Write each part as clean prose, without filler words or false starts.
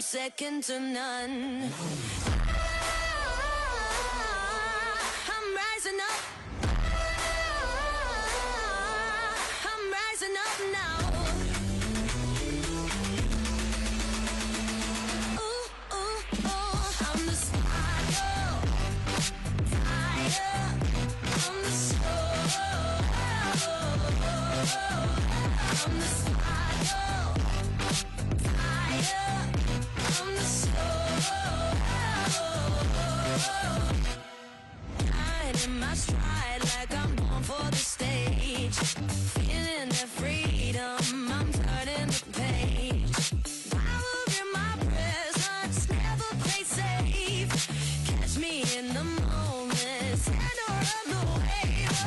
second to none. I'm rising up. I'm rising up now. Ooh, ooh, ooh. I'm the fire. Fire. I'm the soul. I'm the fire. Fire. I'm the soul. Hide in my stride like I'm born for the stage. Feeling that freedom, I'm turning the page. Power in my presence, never play safe. Catch me in the moment, center of the wave.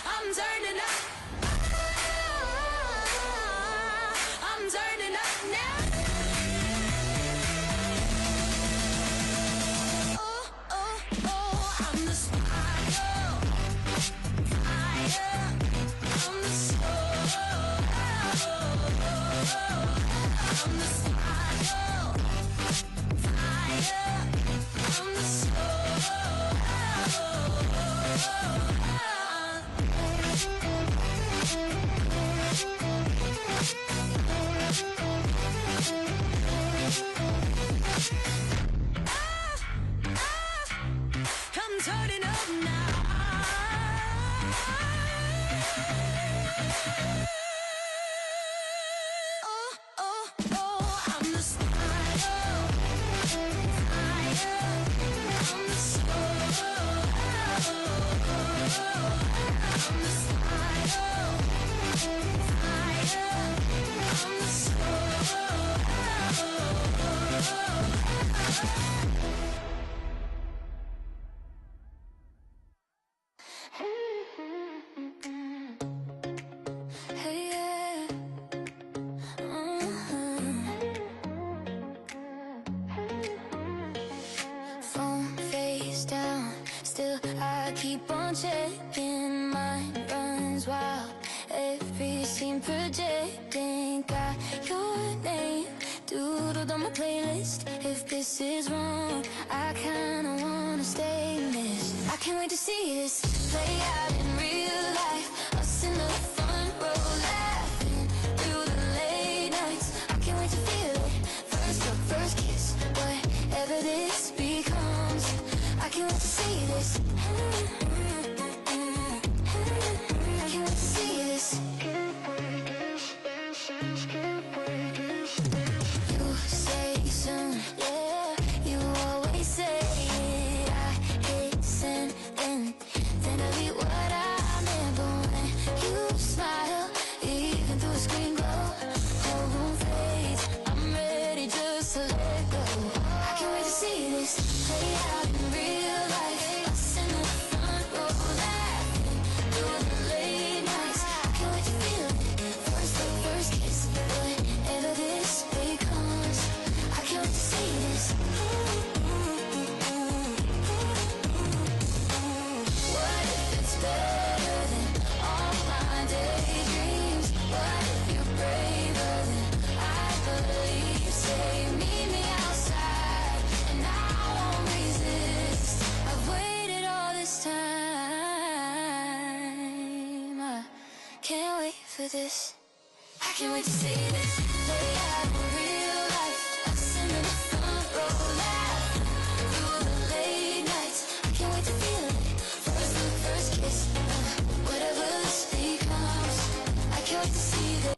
I'm turning up. I'm turning up now. Oh, oh, oh, I'm the fire. Fire. I'm the soul. I'm the fire. Fire. I'm the soul. I'm turning up now. Oh, oh, oh, I'm the fire. Fire. I'm the soul. I'm the fire. Fire. I'm the soul. Hey, yeah. Phone face down, still I keep on checking. Mind runs wild, every scene projecting. Got your name doodled on my playlist. If this is wrong, I kinda wanna stay missed. I can't wait to see this play out in real life. Us in the front row laughing through the late nights. I can't wait to feel it. First look, first kiss, whatever this becomes. I can't wait to see this. I can't wait to see this. You say soon, yeah, you always say it. I hit send, then I be what I meant. But when you smile, even through a screen glow, whole room fades. I'm ready just to let go. I can't wait to see this play out in real life. Us in the front row laughing through the late nights. I can't wait to feel it. First look, first kiss, whatever this becomes. I can't wait to see this. What if it's better than all my daydreams? What if you're braver than I believe? Say, meet me outside, and I won't resist. I've waited all this time. I can't wait for this. I can't wait to see this play out in real life. Us in the front row laughing through the late nights. I can't wait to feel it. First look, first kiss, whatever this becomes. I can't wait to see this.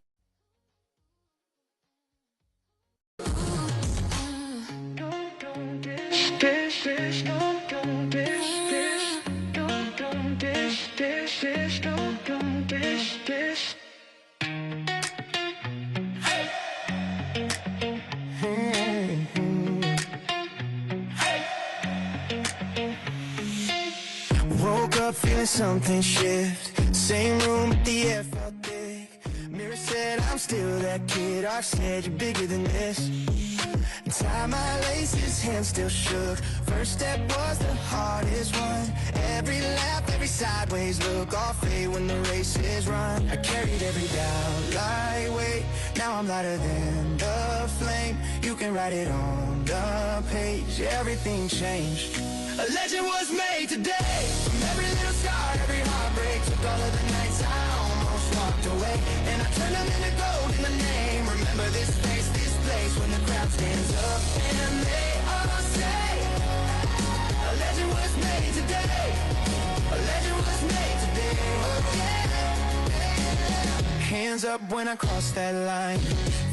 Woke up feeling something shift. Same room, but the air felt thick. Mirror said I'm still that kid. I said you're bigger than this. Tied my laces, hands still shook. First step was the hardest one. Every lap, every sideways look, all fade when the race is run. I carried every doubt lightweight. Now I'm lighter than the flame. You can write it on the page. Everything changed. A legend was made today. From every little scar, every heartbreak, took all of the nights I almost walked away, and I turned them into gold in the name. Remember this face, this place, when the crowd stands up and they all say, a legend was made today. A legend was made today. Oh yeah. Hands up when I cross that line.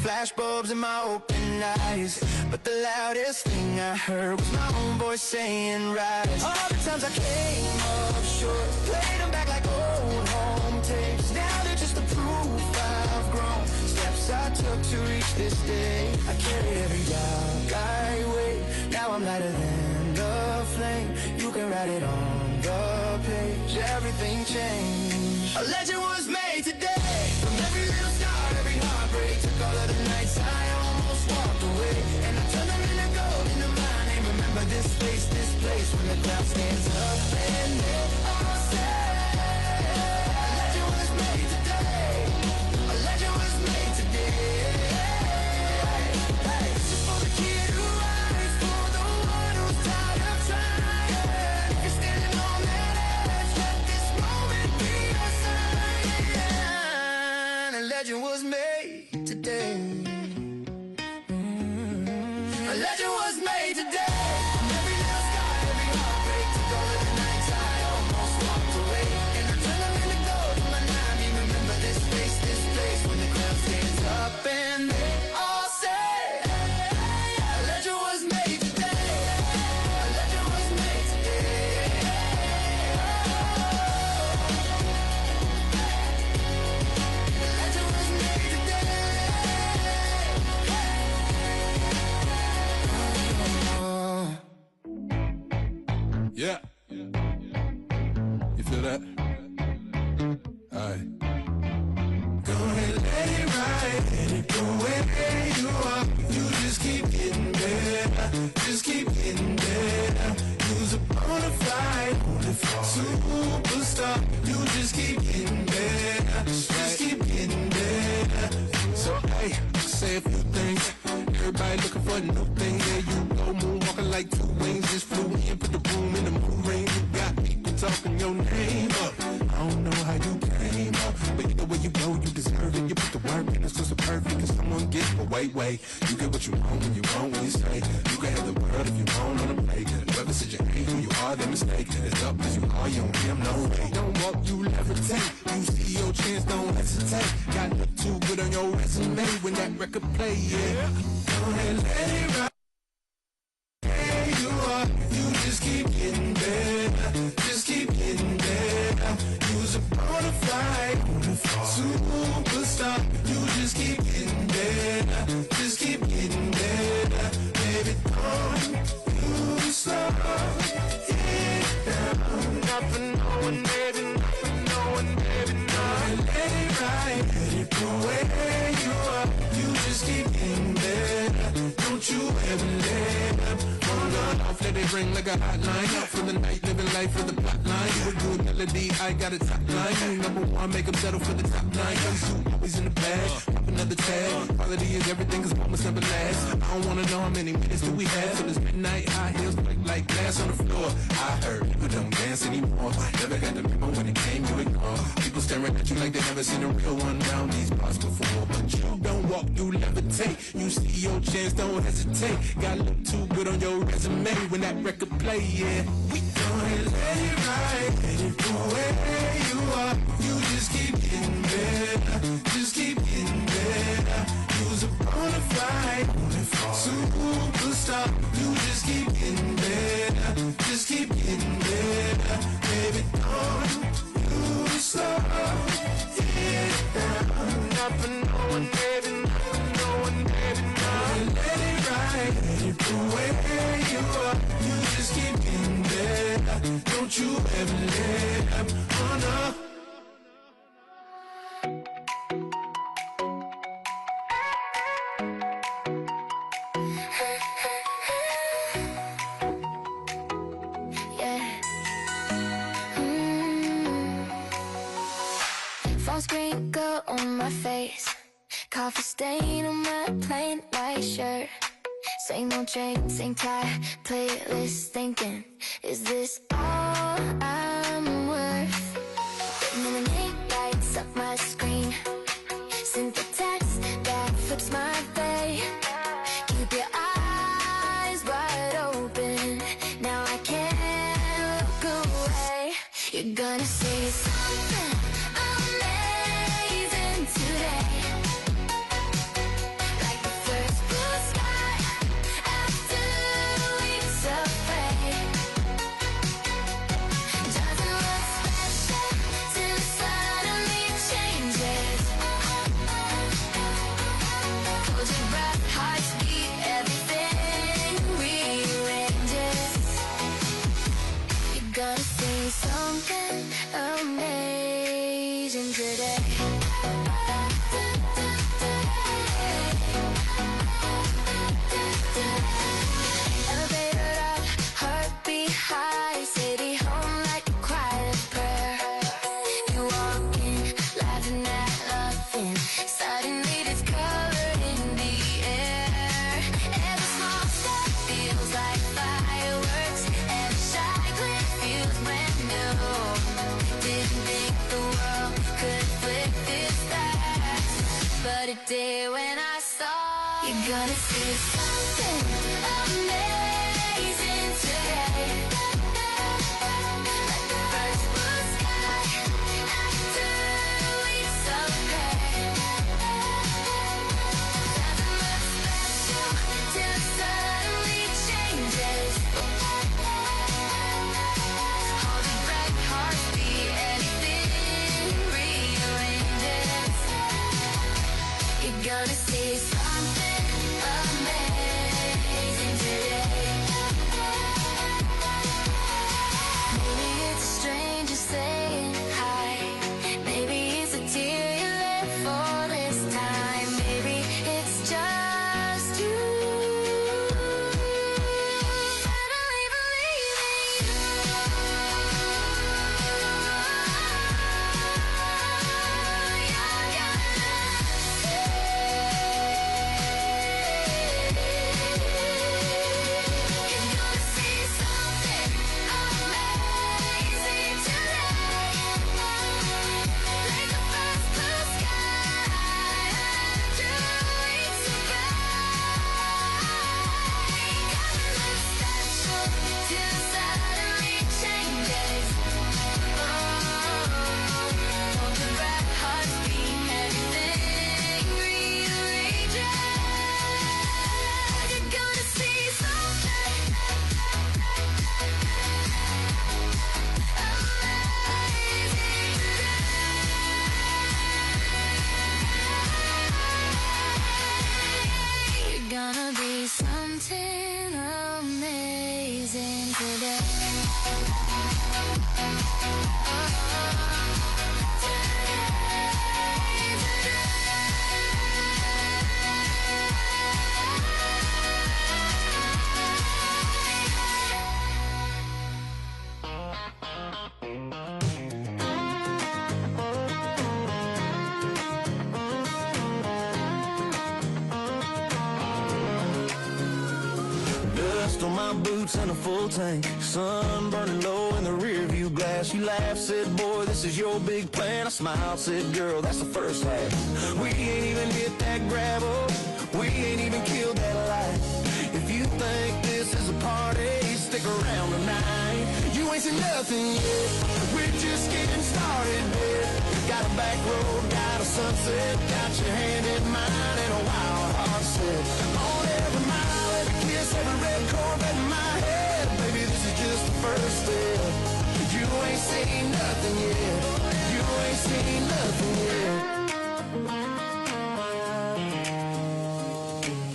Flash bulbs in my open eyes. But the loudest thing I heard was my own voice saying rise. All the times I came up short, played them back like old home tapes. Now they're just the proof I've grown. Steps I took to reach this day. I carry every doubt lightweight. Now I'm lighter than the flame. You can write it on the page. Everything changed. A legend was made today. From every little scar, every heartbreak, took all of the nights I almost walked away, and I turned them into gold into my name. Remember this face, this place, when the crowd stands up and they all say, a legend was made today. A legend was made today. This is for the kid who rides, for the one who's tired of trying. If you're standing on that edge, let this moment be your sign. A legend was made today. A legend was made today. From every little scar, every heartbreak, took all of the nights I almost walked away, and I turned them into gold in my name. You remember this face, this place, when the crowd stands up and they all say, a legend was made today. A legend was made today. A legend was made today. Yeah. You feel that? Alright. Go ahead, let it ride, let it go where you are. You just keep getting better, just keep getting better. You's a bona fide superstar. You just keep getting better, just keep getting better. So, hey, say a few things. Everybody looking for a new thing. There you go, moonwalking like two wings. Just flew in, put the room in the moon ring. You got people talking your name up. I don't know how you came up, but either way you go, you deserve it. You put the work in, it's so perfect. Cause someone gets, but wait. You get what you want when you want, when you say. You can have the world if you want on a plate. Whoever said you ain't who you are, they mistake. It's up cause you are, you don't give them no way. Don't walk, you levitate. You see your chance, don't hesitate. Got look too good on your resume when that record play, yeah. Go ahead, let it ride. There you are, you just keep getting better, just keep getting better. You's a bona fide superstar. You just keep getting better, just keep getting better. Baby, don't you slow it down. Nothing knowing, baby, nothing knowing, baby, no. Let it ride, let it go where you are. You just keep getting better. Don't you ever let up. Off, let it ring like a hotline. Out for the night, living life for the plot line. You a good melody, I got a top line. You number one, make them settle for the top line. Cause you always in the bag, pop another tag. Quality is everything, cause moments never last. I don't wanna know how many minutes do we have. Till it's midnight, high heels break like glass on the floor. I heard people don't dance anymore. Never got the memo when it came, you ignore. People staring at you like they never seen a real one round these parts before. But you don't walk, you levitate. You see your chance, don't hesitate. Gotta look too good on your resume when that record play, yeah. We gonna let it ride, let it go where you are. You just keep getting better, just keep getting better. You's a bona fide superstar. You just keep getting better, just keep getting better. Baby, don't you slow it down. Nothing knowing, baby, nothing knowing, baby, no. Let it ride, let it go where you are. You just keep getting better. Don't you ever let up. Oh no. Hey. False wrinkle on my face, coffee stain on my plain white shirt. Same old chain, same tie, playlist thinking, is this all I'm worth? Written in the name lights up my screen, sent the text that flips my day. Keep your eyes wide open, now I can't look away. You're gonna see something amazing today, like the first blue sky after weeks of rain. Doesn't look special till it suddenly changes. Hold your breath, hearts beat, everything rearranges. You're gonna see something amazing today. Elevator up, heartbeat high, city home like a quiet prayer. You walk in, laughing at nothing, suddenly there's color in the air. Every small step feels like fireworks, every shy glint feels brand new. Didn't think the world could flip this fast, but it did when I saw. You're gonna see something amazing today, like the first blue sky after weeks of rain. Doesn't look special till it suddenly changes. Hold your breath, heartbeat, anything rearranges. You're gonna see something amazing today. Maybe it's a stranger saying hi, maybe it's a tear you left for this time, maybe it's just you finally believing you. You're gonna see something amazing today, like the first blue sky after weeks of rain. Doesn't look special till it suddenly changes. Hold your breath, heartbeat, everything rearranges. You're gonna see something amazing today. You're gonna be something amazing today. Dust on my boots and a full tank, sun burning low in the rear view glass. You laughed, said, boy, this is your big plan. I smiled, said, girl, that's the first half. We ain't even hit that gravel, we ain't even killed that light. If you think this is a party, stick around tonight. You ain't seen nothing yet, we're just getting started, babe. Got a back road, got a sunset, got your hand in mine, and a wild heart set. On every mile, every kiss, every red Corvette in my head. Baby, this is just the first step. You ain't seen nothing yet, you ain't seen nothing yet.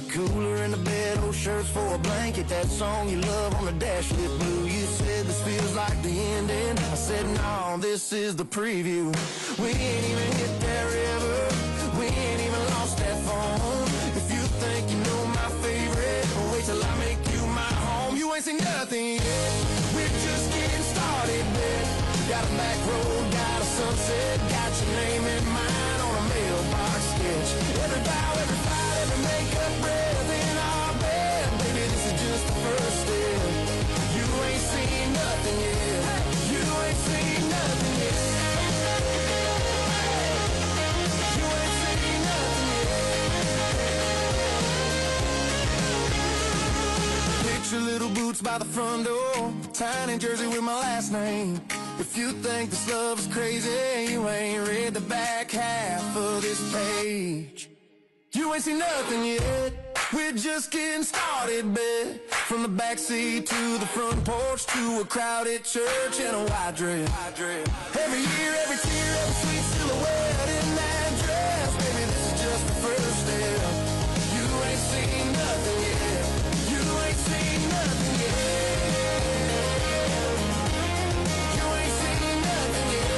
Cooler in the bed, old shirts for a blanket. That song you love on the dash lit blue. You said this feels like the ending. I said no, this is the preview. We ain't even hit that river, we ain't even lost that phone. If you think you know my favorite, wait till I make you my home. You ain't seen nothing yet, we're just getting started, babe. Got a back road, got a sunset, got your name in got breath in our bed. Baby, this is just the first step. You ain't seen nothing yet. You ain't seen nothing yet. You ain't seen nothing yet. Picture little boots by the front door, tiny jersey with my last name. If you think this love is crazy, you ain't read the back half of this page. You ain't seen nothing yet. We're just getting started, babe. From the backseat to the front porch, to a crowded church in a white dress. Every year, every tear, every sweet silhouette in that dress. Baby, this is just the first step. You ain't seen nothing yet. You ain't seen nothing yet. You ain't seen nothing yet.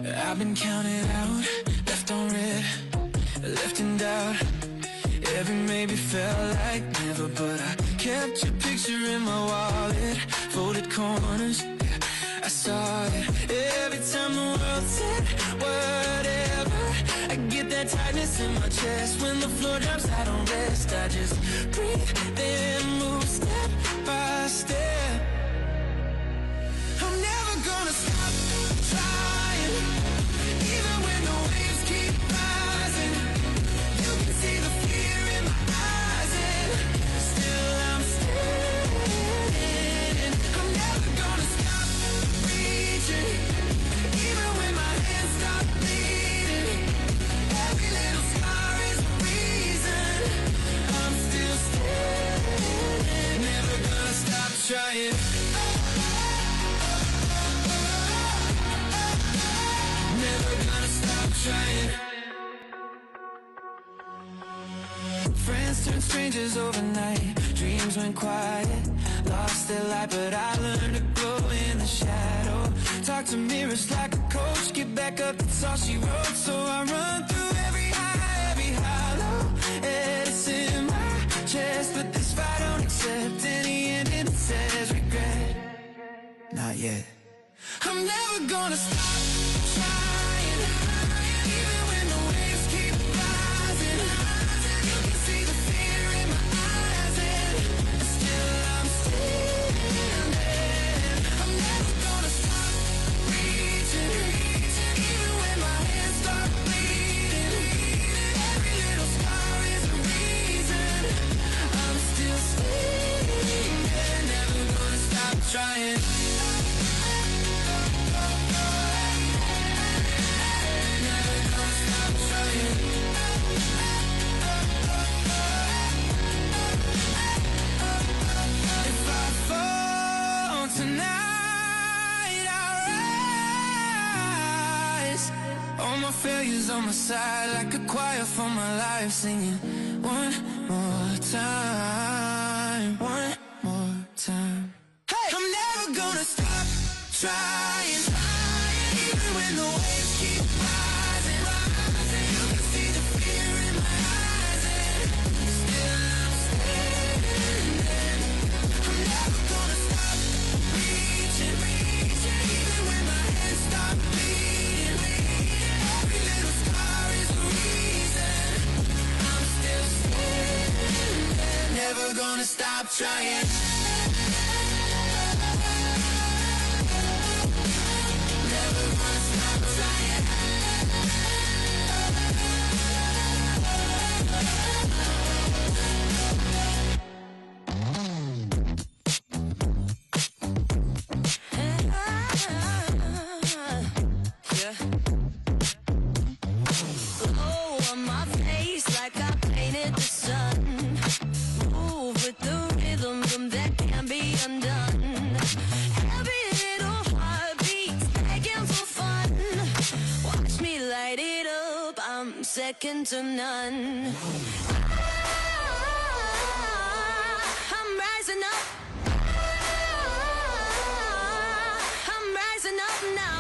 I've been counted out, left on red, left in doubt. Every maybe felt like never, but I kept your picture in my wallet. Folded corners, yeah, I saw it. Every time the world said whatever, I get that tightness in my chest. When the floor drops, I don't rest. I just breathe, then move step by step. I'm never gonna stop trying, even when the waves keep rising. You can see the fear in my eyes, and still I'm standing. I'm never gonna stop reaching, even when my hands stop bleeding. Every little scar is a reason I'm still standing. Never gonna stop trying. Trying. Friends turned strangers overnight. Dreams went quiet, lost their light, but I learned to glow in the shadow. talk to mirrors like a coach. Get back up, that's all she wrote. So I run through every high, every hollow. And it's in my chest, but this fight don't accept any ending that says regret. Not yet. I'm never gonna stop trying, even when the waves keep rising. You can see the fear in my eyes, and still I'm standing. I'm never gonna stop reaching, even when my hands start bleeding. Every little scar is a reason I'm still standing. Never gonna stop trying. Failures on my side like a choir for my life, singing one more time, one more time. Hey! I'm never gonna stop trying, even when the waves keep rising. You can see the fear in my eyes, and still I'm standing. I'm never gonna stop reaching, even when my hands stop bleeding. Never gonna stop trying. Never gonna stop trying. Yeah. Glow on my face like I painted the sun. With the rhythm that can't be undone. Every little heartbeat's begging for fun. Watch me light it up, I'm second to none. I'm rising up. I'm rising up now.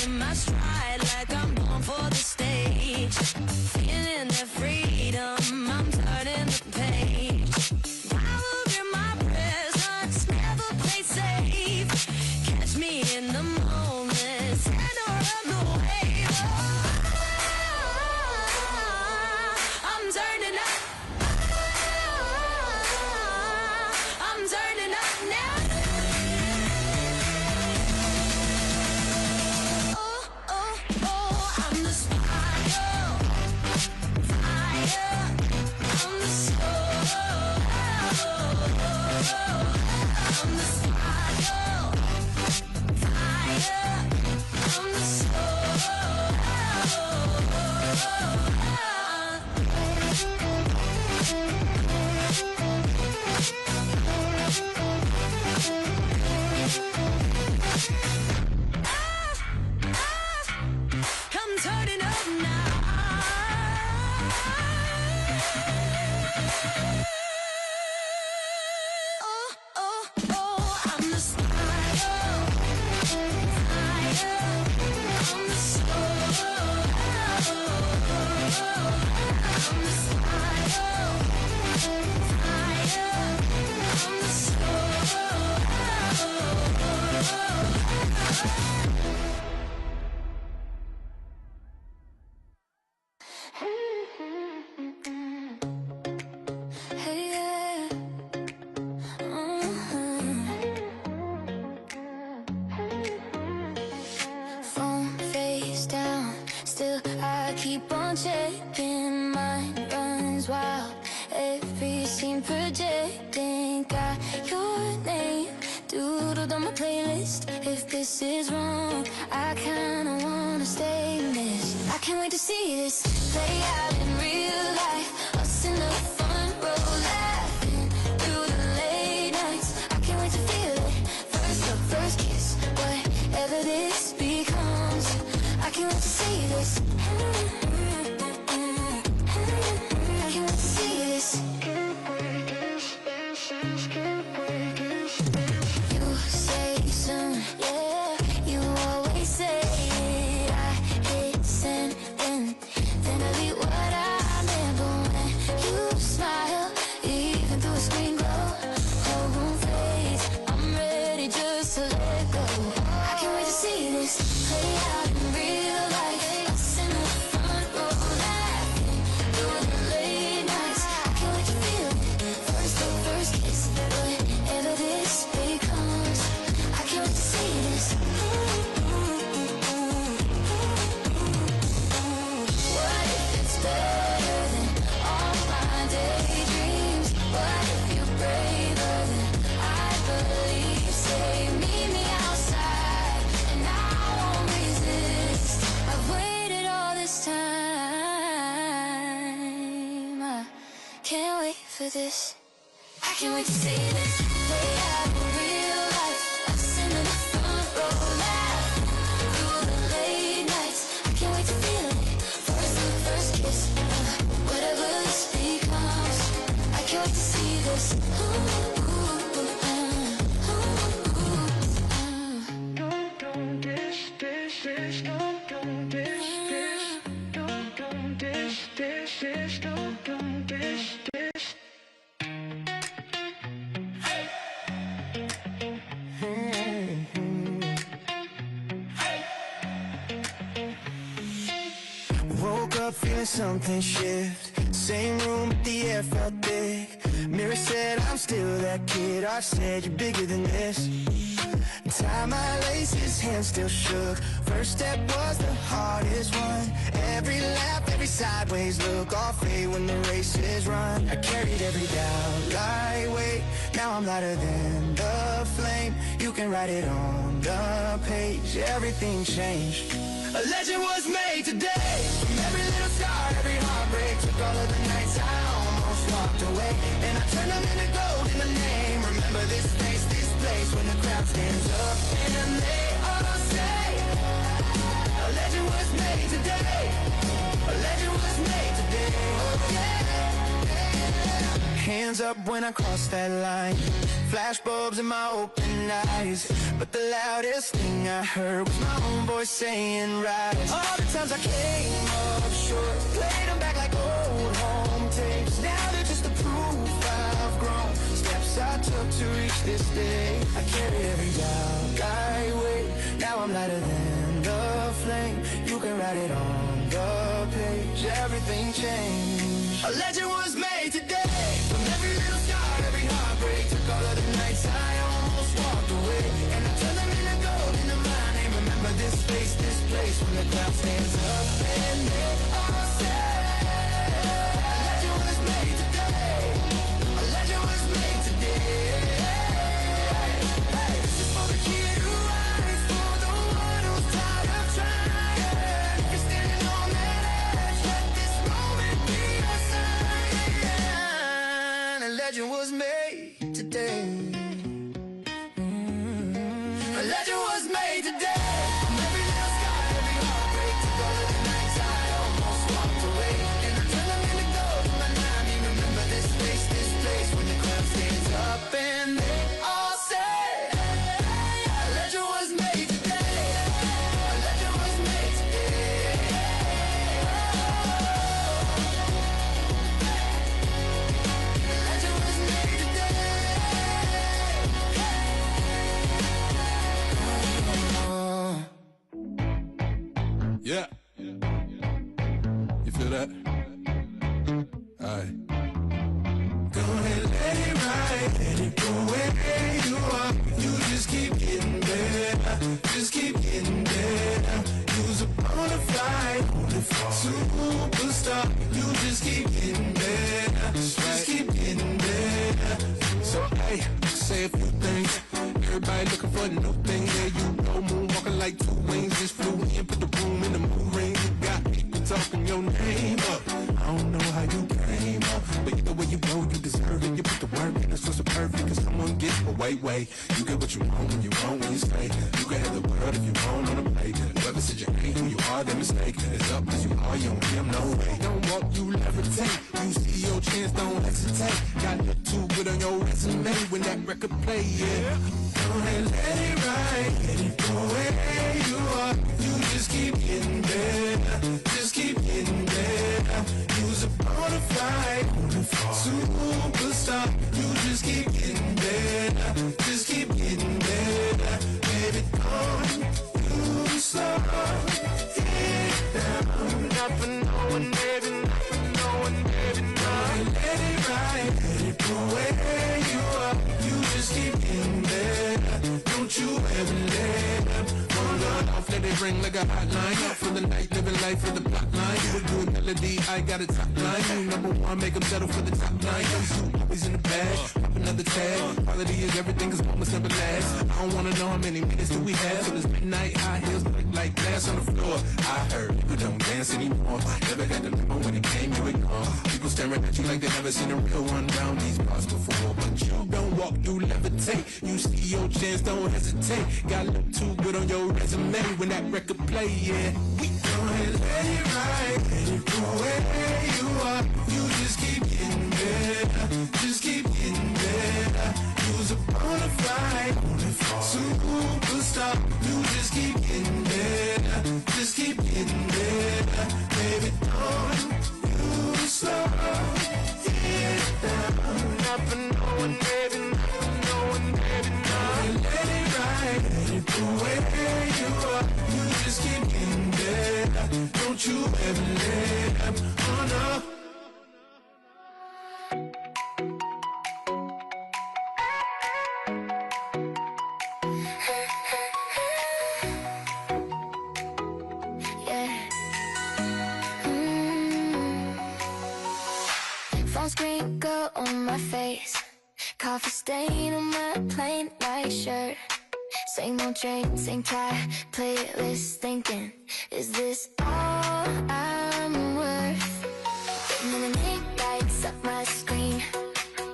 In my stride like I'm born for the stage. Feeling the freedom, I'm turning the page. Power in my presence, never play safe. Catch me in the moment, center of the wave. I'm turning up. I'm turning up now. I'm turning up now. I'm the style. I'm the soul. I'm the style. I'm the keep on checking, mind runs wild. Every scene projecting, got your name doodled on my playlist. If this is wrong, I kinda wanna stay missed. I can't wait to see this play out in real life. this. I can't wait to see this. You say soon, yeah, you always say it. I hit send, then delete what I meant. But when you smile, even through a screen glow, whole room fades. I'm ready just to let go. I can't wait to see this play out in real life. Us in the front row laughing through the late nights. I can't wait to feel it. First look, first kiss, whatever this becomes. I can't wait to see this. What if it's better than all my daydreams? What if you're braver than I believe? Say, meet me outside, and I won't resist. I've waited all this time. I can't wait for this. I can't wait to see this play out in real life. Us in the front row laughing through the late nights. I can't wait to feel it. First look, first kiss, whatever this becomes. I can't wait to see this. Woke up feeling something shift. Same room, but the air felt thick. Mirror said I'm still that kid. I said you're bigger than this. Tied my laces, hands still shook. First step was the hardest one. Every lap, every sideways look, all fade when the race is run. I carried every doubt lightweight. Now I'm lighter than the flame. You can write it on the page. Everything changed. A legend was made today. From every little scar, every heartbreak, took all of the nights I almost walked away, and I turned them into gold in the name. Remember this face, this place, when the crowd stands up and they all say, a legend was made today. A legend was made today. Oh yeah. Hands up when I cross that line. Flash bulbs in my open eyes. But the loudest thing I heard was my own voice saying rise. All the times I came up short, played them back like old home tapes. Now they're just the proof I've grown. Steps I took to reach this day. I carry every doubt I weigh. Now I'm lighter than the flame. You can write it on the page. Everything changed. A legend was made today. From every little scar, every heartbreak, took all of the nights I almost walked away, and I turned them into gold in the mind. And remember this face, this place, when the crowd stands up and they all say, a legend was made today. A legend was made today. This is for the kid who rides, for the one who's tired of trying. If you're standing on that edge, let this moment be a sign. A legend was made today. A legend was made today. From every little scar, every heartbreak, took all of the nights I almost walked away, and I turned them into gold in my mind. And remember this face, this place, when the crowd stands up and they all say, a legend was made today. A legend was made today. A legend was made today. Yeah. You feel that? Alright. Go ahead, let it ride, let it go where you are. You just keep getting better, just keep getting better. You's a bona fide superstar. You just keep getting better, just keep getting better. So hey, say a few things. Everybody looking for a new thing. Yeah, you know, moonwalking like two wings. Just flew in, put the room in the moon ring. You got people talking your name up. I don't know how you came up, but either way you go, you deserve it. You put the work in, it's so perfect. Cause someone gets away, way. You get what you want when you stay. You can have the world if you want on a plate. never said you ain't who you are, that mistake is up as you are, you don't hear no way. Don't walk, you levitate. You see your chance, don't hesitate. Got look too good on your resume when that record play, yeah. Go ahead, let it ride, let it go where you are. You just keep getting better, just keep getting better. You's a bona fide superstar. You just keep getting better, just keep getting better. Baby, don't you slow it down. Not for no one, baby, not for no one, baby, no. Let it ride, let it go where you are. You just keep getting better. Don't you ever let up. Run off, let it ring like a hotline. Out for the night, living life for the plot line. You a good melody, I got a top line. You number one, make them settle for the top line. You always in the bag, pop another tag. Quality is everything, cause moments never last. I don't wanna know how many minutes do we have. So this midnight, high heels like glass on the floor. I heard people don't dance anymore. Never got the limo when it came, you ignore. People staring at you like they never seen a real one round these parts before. But you don't walk, you levitate. You see your chance, don't hesitate. Got look too good on your resume when that record play, yeah. We go ahead, let it ride, let it go where you are. You just keep getting better, just keep getting better. You's a bona fide superstar. You just keep getting better, just keep getting better. Baby, don't you slow it down. Not for no one, baby, not for no one, baby, no. Let it ride, let it go where you are. You just keep getting better. Don't you ever let up, oh no. Phone screen girl on my face, coffee stain on my plain white shirt. Same old chain, same tie, playlist thinking, is this all I'm worth? And then the name lights up my screen,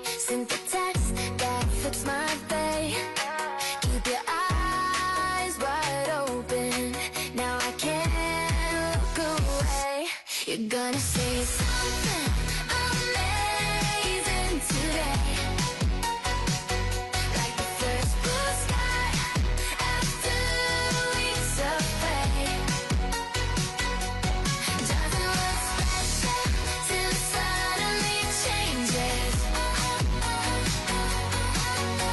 sent the text that fits my fate. Keep your eyes wide open, now I can't look away. You're gonna say something amazing today, like the first blue sky after weeks of play. Doesn't look special till it suddenly changes.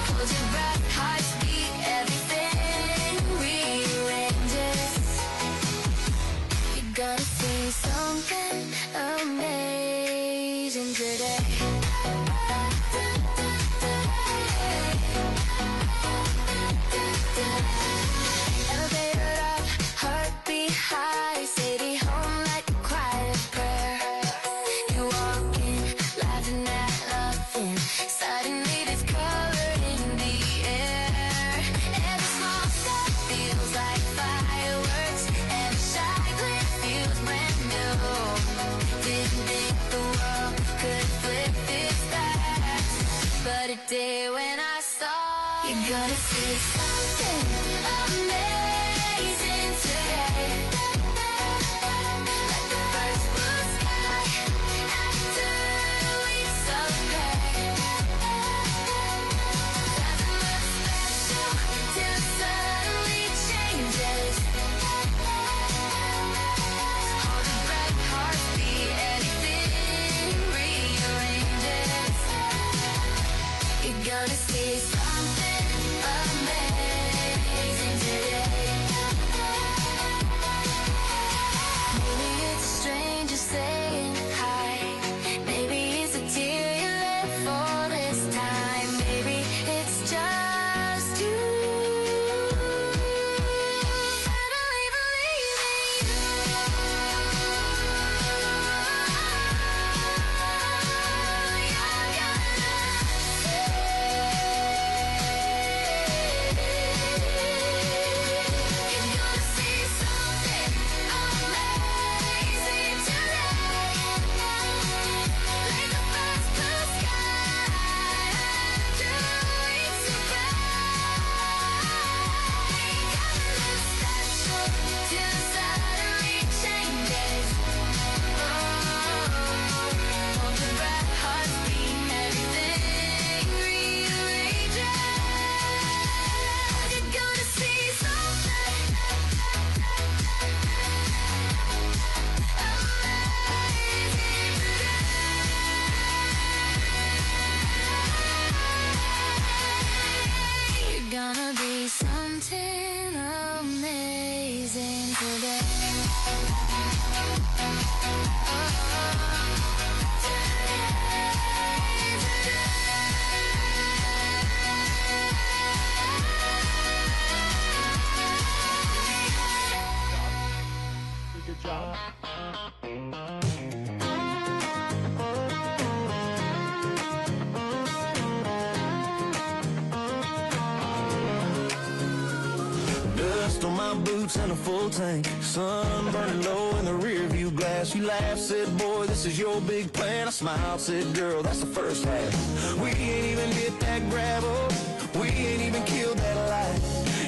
Hold your breath, heart beat, everything rearranges. You're gonna see something amazing today. Elevator up, heartbeat high, city home like a quiet prayer. You're walking, laughing at nothing, suddenly there's color in the air. Every small step feels like fireworks, every shy glance feels brand new. Didn't think the world could flip this fast, but it did when I saw. You're gonna see something amazing today, like the first blue sky after weeks of gray. Doesn't look special till it suddenly changes. Hold your breath, heartbeat, anything rearranges. You're gonna see something amazing. boots and a full tank. Sun burning low in the rear view glass. You laughed, said, boy, this is your big plan. I smiled, said, girl, that's the first half. We ain't even hit that gravel. We ain't even killed that light.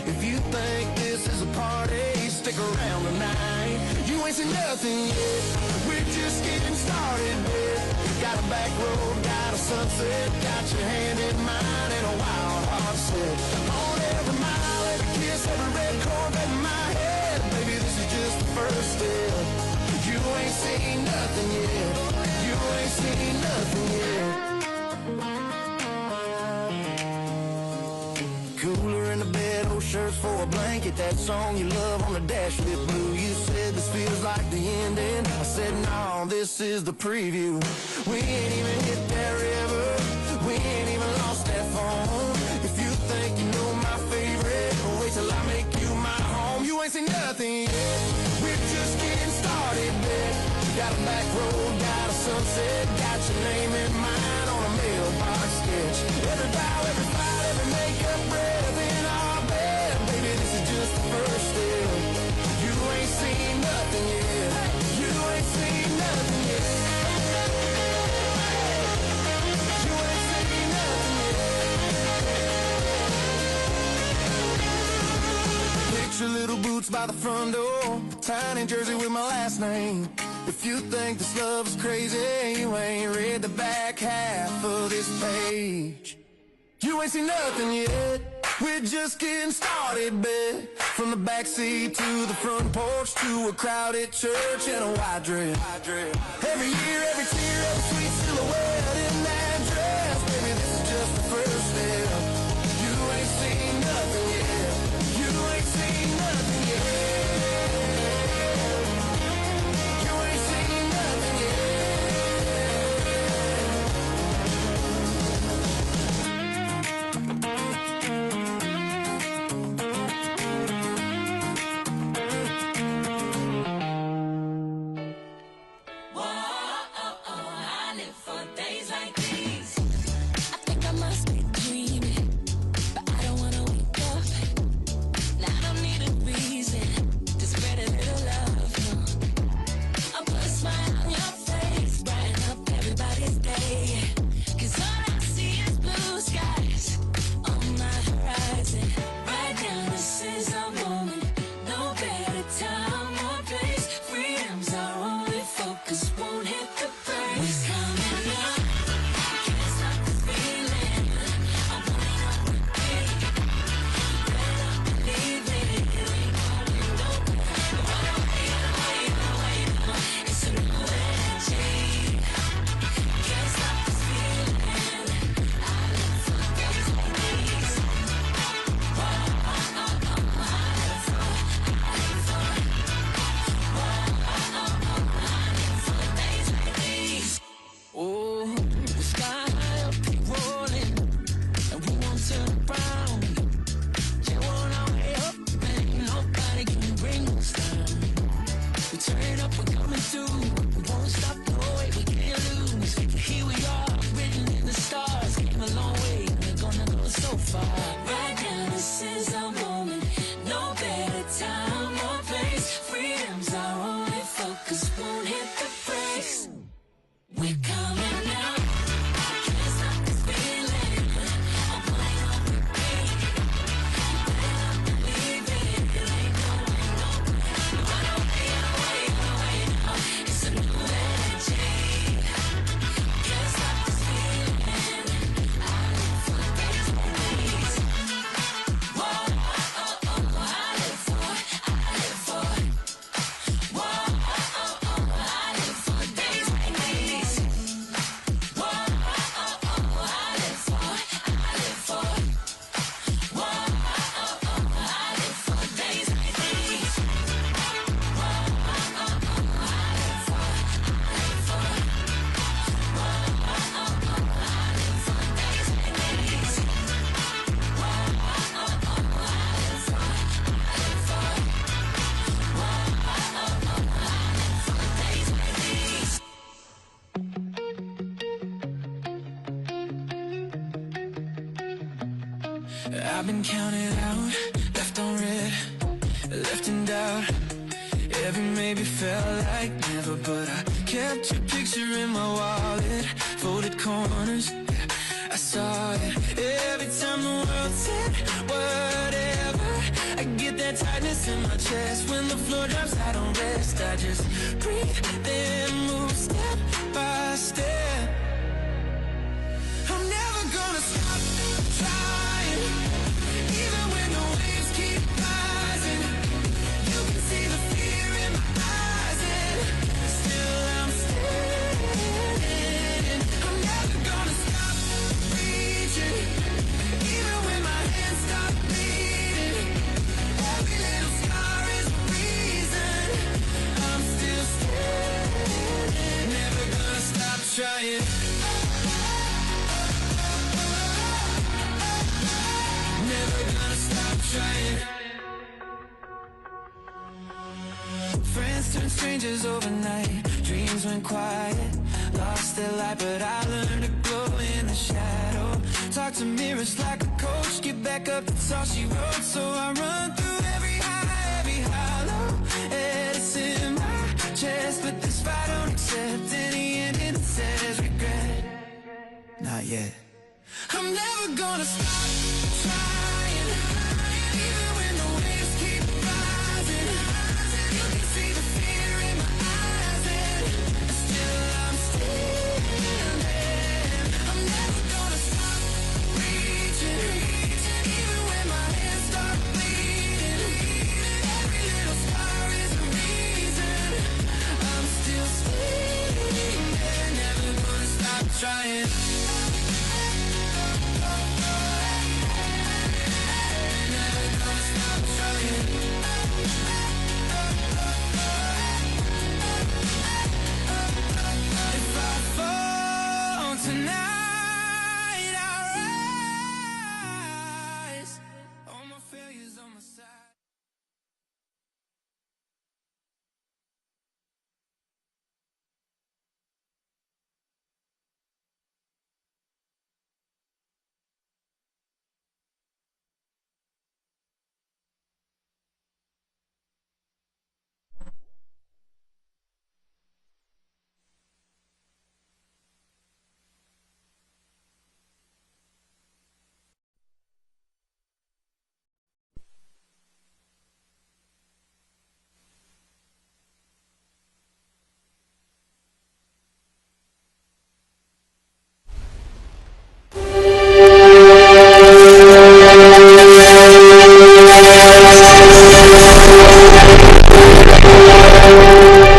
If you think this is a party, stick around tonight. You ain't seen nothing yet. We're just getting started, babe. Got a back road, got a sunset, got your hand in mine, and a wild heart set. On every mile, every kiss, every red Corvette in my head. Baby, this is just the first step. You ain't seen nothing yet. You ain't seen nothing yet. Cooler in the bed, old shirts for a blanket. That song you love on the dash lit blue. You said this feels like the ending. I said no, this is the preview. We ain't even hit that river. We ain't even lost that phone. If you think you know my favorite, wait till I make you my home. You ain't seen nothing yet. We're just getting started, babe. Got a back road, got a sunset, got your name in mine on a mailbox sketch. Every bow, every fight, every makeup breath in our bed. Baby, this is just the first step. You ain't seen nothing yet. You ain't seen nothing yet. You ain't seen nothing yet. Picture little boots by the front door, tiny jersey with my last name. If you think this love is crazy, you ain't read the back half of this page. You ain't seen nothing yet. We're just getting started, babe. From the backseat to the front porch, to a crowded church and a white dress. Every year, every tear, every sweet silhouette in that dress. Baby, this is just the first step. You ain't seen nothing yet. You ain't seen nothing yet. I've been counted out, left on red. left in doubt. Every maybe felt like never, but I kept your picture in my wallet. Folded corners, I saw it. Every time the world said whatever, I get that tightness in my chest. When the floor drops, I don't rest. I just breathe, then move step by step. I'm never gonna stop trying, even when the waves keep rising. You can see the fear in my eyes, and still I'm standing. I'm never gonna stop reaching, even when my hands stop bleeding. Every little scar is a reason I'm still standing. Never gonna stop trying. Never gonna stop trying. Friends turn strangers overnight. Dreams went quiet, lost their light, but I learned to glow in the shadow. Talk to mirrors like a coach, get back up, that's all she wrote. So I run through every high, every hollow. It's in my chest, but this fight don't accept any ending that says regret. Not yet. I'm never gonna stop trying, even when the waves keep rising. You can see the fear in my eyes, and still I'm standing. I'm never gonna stop reaching, even when my hands start bleeding. Every little scar is a reason I'm still standing. Never gonna stop trying. If I fall tonight, I'll rise. All my failures on my side.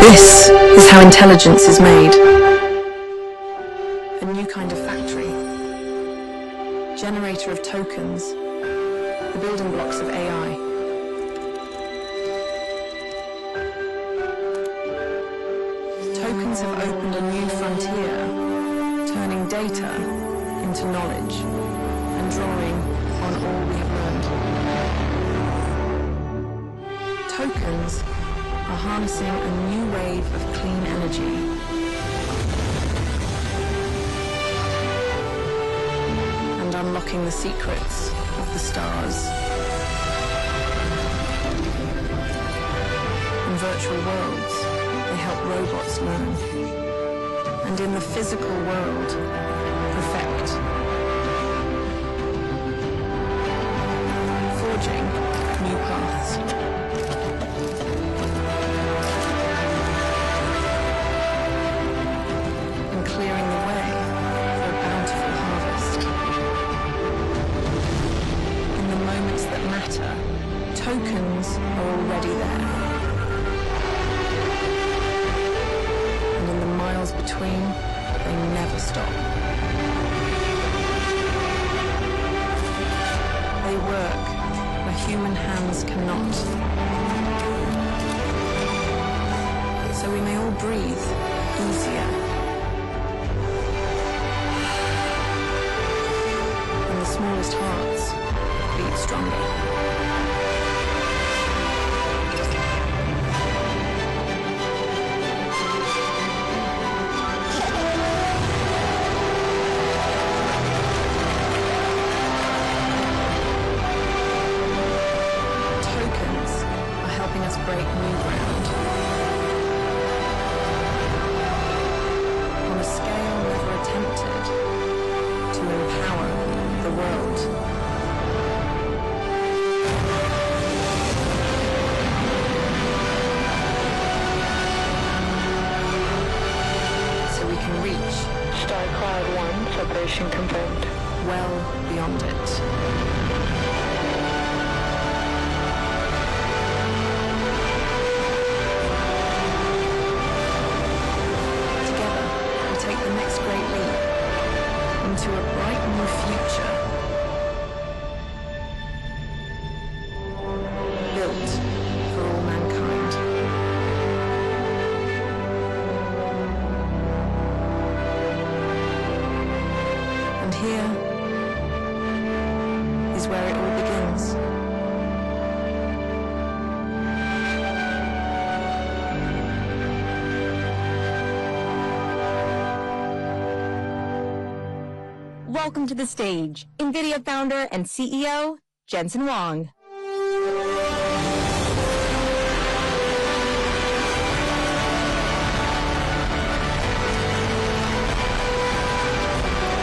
This is how intelligence is made. A new kind of factory. Generator of tokens. The building blocks of AI. Tokens have opened a new frontier, turning data into knowledge and drawing on all we have learned. Tokens are harnessing a new wave of clean energy. And unlocking the secrets of the stars. In virtual worlds, they help robots learn. And in the physical world, perfect. Forging new paths. Clearing the way for a bountiful harvest. In the moments that matter, tokens are already there. And in the miles between, they never stop. They work where human hands cannot. So we may all breathe easier. Smallest hearts beat stronger. Tokens are world. So we can reach Star Cloud 1 separation confirmed, well beyond it. Into a bright new future, built for all mankind. And here is where it all begins. Welcome to the stage, Nvidia founder and CEO, Jensen Huang.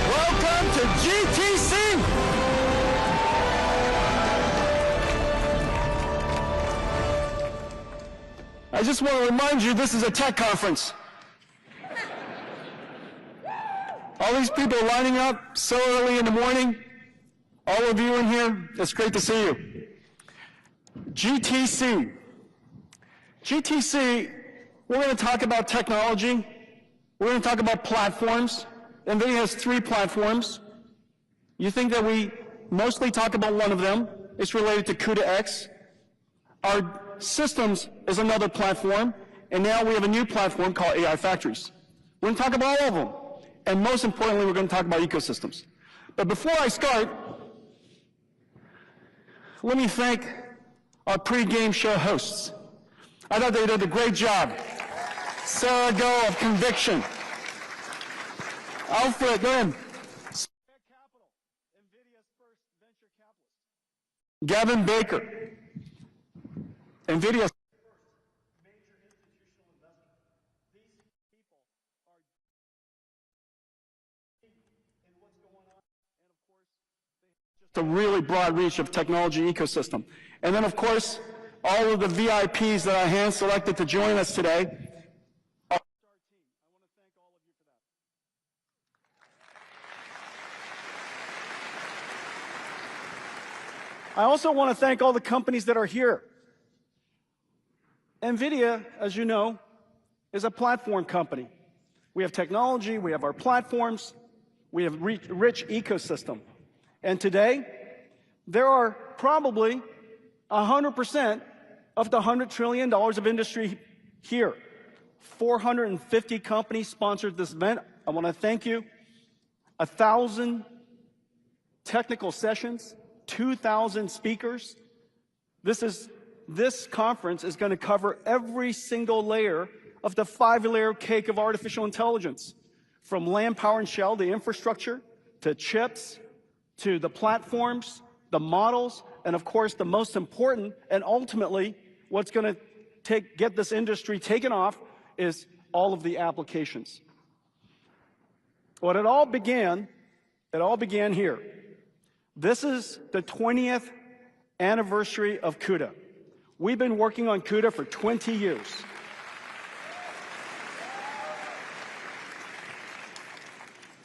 Welcome to GTC! I just want to remind you, this is a tech conference. All these people lining up so early in the morning, all of you in here, it's great to see you. GTC. GTC, we're going to talk about technology. We're going to talk about platforms. NVIDIA has 3 platforms. You think that we mostly talk about one of them. It's related to CUDA X. Our systems is another platform, and now we have a new platform called AI Factories. We're going to talk about all of them. And most importantly, we're going to talk about ecosystems. But before I start, let me thank our pre-game show hosts. I thought they did a great job. Sarah Go of Conviction. Alfred, go ahead. Capital, NVIDIA's first venture capitalist. Gavin Baker, NVIDIA's a really broad reach of technology ecosystem. And then, of course, all of the VIPs that I hand-selected to join us today. I want to thank all of you for that. I also want to thank all the companies that are here. NVIDIA, as you know, is a platform company. We have technology, we have our platforms, we have rich ecosystem. And today, there are probably 100% of the $100 trillion of industry here. 450 companies sponsored this event. I want to thank you. 1,000 technical sessions, 2,000 speakers. This conference is going to cover every single layer of the 5-layer cake of artificial intelligence, from land, power, and shell, the infrastructure, to chips, to the platforms, the models, and of course, the most important and ultimately what's going to get this industry taken off is all of the applications. What it all began here. This is the 20th anniversary of CUDA. We've been working on CUDA for 20 years.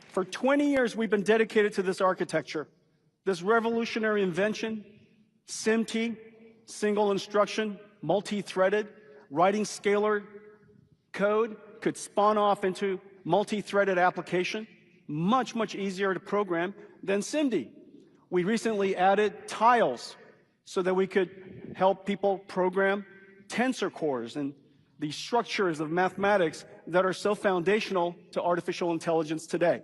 For 20 years, we've been dedicated to this architecture, this revolutionary invention, SIMT, single instruction, multi-threaded, writing scalar code could spawn off into multi-threaded application, much, much easier to program than SIMD. We recently added tiles so that we could help people program tensor cores and the structures of mathematics that are so foundational to artificial intelligence today.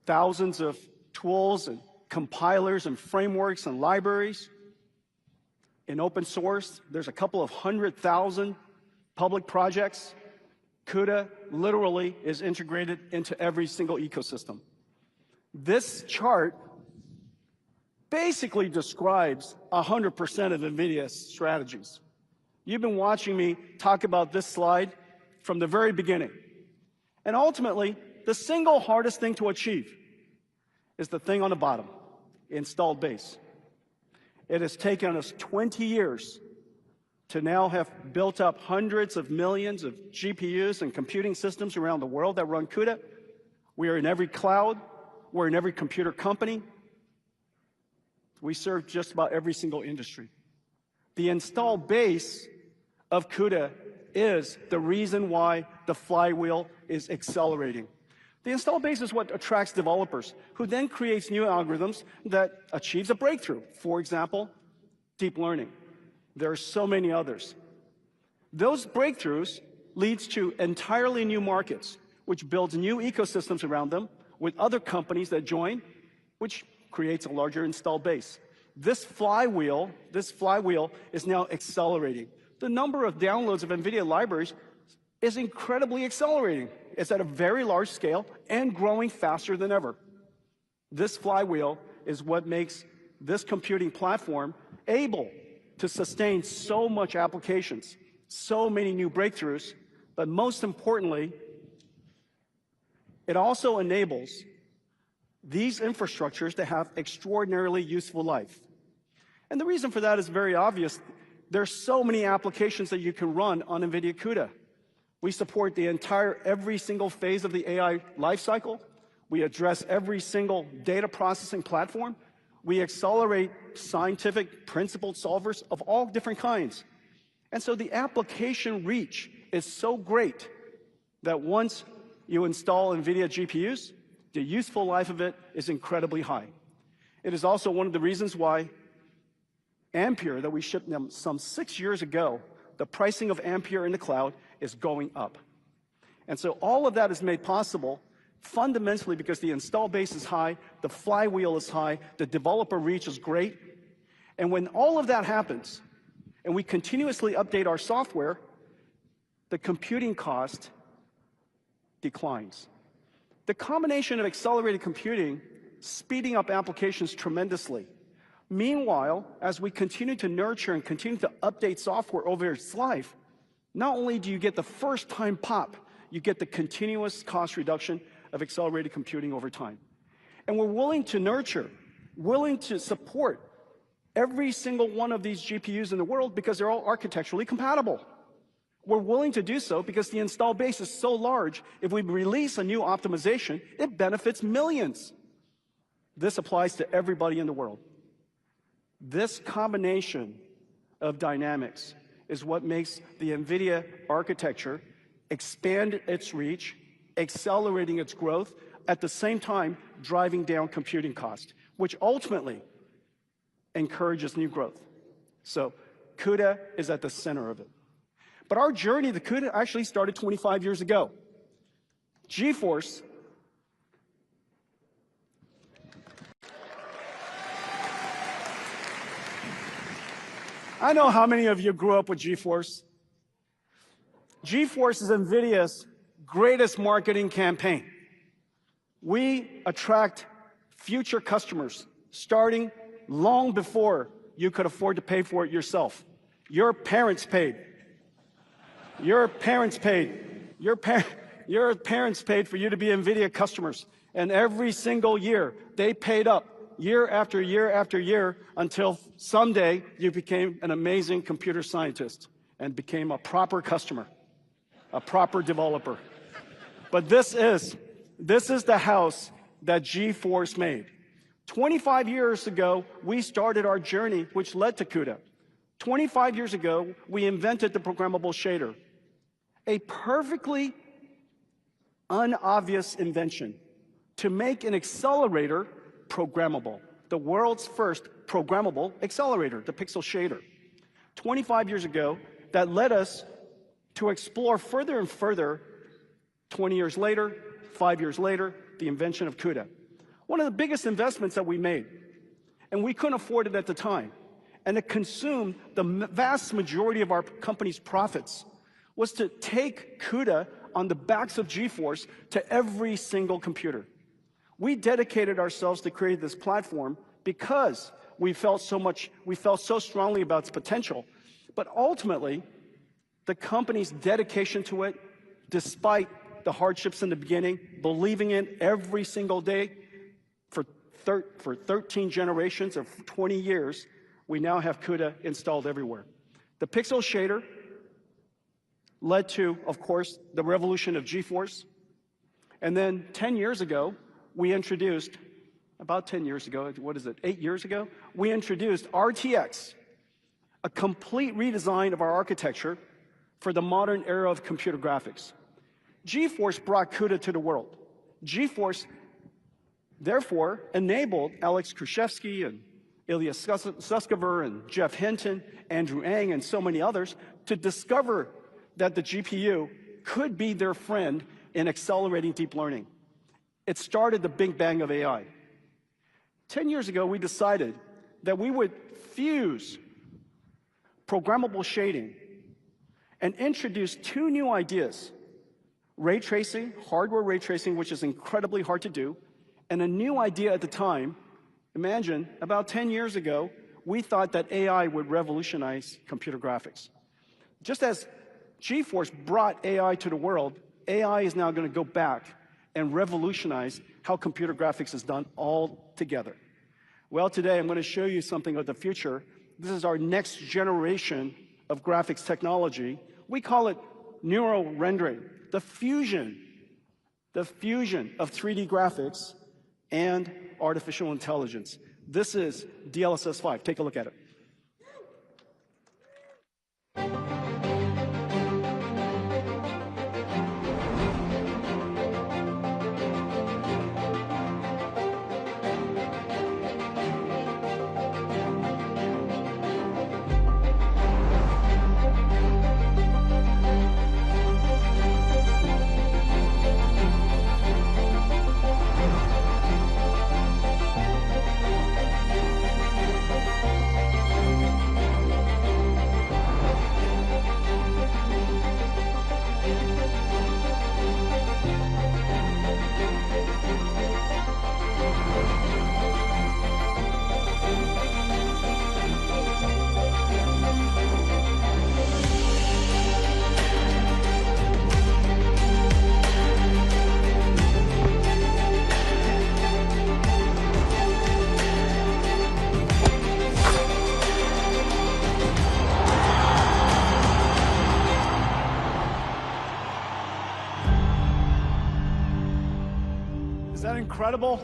Thousands of tools and compilers and frameworks and libraries. In open source, there's a couple of 100,000 public projects. CUDA literally is integrated into every single ecosystem. This chart basically describes 100% of NVIDIA's strategies. You've been watching me talk about this slide from the very beginning. And ultimately, the single hardest thing to achieve is the thing on the bottom, installed base. It has taken us 20 years to now have built up hundreds of millions of GPUs and computing systems around the world that run CUDA. We are in every cloud. We're in every computer company. We serve just about every single industry. The installed base of CUDA is the reason why the flywheel is accelerating. The install base is what attracts developers, who then creates new algorithms that achieves a breakthrough. For example, deep learning. There are so many others. Those breakthroughs leads to entirely new markets, which builds new ecosystems around them with other companies that join, which creates a larger install base. This flywheel is now accelerating. The number of downloads of NVIDIA libraries is incredibly accelerating. It's at a very large scale and growing faster than ever. This flywheel is what makes this computing platform able to sustain so much applications, so many new breakthroughs, but most importantly, it also enables these infrastructures to have extraordinarily useful life. And the reason for that is very obvious. There's so many applications that you can run on NVIDIA CUDA. We support every single phase of the AI lifecycle. We address every single data processing platform. We accelerate scientific principled solvers of all different kinds. And so the application reach is so great that once you install NVIDIA GPUs, the useful life of it is incredibly high. It is also one of the reasons why Ampere, that we shipped them some 6 years ago, the pricing of Ampere in the cloud is going up. And so all of that is made possible fundamentally because the install base is high, the flywheel is high, the developer reach is great. And when all of that happens, and we continuously update our software, the computing cost declines. The combination of accelerated computing, speeding up applications tremendously. Meanwhile, as we continue to nurture and continue to update software over its life, not only do you get the first-time pop, you get the continuous cost reduction of accelerated computing over time. And we're willing to nurture, willing to support every single one of these GPUs in the world because they're all architecturally compatible. We're willing to do so because the install base is so large, if we release a new optimization, it benefits millions. This applies to everybody in the world. This combination of dynamics is what makes the NVIDIA architecture expand its reach, accelerating its growth, at the same time driving down computing cost, which ultimately encourages new growth. So CUDA is at the center of it. But our journey to CUDA actually started 25 years ago. GeForce I know how many of you grew up with GeForce. GeForce is NVIDIA's greatest marketing campaign. We attract future customers starting long before you could afford to pay for it yourself. Your parents paid. Your parents paid. Your parents paid for you to be NVIDIA customers. And every single year, they paid up year after year after year until someday you became an amazing computer scientist and became a proper customer, a proper developer. But this is the house that GeForce made. 25 years ago, we started our journey, which led to CUDA. 25 years ago, we invented the programmable shader, a perfectly unobvious invention to make an accelerator programmable, the world's first programmable accelerator, the pixel shader. 25 years ago, that led us to explore further and further. 20 years later, 5 years later, the invention of CUDA. One of the biggest investments that we made, and we couldn't afford it at the time, and it consumed the vast majority of our company's profits, was to take CUDA on the backs of GeForce to every single computer. We dedicated ourselves to create this platform because we felt so strongly about its potential. But ultimately, the company's dedication to it, despite the hardships in the beginning, believing in every single day for for 13 generations of 20 years, we now have CUDA installed everywhere. The pixel shader led to, of course, the revolution of GeForce. And then 10 years ago, we introduced, about 10 years ago, what is it, 8 years ago? We introduced RTX, a complete redesign of our architecture for the modern era of computer graphics. GeForce brought CUDA to the world. GeForce, therefore, enabled Alex Krizhevsky and Ilya Sutskever and Jeff Hinton, Andrew Ng, and so many others to discover that the GPU could be their friend in accelerating deep learning. It started the big bang of AI. 10 years ago, we decided that we would fuse programmable shading and introduce two new ideas: ray tracing, hardware ray tracing, which is incredibly hard to do, and a new idea at the time. Imagine, about 10 years ago, we thought that AI would revolutionize computer graphics. Just as GeForce brought AI to the world, AI is now going to go back and revolutionize how computer graphics is done all together. Well, today I'm going to show you something of the future. This is our next generation of graphics technology. We call it Neuro rendering, the fusion of 3D graphics and artificial intelligence. This is DLSS 5. Take a look at it. Is that incredible?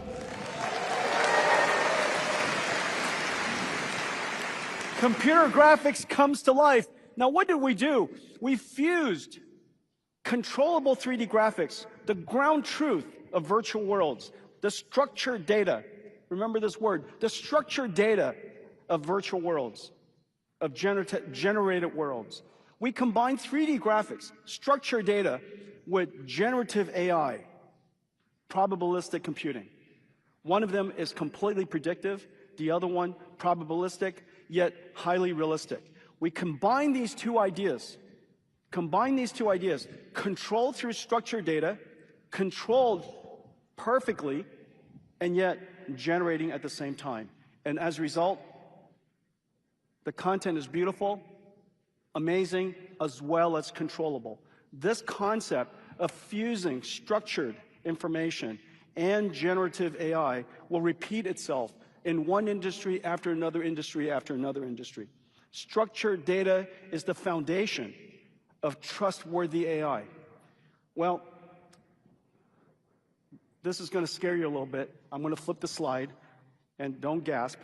Computer graphics comes to life. Now, what did we do? We fused controllable 3D graphics, the ground truth of virtual worlds, the structured data. Remember this word, the structured data of virtual worlds, of generated worlds. We combined 3D graphics, structured data, with generative AI, probabilistic computing. One of them is completely predictive, the other one probabilistic, yet highly realistic. We combine these two ideas, controlled through structured data, controlled perfectly, and yet generating at the same time. And as a result, the content is beautiful, amazing, as well as controllable. This concept of fusing structured information and generative AI will repeat itself in one industry after another industry after another industry. Structured data is the foundation of trustworthy AI. Well, this is going to scare you a little bit. I'm going to flip the slide, and don't gasp.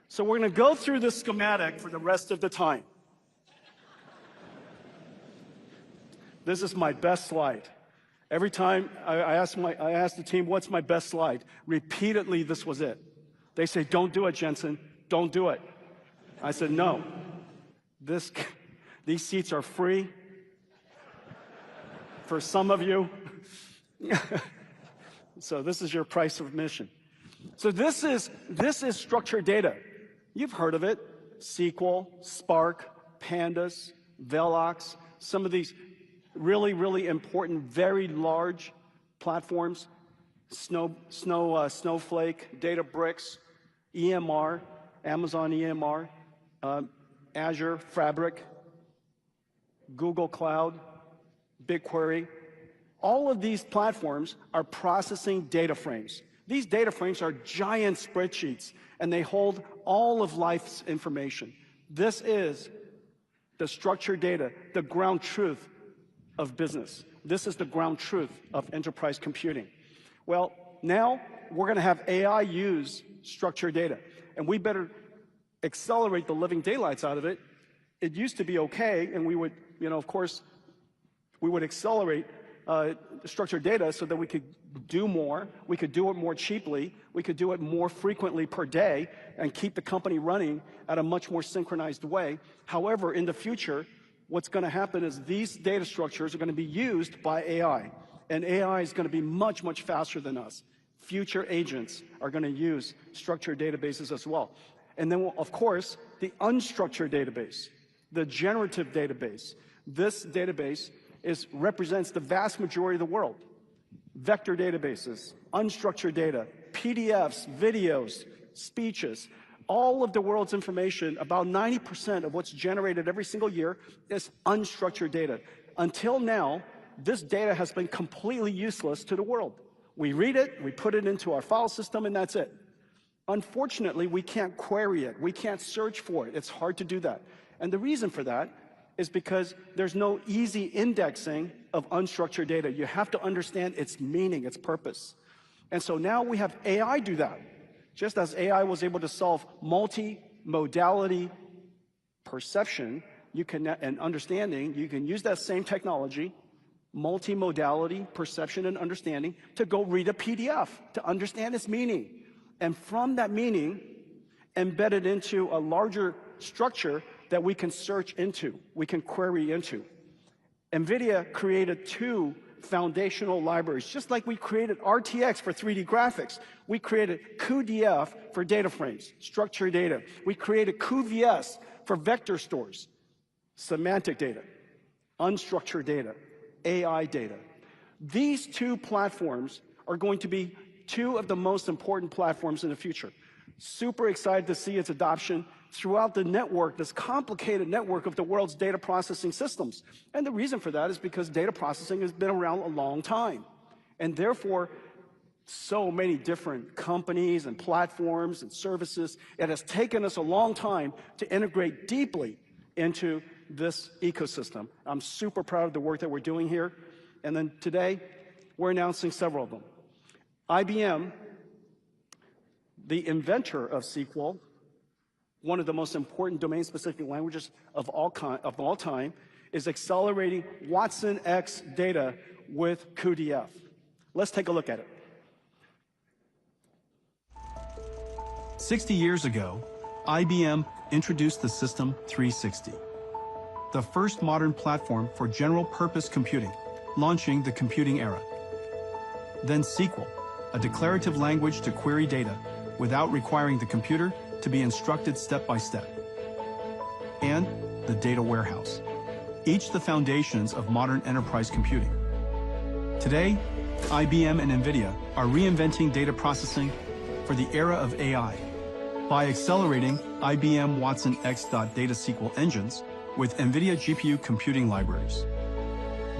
So we're going to go through this schematic for the rest of the time. This is my best slide. Every time I ask the team, what's my best slide? Repeatedly, this was it. They say, don't do it, Jensen. Don't do it. I said, no. These seats are free for some of you. So this is your price of admission. So this is structured data. You've heard of it. SQL, Spark, Pandas, Velox, some of these really, really important, very large platforms, Snowflake, Databricks, EMR, Amazon EMR, Azure, Fabric, Google Cloud, BigQuery, All of these platforms are processing data frames. These data frames are giant spreadsheets, and they hold all of life's information. This is the structured data, the ground truth of business. This is the ground truth of enterprise computing. Well, now we're going to have AI use structured data, and we better accelerate the living daylights out of it. It used to be okay, and we would, of course, we would accelerate structured data so that we could do more, we could do it more cheaply, we could do it more frequently per day, and keep the company running at a much more synchronized way. However, in the future, what's going to happen is these data structures are going to be used by AI, and AI is going to be much, much faster than us. Future agents are going to use structured databases as well. And then, of course, the unstructured database, the generative database. This database represents the vast majority of the world. Vector databases, unstructured data, PDFs, videos, speeches, all of the world's information, about 90% of what's generated every single year is unstructured data. Until now, this data has been completely useless to the world. We read it, we put it into our file system, and that's it. Unfortunately, we can't query it. We can't search for it. It's hard to do that. And the reason for that is because there's no easy indexing of unstructured data. You have to understand its meaning, its purpose. And so now we have AI do that. Just as AI was able to solve multi-modality perception and understanding, you can use that same technology, multi-modality perception and understanding, to go read a PDF, to understand its meaning. And from that meaning, embed it into a larger structure that we can search into, we can query into. Nvidia created 2 foundational libraries, just like we created RTX for 3D graphics. We created CUDA for data frames, structured data. We created cuVS for vector stores, semantic data, unstructured data, AI data. These 2 platforms are going to be 2 of the most important platforms in the future. Super excited to see its adoption throughout the network, this complicated network of the world's data processing systems. And the reason for that is because data processing has been around a long time. And therefore, so many different companies and platforms and services, it has taken us a long time to integrate deeply into this ecosystem. I'm super proud of the work that we're doing here. And then today, we're announcing several of them. IBM, the inventor of SQL, one of the most important domain-specific languages of all time, is accelerating Watson X data with CUDA. Let's take a look at it. 60 years ago, IBM introduced the System 360, the first modern platform for general-purpose computing, launching the computing era. Then SQL, a declarative language to query data without requiring the computer to be instructed step by step. And the data warehouse, each the foundations of modern enterprise computing. Today, IBM and Nvidia are reinventing data processing for the era of AI by accelerating IBM Watson X data SQL engines with Nvidia GPU computing libraries.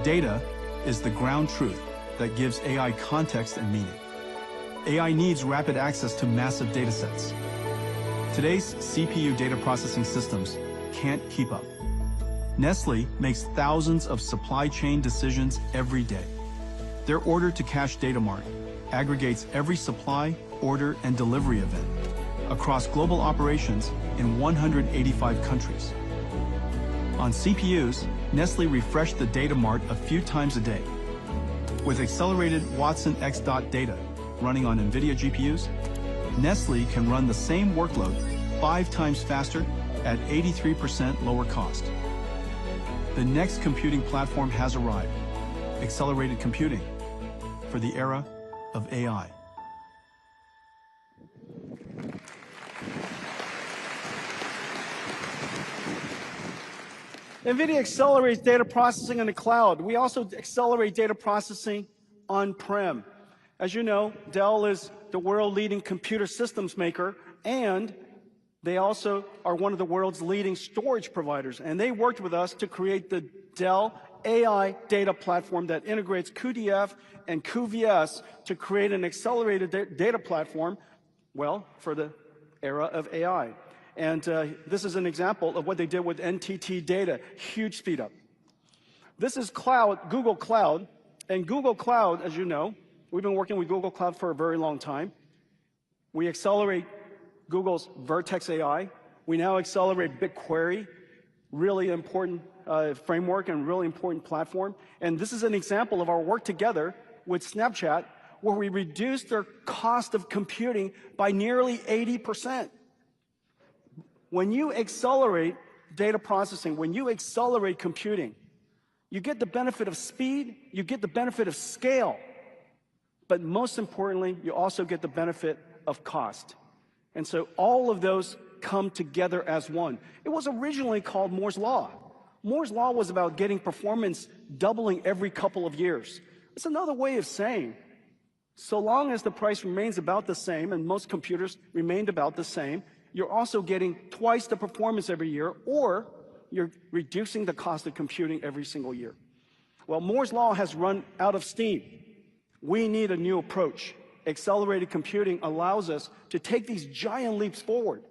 Data is the ground truth that gives AI context and meaning. AI needs rapid access to massive data sets. Today's CPU data processing systems can't keep up. Nestle makes thousands of supply chain decisions every day. Their order-to-cash data mart aggregates every supply, order, and delivery event across global operations in 185 countries. On CPUs, Nestle refreshed the data mart a few times a day. With accelerated Watson X data running on Nvidia GPUs, Nestle can run the same workload 5 times faster at 83% lower cost. The next computing platform has arrived, accelerated computing for the era of AI. NVIDIA accelerates data processing in the cloud. We also accelerate data processing on-prem. As you know, Dell is the world-leading computer systems maker, and they also are one of the world's leading storage providers. And they worked with us to create the Dell AI data platform that integrates QDF and QVS to create an accelerated data platform, well, for the era of AI. And this is an example of what they did with NTT Data, huge speed up. This is cloud, Google Cloud, and Google Cloud, as you know, we've been working with Google Cloud for a very long time. We accelerate Google's Vertex AI. We now accelerate BigQuery, really important framework and really important platform. And this is an example of our work together with Snapchat, where we reduced their cost of computing by nearly 80%. When you accelerate data processing, when you accelerate computing, you get the benefit of speed, you get the benefit of scale, but most importantly, you also get the benefit of cost. And so all of those come together as one. It was originally called Moore's Law. Moore's Law was about getting performance doubling every couple of years. It's another way of saying, so long as the price remains about the same, and most computers remained about the same, you're also getting twice the performance every year, or you're reducing the cost of computing every single year. Well, Moore's Law has run out of steam. We need a new approach. Accelerated computing allows us to take these giant leaps forward.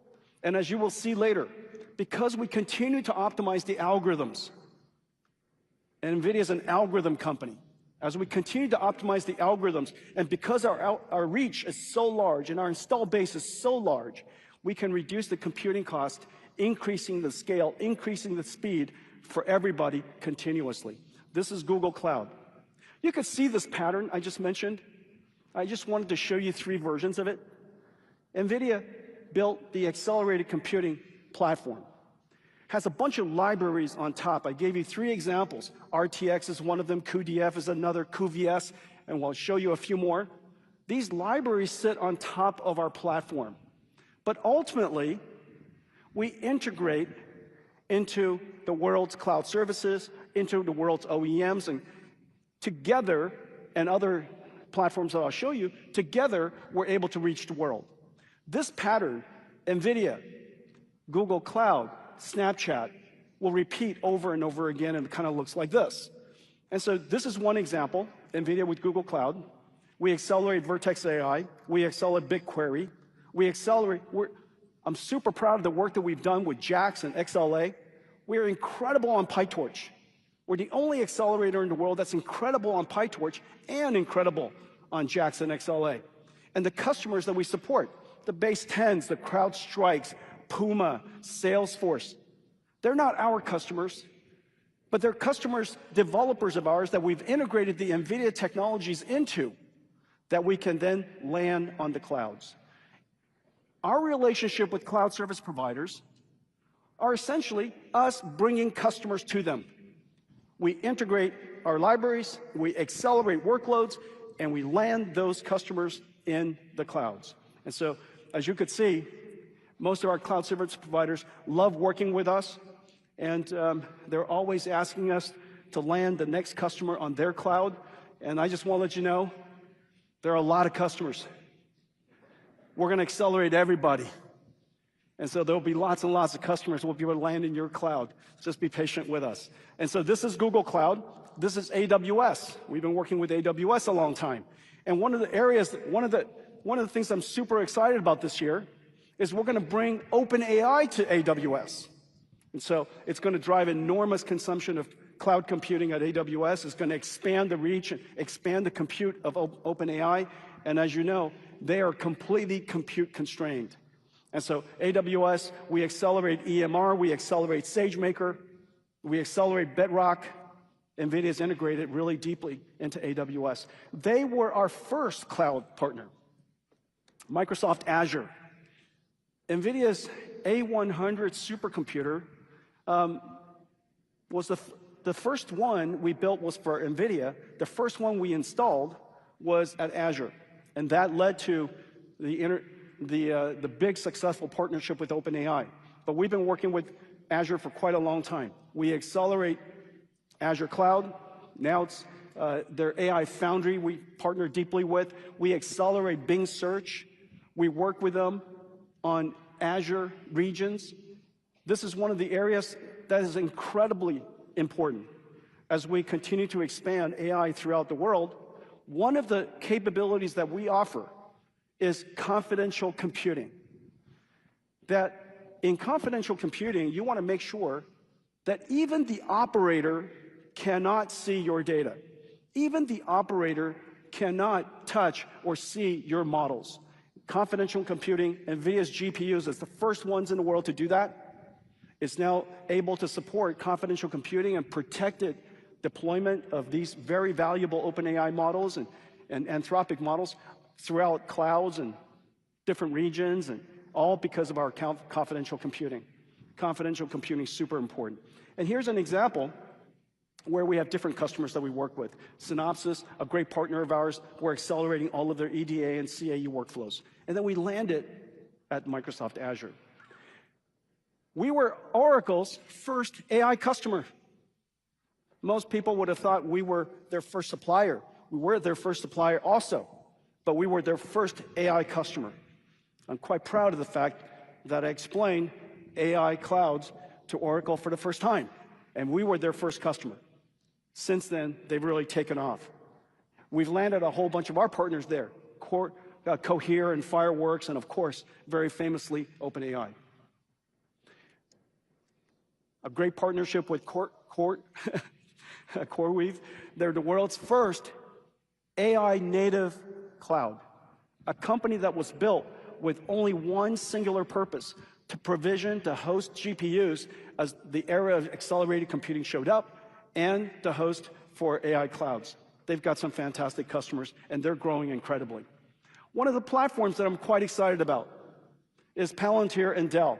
And as you will see later, because we continue to optimize the algorithms, and NVIDIA is an algorithm company, as we continue to optimize the algorithms, and because our reach is so large and our install base is so large, we can reduce the computing cost, increasing the scale, increasing the speed for everybody continuously. This is Google Cloud. You could see this pattern I just mentioned. I just wanted to show you 3 versions of it. NVIDIA built the accelerated computing platform. Has a bunch of libraries on top. I gave you 3 examples. RTX is one of them, QDF is another, QVS, and we'll show you a few more. These libraries sit on top of our platform. But ultimately, we integrate into the world's cloud services, into the world's OEMs, and together, and other platforms that I'll show you, together we're able to reach the world. This pattern, NVIDIA, Google Cloud, Snapchat, will repeat over and over again, and it kind of looks like this. And so this is one example, NVIDIA with Google Cloud. We accelerate Vertex AI. We accelerate BigQuery. We accelerate, I'm super proud of the work that we've done with JAX and XLA. We're incredible on PyTorch. We're the only accelerator in the world that's incredible on PyTorch and incredible on JAX and XLA. And the customers that we support, the Base 10s, the CrowdStrikes, Puma, Salesforce, they're not our customers, but they're customers, developers of ours that we've integrated the NVIDIA technologies into that we can then land on the clouds. Our relationship with cloud service providers are essentially us bringing customers to them. We integrate our libraries, we accelerate workloads, and we land those customers in the clouds. And so, as you could see, most of our cloud service providers love working with us, and they're always asking us to land the next customer on their cloud. And I just want to let you know, there are a lot of customers. We're going to accelerate everybody. And so there'll be lots and lots of customers we'll be able to land in your cloud. Just be patient with us. And so this is Google Cloud. This is AWS. We've been working with AWS a long time. And one of the areas, one of the things I'm super excited about this year is we're going to bring OpenAI to AWS. And so it's going to drive enormous consumption of cloud computing at AWS. It's going to expand the reach and expand the compute of OpenAI. And as you know, they are completely compute constrained. And so AWS, we accelerate EMR, we accelerate SageMaker, we accelerate Bedrock. NVIDIA's integrated really deeply into AWS. They were our first cloud partner. Microsoft Azure. NVIDIA's A100 supercomputer was the first one we built was for NVIDIA. The first one we installed was at Azure. And that led to the big successful partnership with OpenAI. But we've been working with Azure for quite a long time. We accelerate Azure Cloud. Now it's their AI Foundry we partner deeply with. We accelerate Bing Search. We work with them on Azure regions. This is one of the areas that is incredibly important. as we continue to expand AI throughout the world, one of the capabilities that we offer is confidential computing. That in confidential computing, you want to make sure that even the operator cannot see your data. Even the operator cannot touch or see your models. Confidential computing, NVIDIA's GPUs is the first ones in the world to do that. It's now able to support confidential computing and protected deployment of these very valuable OpenAI models and Anthropic models throughout clouds and different regions, and all because of our confidential computing. Confidential computing is super important. And here's an example where we have different customers that we work with. Synopsys, a great partner of ours, we're accelerating all of their EDA and CAE workflows. And then we landed at Microsoft Azure. We were Oracle's first AI customer. Most people would have thought we were their first supplier. We were their first supplier also, but we were their first AI customer. I'm quite proud of the fact that I explained AI clouds to Oracle for the first time, and we were their first customer. Since then, they've really taken off. We've landed a whole bunch of our partners there, Cohere and Fireworks, and of course, very famously, OpenAI. A great partnership with CoreWeave. They're the world's first AI native cloud, a company that was built with only one singular purpose: to provision, to host GPUs as the era of accelerated computing showed up, and to host for AI clouds. They've got some fantastic customers, and they're growing incredibly. One of the platforms that I'm quite excited about is Palantir and Dell.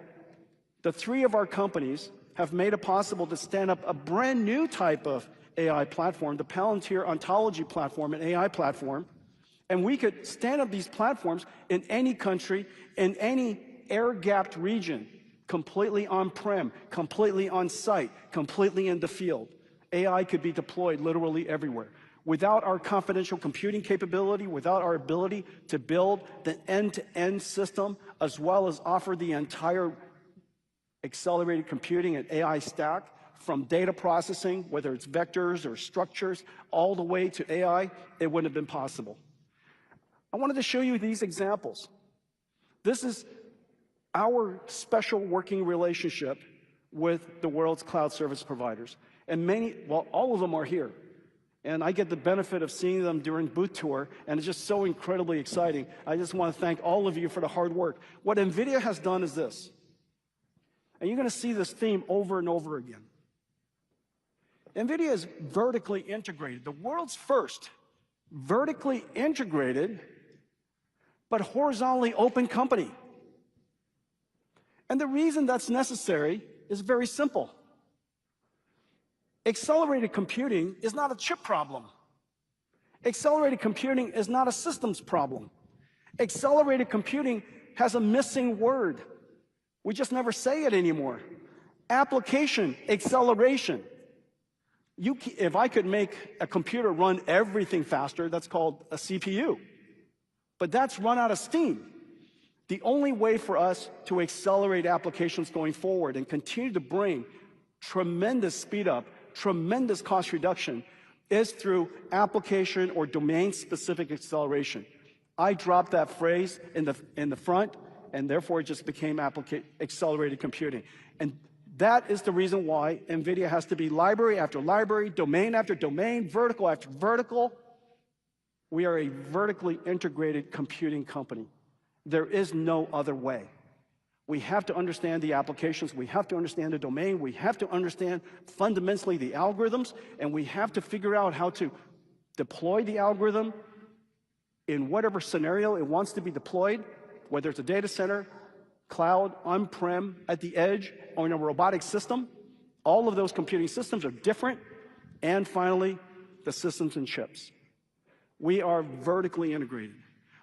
The three of our companies have made it possible to stand up a brand new type of AI platform, the Palantir Ontology platform, an AI platform, and we could stand up these platforms in any country, in any air-gapped region, completely on-prem, completely on-site, completely in the field. AI could be deployed literally everywhere. Without our confidential computing capability, without our ability to build the end-to-end system, as well as offer the entire accelerated computing and AI stack, from data processing, whether it's vectors or structures, all the way to AI, it wouldn't have been possible. I wanted to show you these examples. This is our special working relationship with the world's cloud service providers. And all of them are here. And I get the benefit of seeing them during booth tour, and it's just so incredibly exciting. I just want to thank all of you for the hard work. What NVIDIA has done is this, and you're going to see this theme over and over again. NVIDIA is vertically integrated, the world's first vertically integrated but horizontally open company. And the reason that's necessary is very simple. Accelerated computing is not a chip problem. Accelerated computing is not a systems problem. Accelerated computing has a missing word. We just never say it anymore. Application acceleration. If I could make a computer run everything faster, that's called a CPU. But that's run out of steam. The only way for us to accelerate applications going forward and continue to bring tremendous speed up, tremendous cost reduction, is through application or domain-specific acceleration. I dropped that phrase in the front, and therefore it just became accelerated computing. And that is the reason why NVIDIA has to be library after library, domain after domain, vertical after vertical. We are a vertically integrated computing company. There is no other way. We have to understand the applications, we have to understand the domain, we have to understand fundamentally the algorithms, and we have to figure out how to deploy the algorithm in whatever scenario it wants to be deployed, whether it's a data center, cloud, on-prem, at the edge, or in a robotic system. All of those computing systems are different. And finally, the systems and chips. We are vertically integrated.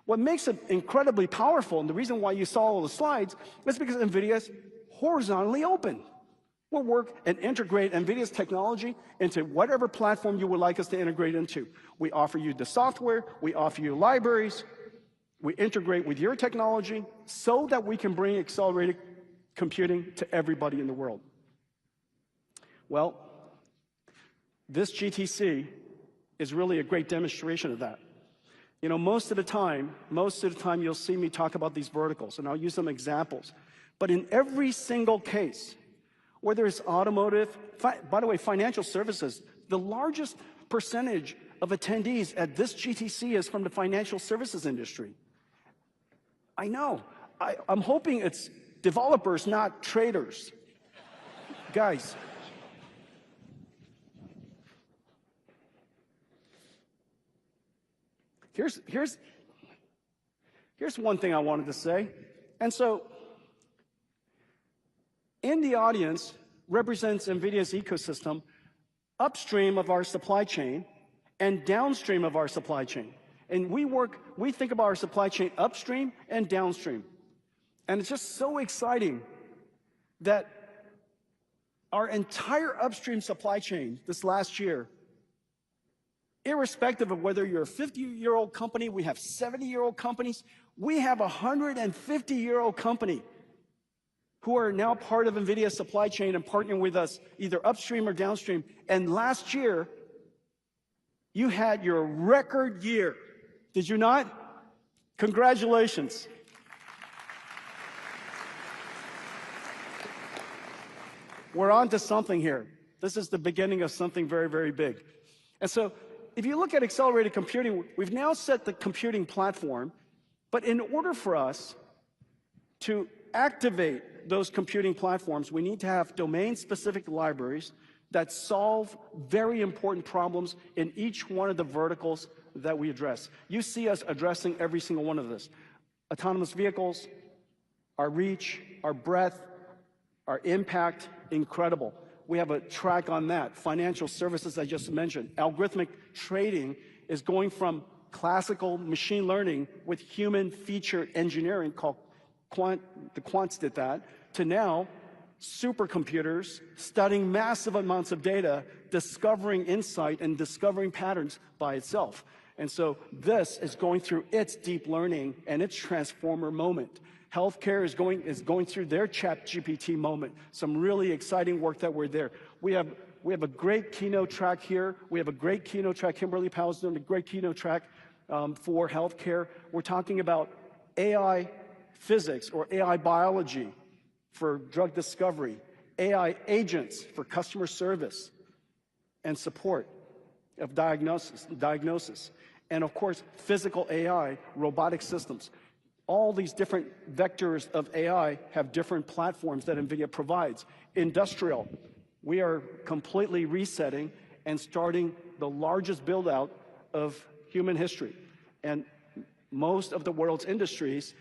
What makes it incredibly powerful, and the reason why you saw all the slides, is because NVIDIA is horizontally open. We'll work and integrate NVIDIA's technology into whatever platform you would like us to integrate into. We offer you the software, we offer you libraries, we integrate with your technology so that we can bring accelerated computing to everybody in the world. Well, This GTC is really a great demonstration of that. You know, most of the time you'll see me talk about these verticals, and I'll use some examples. But in every single case, whether it's automotive, by the way, financial services, the largest percentage of attendees at this GTC is from the financial services industry. I know. I'm hoping it's developers, not traders. Guys. Here's one thing I wanted to say. And so, in the audience represents NVIDIA's ecosystem upstream of our supply chain and downstream of our supply chain. And we think about our supply chain upstream and downstream. And it's just so exciting that our entire upstream supply chain this last year, irrespective of whether you're a 50-year-old company, we have 70-year-old companies, we have a 150-year-old company who are now part of NVIDIA's supply chain and partnering with us either upstream or downstream. And last year, you had your record year. Did you not? Congratulations. We're on to something here. This is the beginning of something very, very big. And so, if you look at accelerated computing, we've now set the computing platform, but in order for us to activate those computing platforms, we need to have domain-specific libraries that solve very important problems in each one of the verticals that we address. You see us addressing every single one of this. Autonomous vehicles, our reach, our breadth, our impact, incredible. We have a track on that. Financial services, I just mentioned. Algorithmic trading is going from classical machine learning with human feature engineering called the quants did that, to now supercomputers studying massive amounts of data, discovering insight and discovering patterns by itself. And so this is going through its deep learning and its transformer moment. Healthcare is going through their ChatGPT moment. Some really exciting work that we're there. We have a great keynote track here. We have a great keynote track. Kimberly Powell's doing a great keynote track for healthcare. We're talking about AI physics or AI biology for drug discovery, AI agents for customer service and support of diagnosis, and of course, physical AI, robotic systems. All these different vectors of AI have different platforms that NVIDIA provides. Industrial, we are completely resetting and starting the largest build-out of human history. And most of the world's industries,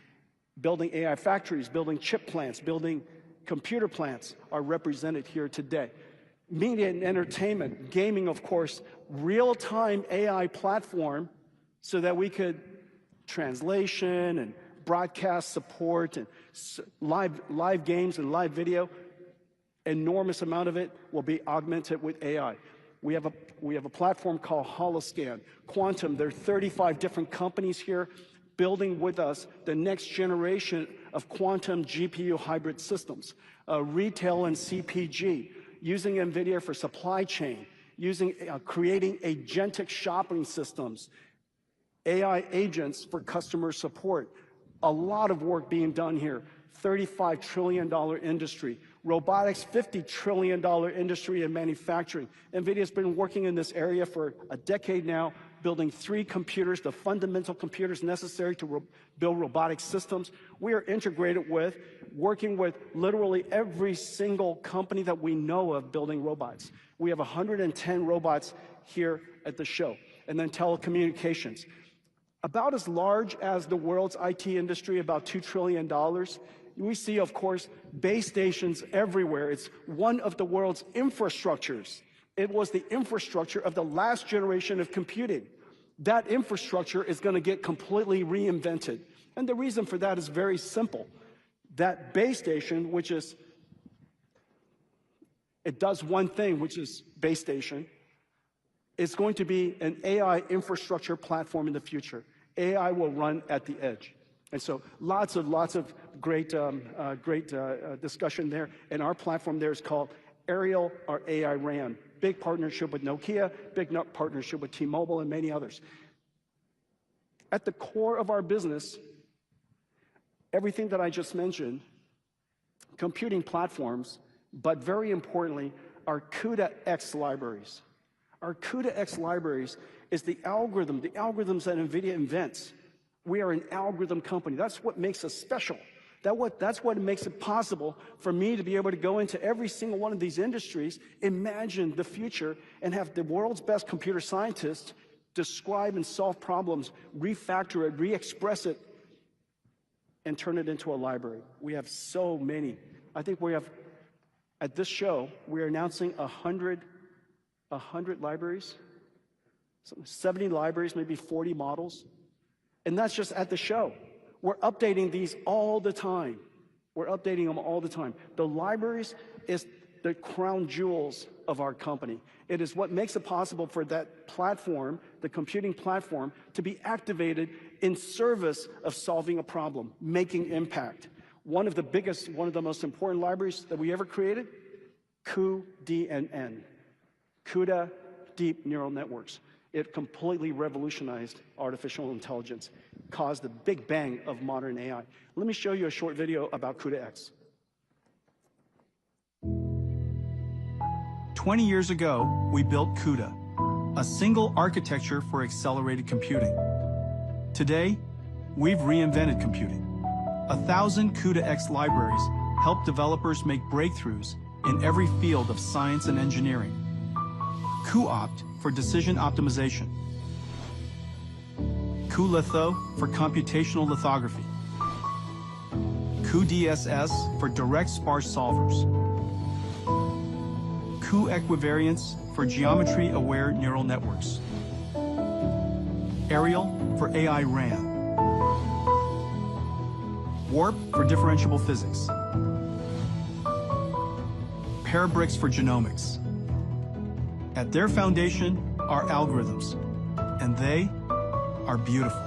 building AI factories, building chip plants, building computer plants, are represented here today. Media and entertainment, gaming, of course, real-time AI platform so that we could translation and broadcast support and live games and live video. Enormous amount of it will be augmented with AI. We have a platform called Holoscan. Quantum, there are 35 different companies here building with us the next generation of quantum GPU hybrid systems. Retail and CPG, using NVIDIA for supply chain, creating agentic shopping systems, AI agents for customer support. A lot of work being done here. $35 trillion industry. Robotics, $50 trillion industry in manufacturing. NVIDIA's been working in this area for a decade now, building 3 computers, the fundamental computers necessary to build robotic systems. We are integrated with, working with literally every single company that we know of building robots. We have 110 robots here at the show. And then telecommunications. About as large as the world's IT industry, about $2 trillion. We see, of course, base stations everywhere. It's one of the world's infrastructures. It was the infrastructure of the last generation of computing. That infrastructure is going to get completely reinvented. And the reason for that is very simple. That base station, it does one thing, which is base station. It's going to be an AI infrastructure platform in the future. AI will run at the edge. And so lots of great discussion there. And our platform there is called Ariel, our AI RAN. big partnership with Nokia, big partnership with T-Mobile, and many others. At the core of our business, everything that I just mentioned, computing platforms, but very importantly, our CUDA X libraries. Our CUDA X libraries is the algorithm, the algorithms that Nvidia invents. We are an algorithm company. That's what makes us special. That's what makes it possible for me to be able to go into every single one of these industries, imagine the future, and have the world's best computer scientists describe and solve problems, refactor it, re-express it, and turn it into a library. We have so many. I think we have, at this show, we're announcing 100 libraries, 70 libraries, maybe 40 models. And that's just at the show. We're updating these all the time. We're updating them all the time. The libraries is the crown jewels of our company. It is what makes it possible for that platform, the computing platform, to be activated in service of solving a problem, making impact. One of the most important libraries that we ever created, CUDA, CUDA Deep Neural Networks. It completely revolutionized artificial intelligence, caused the big bang of modern AI. Let me show you a short video about CUDA X. 20 years ago, we built CUDA, a single architecture for accelerated computing. Today, we've reinvented computing. 1,000 CUDA X libraries help developers make breakthroughs in every field of science and engineering. cuOpt for decision optimization. cuLitho for computational lithography. cuDSS for direct sparse solvers. cuEquivariance for geometry-aware neural networks. Ariel for AI RAM. Warp for differentiable physics. Parabricks for genomics. At their foundation are algorithms, and they are beautiful.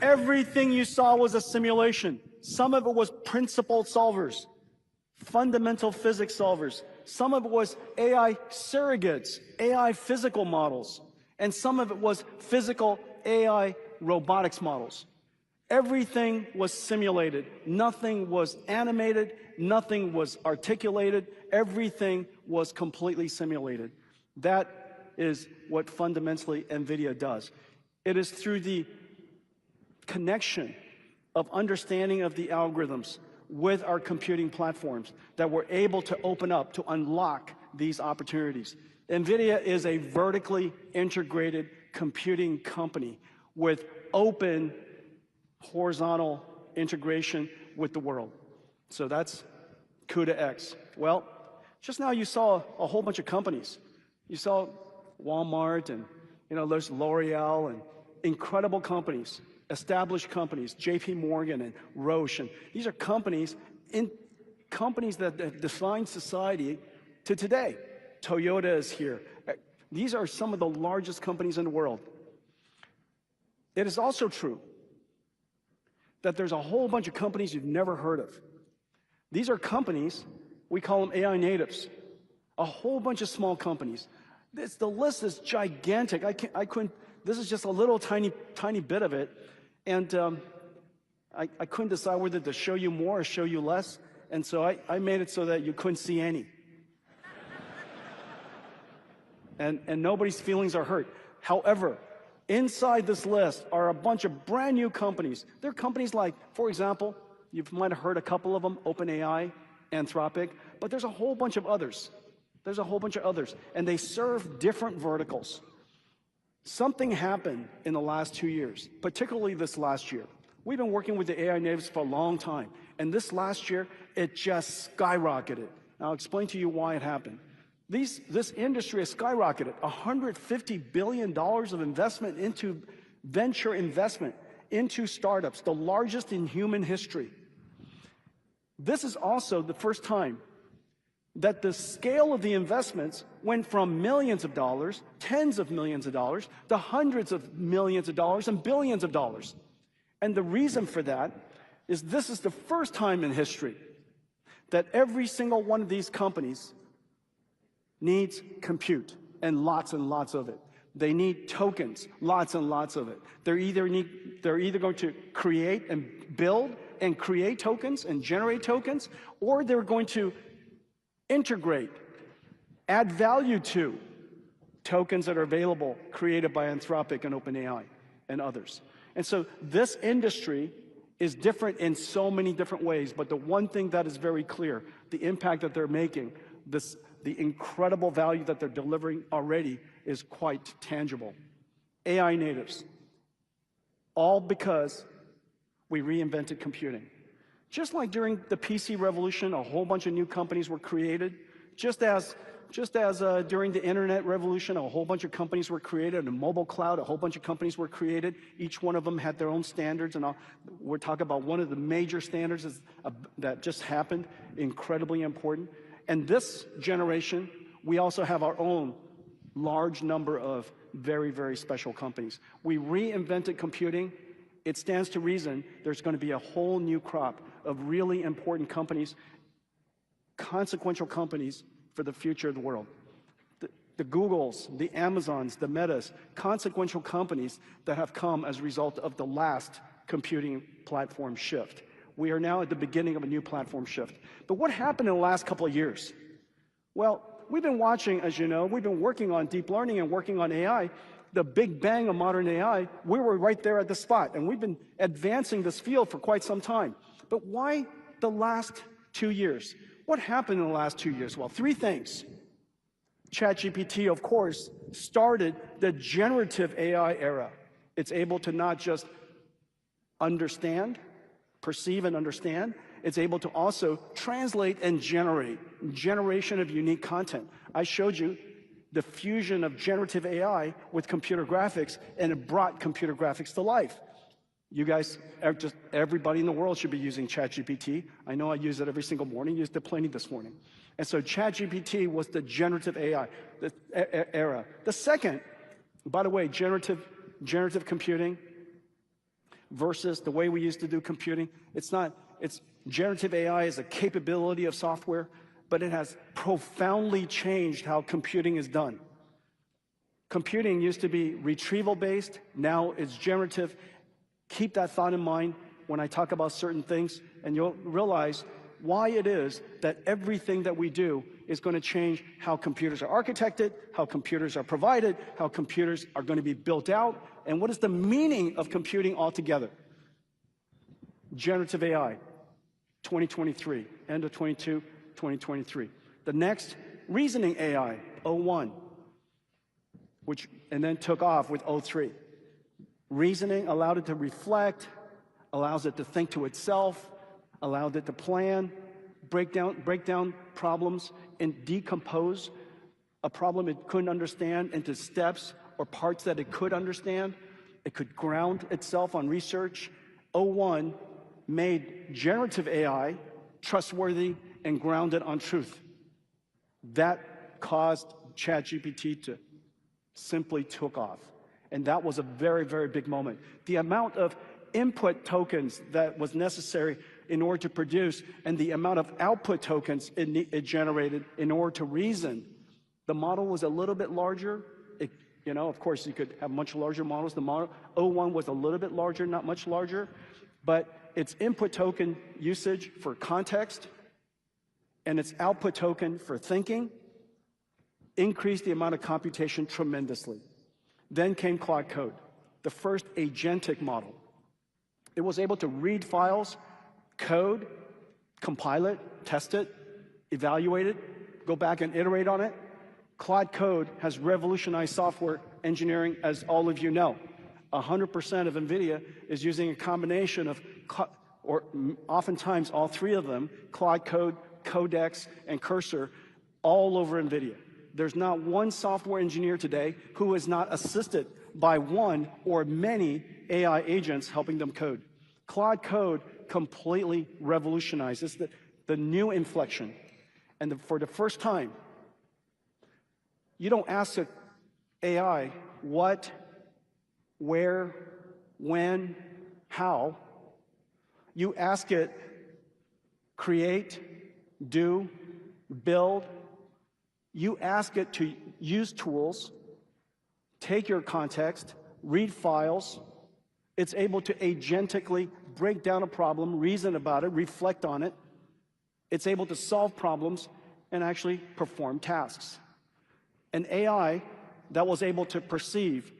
Everything you saw was a simulation. Some of it was principled solvers. fundamental physics solvers. Some of it was AI surrogates, AI physical models, and some of it was physical AI robotics models. Everything was simulated. Nothing was animated. Nothing was articulated. Everything was completely simulated. That is what fundamentally NVIDIA does. It is through the connection of understanding of the algorithms with our computing platforms that we're able to open up, to unlock these opportunities. NVIDIA is a vertically integrated computing company with open horizontal integration with the world. So that's CUDA X. Well, just now you saw a whole bunch of companies. You saw Walmart and, there's L'Oreal and incredible companies, established companies, JP Morgan and Roche. And these are companies that have defined society to today. Toyota is here. These are some of the largest companies in the world. It is also true that there's a whole bunch of companies you've never heard of. These are companies, we call them AI natives. A whole bunch of small companies. The list is gigantic. I couldn't, this is just a little tiny bit of it. And I couldn't decide whether to show you more or show you less. And so I made it so that you couldn't see any. And nobody's feelings are hurt. However, inside this list are a bunch of brand new companies. They're companies like, for example, you might have heard a couple of them, OpenAI, Anthropic, but there's a whole bunch of others. There's a whole bunch of others, and they serve different verticals. Something happened in the last 2 years, particularly this last year. We've been working with the AI natives for a long time, and this last year, it just skyrocketed. And I'll explain to you why it happened. This industry has skyrocketed. $150 billion of investment into venture investment, into startups, the largest in human history. This is also the first time that the scale of the investments went from millions of dollars, tens of millions of dollars, to hundreds of millions of dollars and billions of dollars. And the reason for that is this is the first time in history that every single one of these companies needs compute, and lots of it. They need tokens, lots and lots of it. They're either going to create and build and create tokens and generate tokens, or they're going to integrate, add value to tokens that are available, created by Anthropic and OpenAI and others. And so this industry is different in so many different ways, but the one thing that is very clear, the impact that they're making, the incredible value that they're delivering already is quite tangible. AI natives, all because we reinvented computing. Just like during the PC revolution, a whole bunch of new companies were created, just as during the internet revolution, a whole bunch of companies were created, and the mobile cloud, a whole bunch of companies were created. Each one of them had their own standards, and we're talking about one of the major standards that just happened, incredibly important. And this generation, we also have our own large number of very, very special companies. We reinvented computing. It stands to reason there's going to be a whole new crop of really important companies, consequential companies for the future of the world. The Googles, the Amazons, the Metas, consequential companies that have come as a result of the last computing platform shift. We are now at the beginning of a new platform shift. But what happened in the last couple of years? Well, we've been watching, as you know, we've been working on deep learning and working on AI. The big bang of modern AI, we were right there at the spot, and we've been advancing this field for quite some time. But why the last 2 years? What happened in the last 2 years? Well, three things. ChatGPT, of course, started the generative AI era. It's able to not just understand, perceive and understand, it's able to also translate and generation of unique content. I showed you the fusion of generative AI with computer graphics, and it brought computer graphics to life. You guys, just everybody in the world should be using ChatGPT. I know I use it every single morning, used it plenty this morning. And so ChatGPT was the generative AI era. The second, by the way, generative computing versus the way we used to do computing, it's not Generative AI is a capability of software, but it has profoundly changed how computing is done. Computing used to be retrieval-based, now it's generative. Keep that thought in mind when I talk about certain things, and you'll realize why it is that everything that we do is going to change how computers are architected, how computers are provided, how computers are going to be built out, and what is the meaning of computing altogether. Generative AI, 2023, end of 22, 2023. The next, reasoning AI, 01, and then took off with 03. Reasoning allowed it to reflect, allows it to think to itself, allowed it to plan, break down problems, and decompose a problem it couldn't understand into steps or parts that it could understand. It could ground itself on research. 01 made generative AI trustworthy and grounded on truth. That caused ChatGPT to simply took off. And that was a very, very big moment. The amount of input tokens that was necessary in order to produce and the amount of output tokens it generated in order to reason, the model was a little bit larger. Of course, you could have much larger models. The model 01 was a little bit larger, not much larger, but its input token usage for context and its output token for thinking increased the amount of computation tremendously. Then came Claude Code, the first agentic model. It was able to read files, code, compile it, test it, evaluate it, go back and iterate on it. Claude Code has revolutionized software engineering, as all of you know. 100% of Nvidia is using a combination of, or oftentimes all three of them, Claude Code, Codex, and Cursor, all over Nvidia. There's not one software engineer today who is not assisted by one or many AI agents helping them code. Claude Code completely revolutionized. It's the new inflection. And for the first time, you don't ask the AI what, where, when, how. You ask it create, do, build. You ask it to use tools, take your context, read files. It's able to agentically break down a problem, reason about it, reflect on it. It's able to solve problems and actually perform tasks. An AI that was able to perceive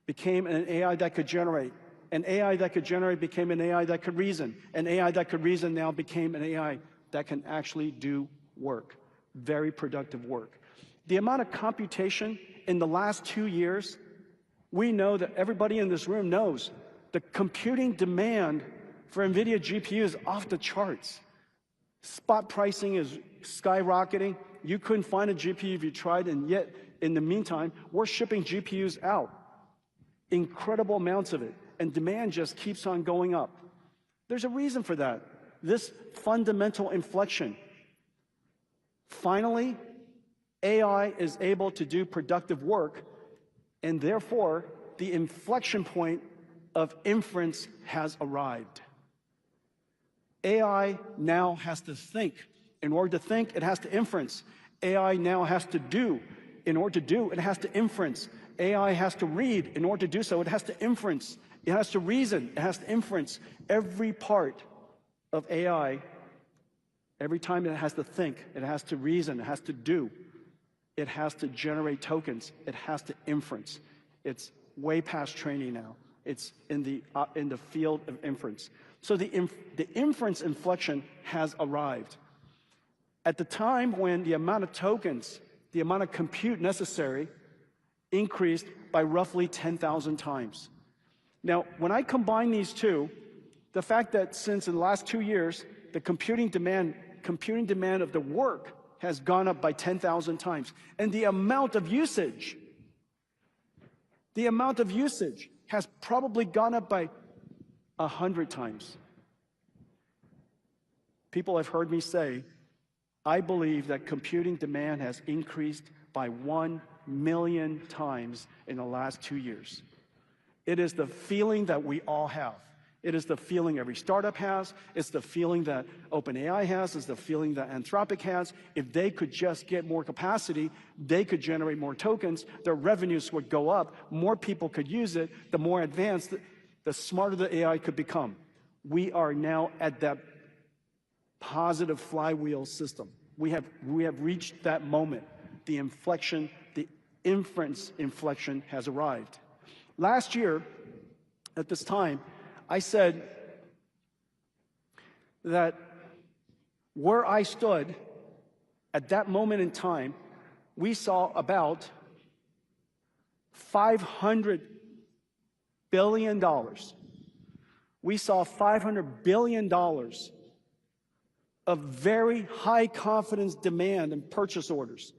became an AI that could generate. An AI that could generate became an AI that could reason. An AI that could reason now became an AI that can actually do work. Very productive work. The amount of computation in the last 2 years, we know that everybody in this room knows the computing demand for NVIDIA GPU is off the charts. Spot pricing is skyrocketing. You couldn't find a GPU if you tried, and yet, in the meantime, we're shipping GPUs out. Incredible amounts of it, and demand just keeps on going up. There's a reason for that. This fundamental inflection. Finally, AI is able to do productive work, and therefore, the inflection point of inference has arrived. AI now has to think. In order to think, it has to inference. AI now has to do. In order to do, it has to inference. AI has to read. In order to do so, it has to inference. It has to reason. It has to inference. Every part of AI, every time it has to think, it has to reason, it has to do, it has to generate tokens, it has to inference. It's way past training now. It's in the field of inference. So the inference inflection has arrived. At the time when the amount of tokens, the amount of compute necessary increased by roughly 10,000 times. Now, when I combine these two, the fact that since in the last 2 years, the computing demand of the work has gone up by 10,000 times, and the amount of usage has probably gone up by 100 times. People have heard me say, I believe that computing demand has increased by 1 million times in the last 2 years. It is the feeling that we all have. It is the feeling every startup has. It's the feeling that OpenAI has. It's the feeling that Anthropic has. If they could just get more capacity, they could generate more tokens. Their revenues would go up. More people could use it. The more advanced, the smarter the AI could become. We are now at that positive flywheel system. We have reached that moment. The inflection, the inference inflection has arrived. Last year, at this time, I said that where I stood at that moment in time, we saw about $500 billion. We saw $500 billion of very high confidence demand and purchase orders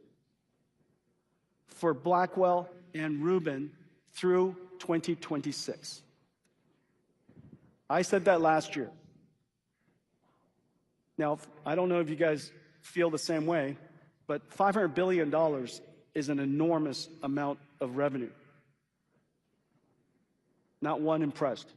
for Blackwell and Rubin through 2026. I said that last year. Now, I don't know if you guys feel the same way, but $500 billion is an enormous amount of revenue. Not one impressed.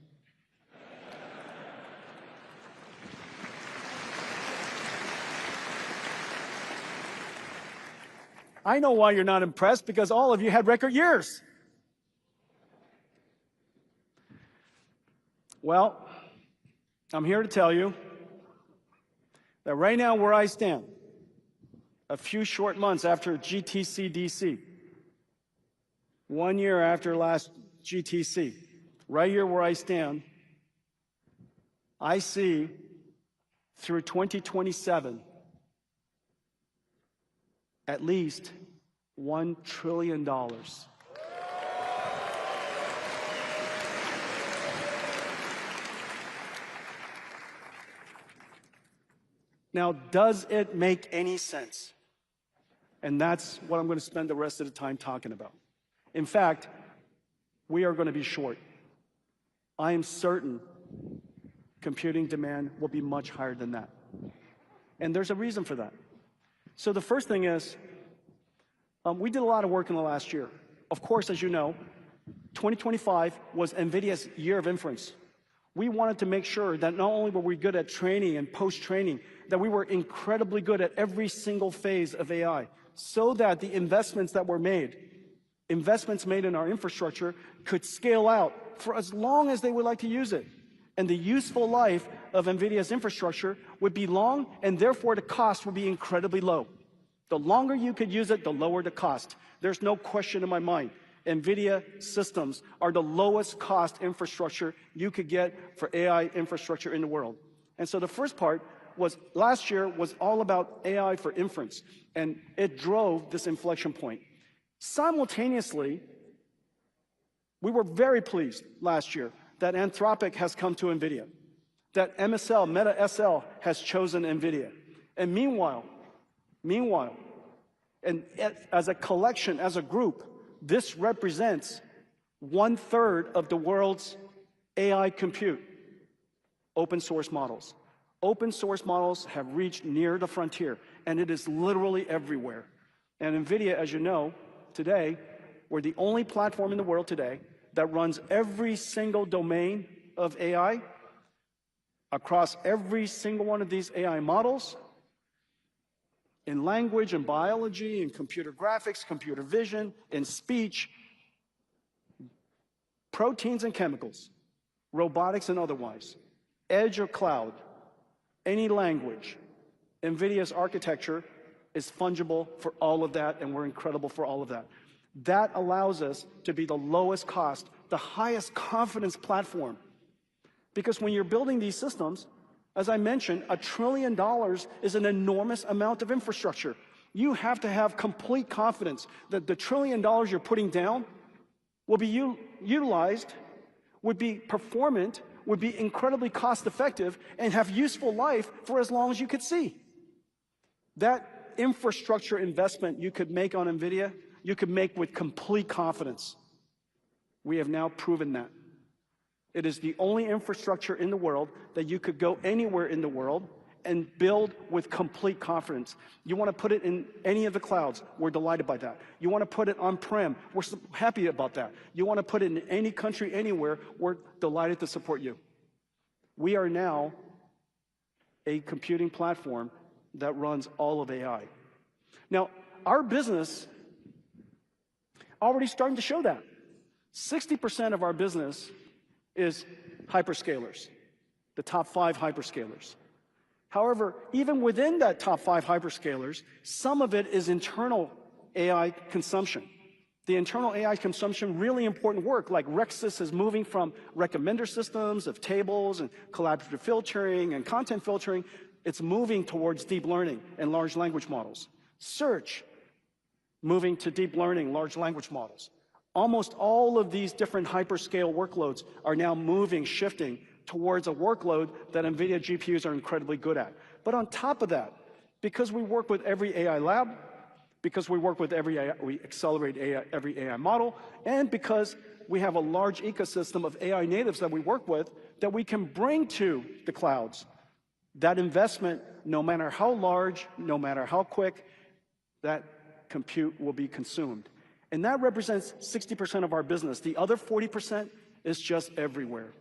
I know why you're not impressed, because all of you had record years. Well, I'm here to tell you that right now where I stand, a few short months after GTC DC, 1 year after last GTC, right here where I stand, I see through 2027 at least $1 trillion. Now, does it make any sense? And that's what I'm going to spend the rest of the time talking about. In fact, we are going to be short. I am certain computing demand will be much higher than that. And there's a reason for that. So the first thing is, we did a lot of work in the last year. Of course, as you know, 2025 was NVIDIA's year of inference. We wanted to make sure that not only were we good at training and post-training, that we were incredibly good at every single phase of AI, so that the investments that were made, investments made in our infrastructure, could scale out for as long as they would like to use it. And the useful life of NVIDIA's infrastructure would be long, and therefore the cost would be incredibly low. The longer you could use it, the lower the cost. There's no question in my mind. NVIDIA systems are the lowest cost infrastructure you could get for AI infrastructure in the world. And so the first part was, last year was all about AI for inference, and it drove this inflection point. Simultaneously, we were very pleased last year that Anthropic has come to NVIDIA, that MSL, Meta SL, has chosen NVIDIA. And meanwhile, and as a collection, as a group, this represents 1/3 of the world's AI compute, open source models. Open source models have reached near the frontier, and it is literally everywhere. And NVIDIA, as you know, today, we're the only platform in the world today that runs every single domain of AI across every single one of these AI models, in language and biology, in computer graphics, computer vision, in speech, proteins and chemicals, robotics and otherwise, edge or cloud, any language. NVIDIA's architecture is fungible for all of that, and we're incredible for all of that. That allows us to be the lowest cost, the highest confidence platform. Because when you're building these systems, as I mentioned, $1 trillion is an enormous amount of infrastructure. You have to have complete confidence that the $1 trillion you're putting down will be utilized, would be performant, would be incredibly cost-effective, and have useful life for as long as you could see. That infrastructure investment you could make on NVIDIA, you could make with complete confidence. We have now proven that. It is the only infrastructure in the world that you could go anywhere in the world and build with complete confidence. You want to put it in any of the clouds, we're delighted by that. You want to put it on-prem, we're happy about that. You want to put it in any country, anywhere, we're delighted to support you. We are now a computing platform that runs all of AI. Now, our business already starting to show that. 60% of our business is hyperscalers, the top 5 hyperscalers. However, even within that top 5 hyperscalers, some of it is internal AI consumption. The internal AI consumption, really important work, like Rexis is moving from recommender systems of tables and collaborative filtering and content filtering. It's moving towards deep learning and large language models. Search, moving to deep learning, large language models. Almost all of these different hyperscale workloads are now moving, shifting towards a workload that NVIDIA GPUs are incredibly good at. But on top of that, because we work with every AI lab, because we work with every AI, we accelerate every AI model, and because we have a large ecosystem of AI natives that we work with that we can bring to the clouds, that investment, no matter how large, no matter how quick, that compute will be consumed. And that represents 60% of our business. The other 40% is just everywhere.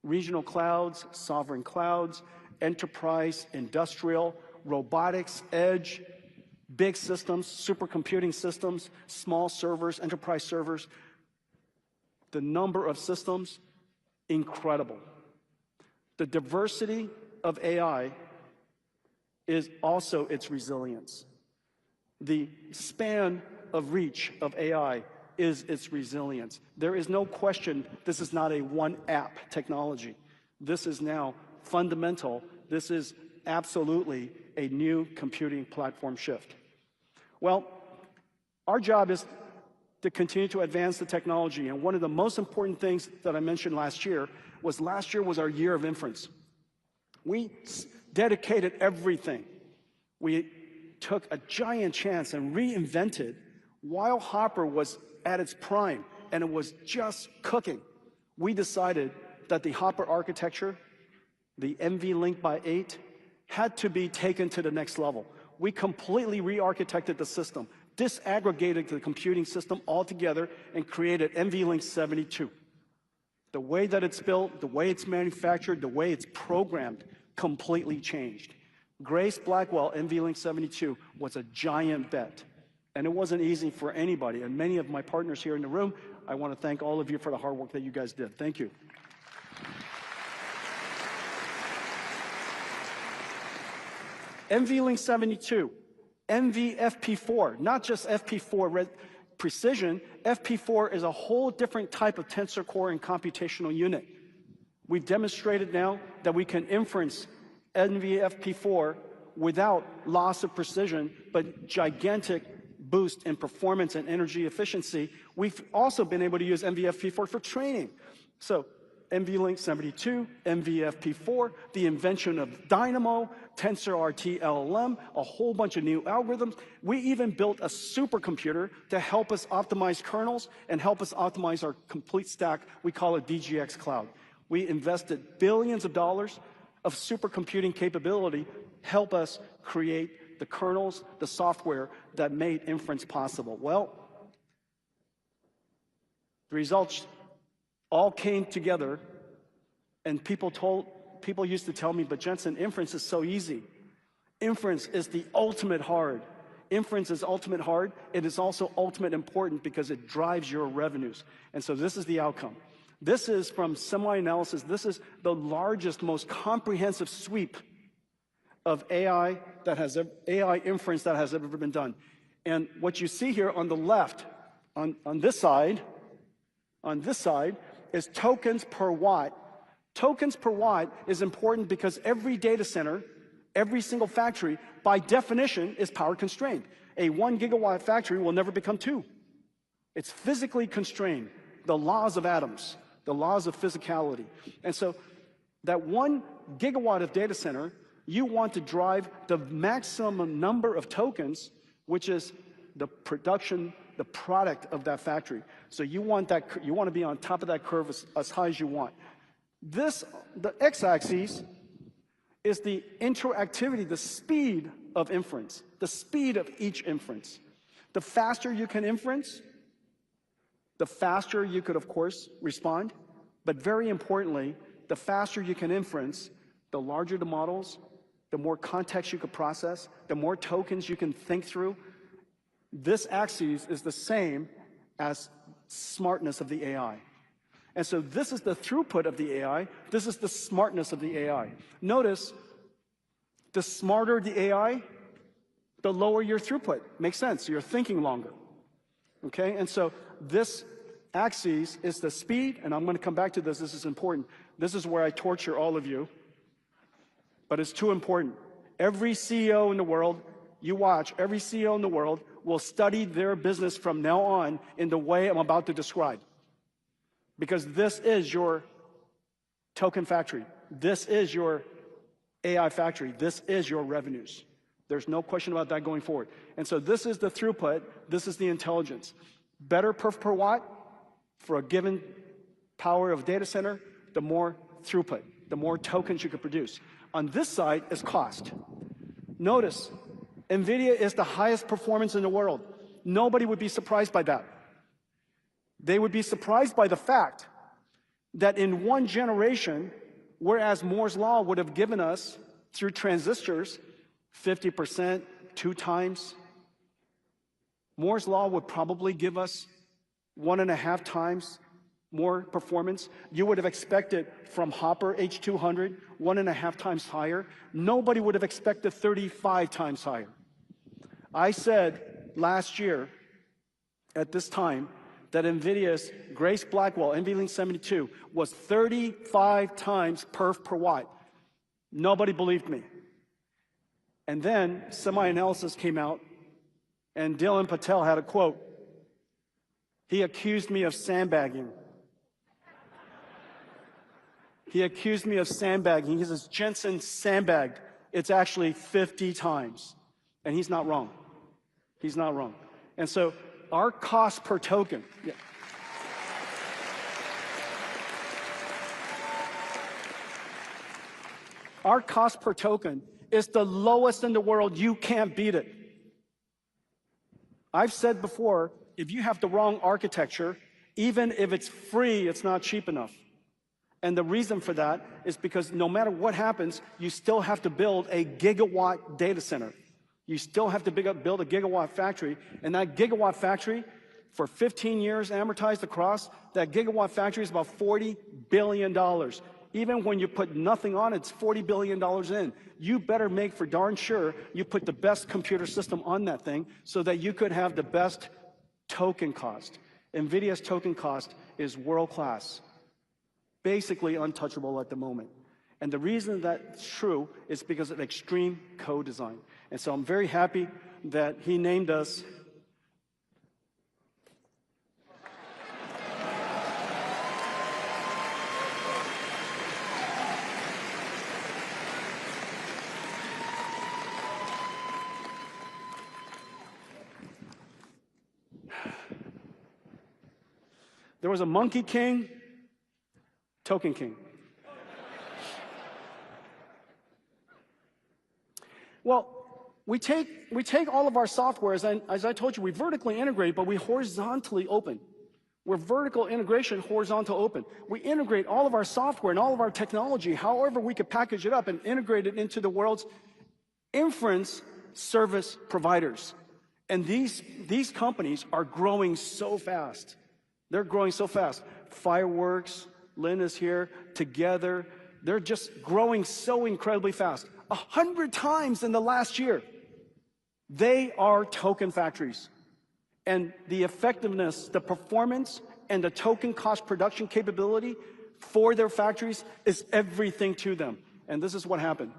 Regional clouds, sovereign clouds, enterprise, industrial, robotics, edge, big systems, supercomputing systems, small servers, enterprise servers. The number of systems, incredible. The diversity of AI is also its resilience. The span of reach of AI is its resilience. There is no question this is not a one-app technology. This is now fundamental. This is absolutely a new computing platform shift. Well, our job is to continue to advance the technology, and one of the most important things that I mentioned last year was our year of inference. We dedicated everything. We took a giant chance and reinvented while Hopper was at its prime and it was just cooking. We decided that the Hopper architecture, the NVLink by 8, had to be taken to the next level. We completely re-architected the system, disaggregated the computing system altogether, and created NVLink 72. The way that it's built, the way it's manufactured, the way it's programmed completely changed. Grace Blackwell NVLink 72 was a giant bet, and it wasn't easy for anybody. And many of my partners here in the room, I want to thank all of you for the hard work that you guys did. Thank you. NVLink 72, NVFP4, not just FP4 precision. FP4 is a whole different type of tensor core and computational unit. We've demonstrated now that we can inference NVFP4 without loss of precision, but gigantic boost in performance and energy efficiency. We've also been able to use NVFP4 for training. So NVLink 72, NVFP4, the invention of Dynamo, TensorRT LLM, a whole bunch of new algorithms. We even built a supercomputer to help us optimize kernels and help us optimize our complete stack. We call it DGX Cloud. We invested billions of dollars of supercomputing capability, help us create the kernels, the software that made inference possible. Well, the results all came together, and people used to tell me, but Jensen, inference is so easy. Inference is the ultimate hard. Inference is ultimate hard. It is also ultimate important because it drives your revenues. And so this is the outcome. This is from semi-analysis. This is the largest, most comprehensive sweep of AI inference that has ever been done. And what you see here on the left, on this side, is tokens per watt. Tokens per watt is important because every data center, every single factory, by definition, is power constrained. A 1 gigawatt factory will never become 2. It's physically constrained. The laws of atoms, the laws of physicality. And so that 1 gigawatt of data center, you want to drive the maximum number of tokens, which is the production, the product of that factory. So you want to be on top of that curve as high as you want. The x-axis is the interactivity, the speed of inference, the speed of each inference. The faster you can inference, the faster you could, of course, respond. But very importantly, the faster you can inference, the larger the models, the more context you can process, the more tokens you can think through. This axis is the same as smartness of the AI. And so this is the throughput of the AI. This is the smartness of the AI. Notice, the smarter the AI, the lower your throughput. Makes sense. You're thinking longer. Okay? And so this axis is the speed, and I'm going to come back to this. This is important. This is where I torture all of you. But it's too important. Every CEO in the world, you watch, every CEO in the world will study their business from now on in the way I'm about to describe. Because this is your token factory. This is your AI factory. This is your revenues. There's no question about that going forward. And so this is the throughput. This is the intelligence. Better perf per watt for a given power of data center, the more throughput, the more tokens you can produce. On this side is cost. Notice, Nvidia is the highest performance in the world. Nobody would be surprised by that. They would be surprised by the fact that in one generation, whereas Moore's law would have given us, through transistors, 50%, 2 times, Moore's law would probably give us 1.5 times more performance. You would have expected from Hopper H200, 1.5 times higher. Nobody would have expected 35 times higher. I said last year at this time that NVIDIA's Grace Blackwell NVLink 72 was 35 times perf per watt. Nobody believed me. And then semi-analysis came out, and Dylan Patel had a quote. He accused me of sandbagging. He accused me of sandbagging. He says, Jensen sandbagged. It's actually 50 times. And he's not wrong. He's not wrong. And so our cost per token, our cost per token is the lowest in the world. You can't beat it. I've said before, if you have the wrong architecture, even if it's free, it's not cheap enough. And the reason for that is because no matter what happens, you still have to build a gigawatt data center. You still have to build a gigawatt factory, and that gigawatt factory, for 15 years amortized across, that gigawatt factory is about $40 billion. Even when you put nothing on it, it's $40 billion in. You better make for darn sure you put the best computer system on that thing so that you could have the best token cost. NVIDIA's token cost is world-class, basically untouchable at the moment. And the reason that's true is because of extreme co-design. And so I'm very happy that he named us there was a monkey king, token king. Well, we take all of our softwares, and as I told you, we vertically integrate, but we horizontally open. We're vertical integration, horizontal open. We integrate all of our software and all of our technology, however we could package it up and integrate it into the world's inference service providers. And these companies are growing so fast. They're growing so fast. Fireworks, Lynn is here, Together, they're just growing so incredibly fast. 100 times in the last year. They are token factories. And the effectiveness, the performance, and the token cost production capability for their factories is everything to them. And this is what happened.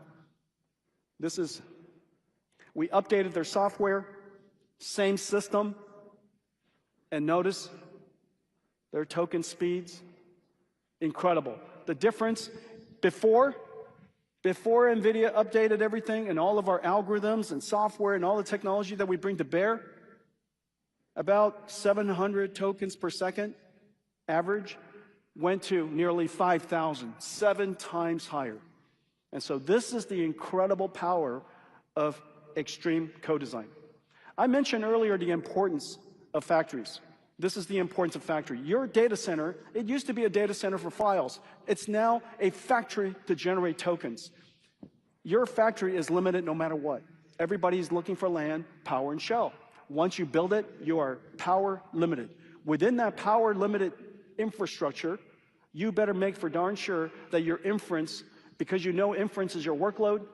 We updated their software, same system, and notice their token speeds, incredible. The difference before NVIDIA updated everything and all of our algorithms and software and all the technology that we bring to bear, about 700 tokens per second average went to nearly 5,000, 7 times higher. And so this is the incredible power of extreme co-design. I mentioned earlier the importance of factories. This is the importance of factory. Your data center, it used to be a data center for files. It's now a factory to generate tokens. Your factory is limited no matter what. Everybody's looking for land, power, and shell. Once you build it, you are power limited. Within that power limited infrastructure, you better make for darn sure that your inference, because you know inference is your workload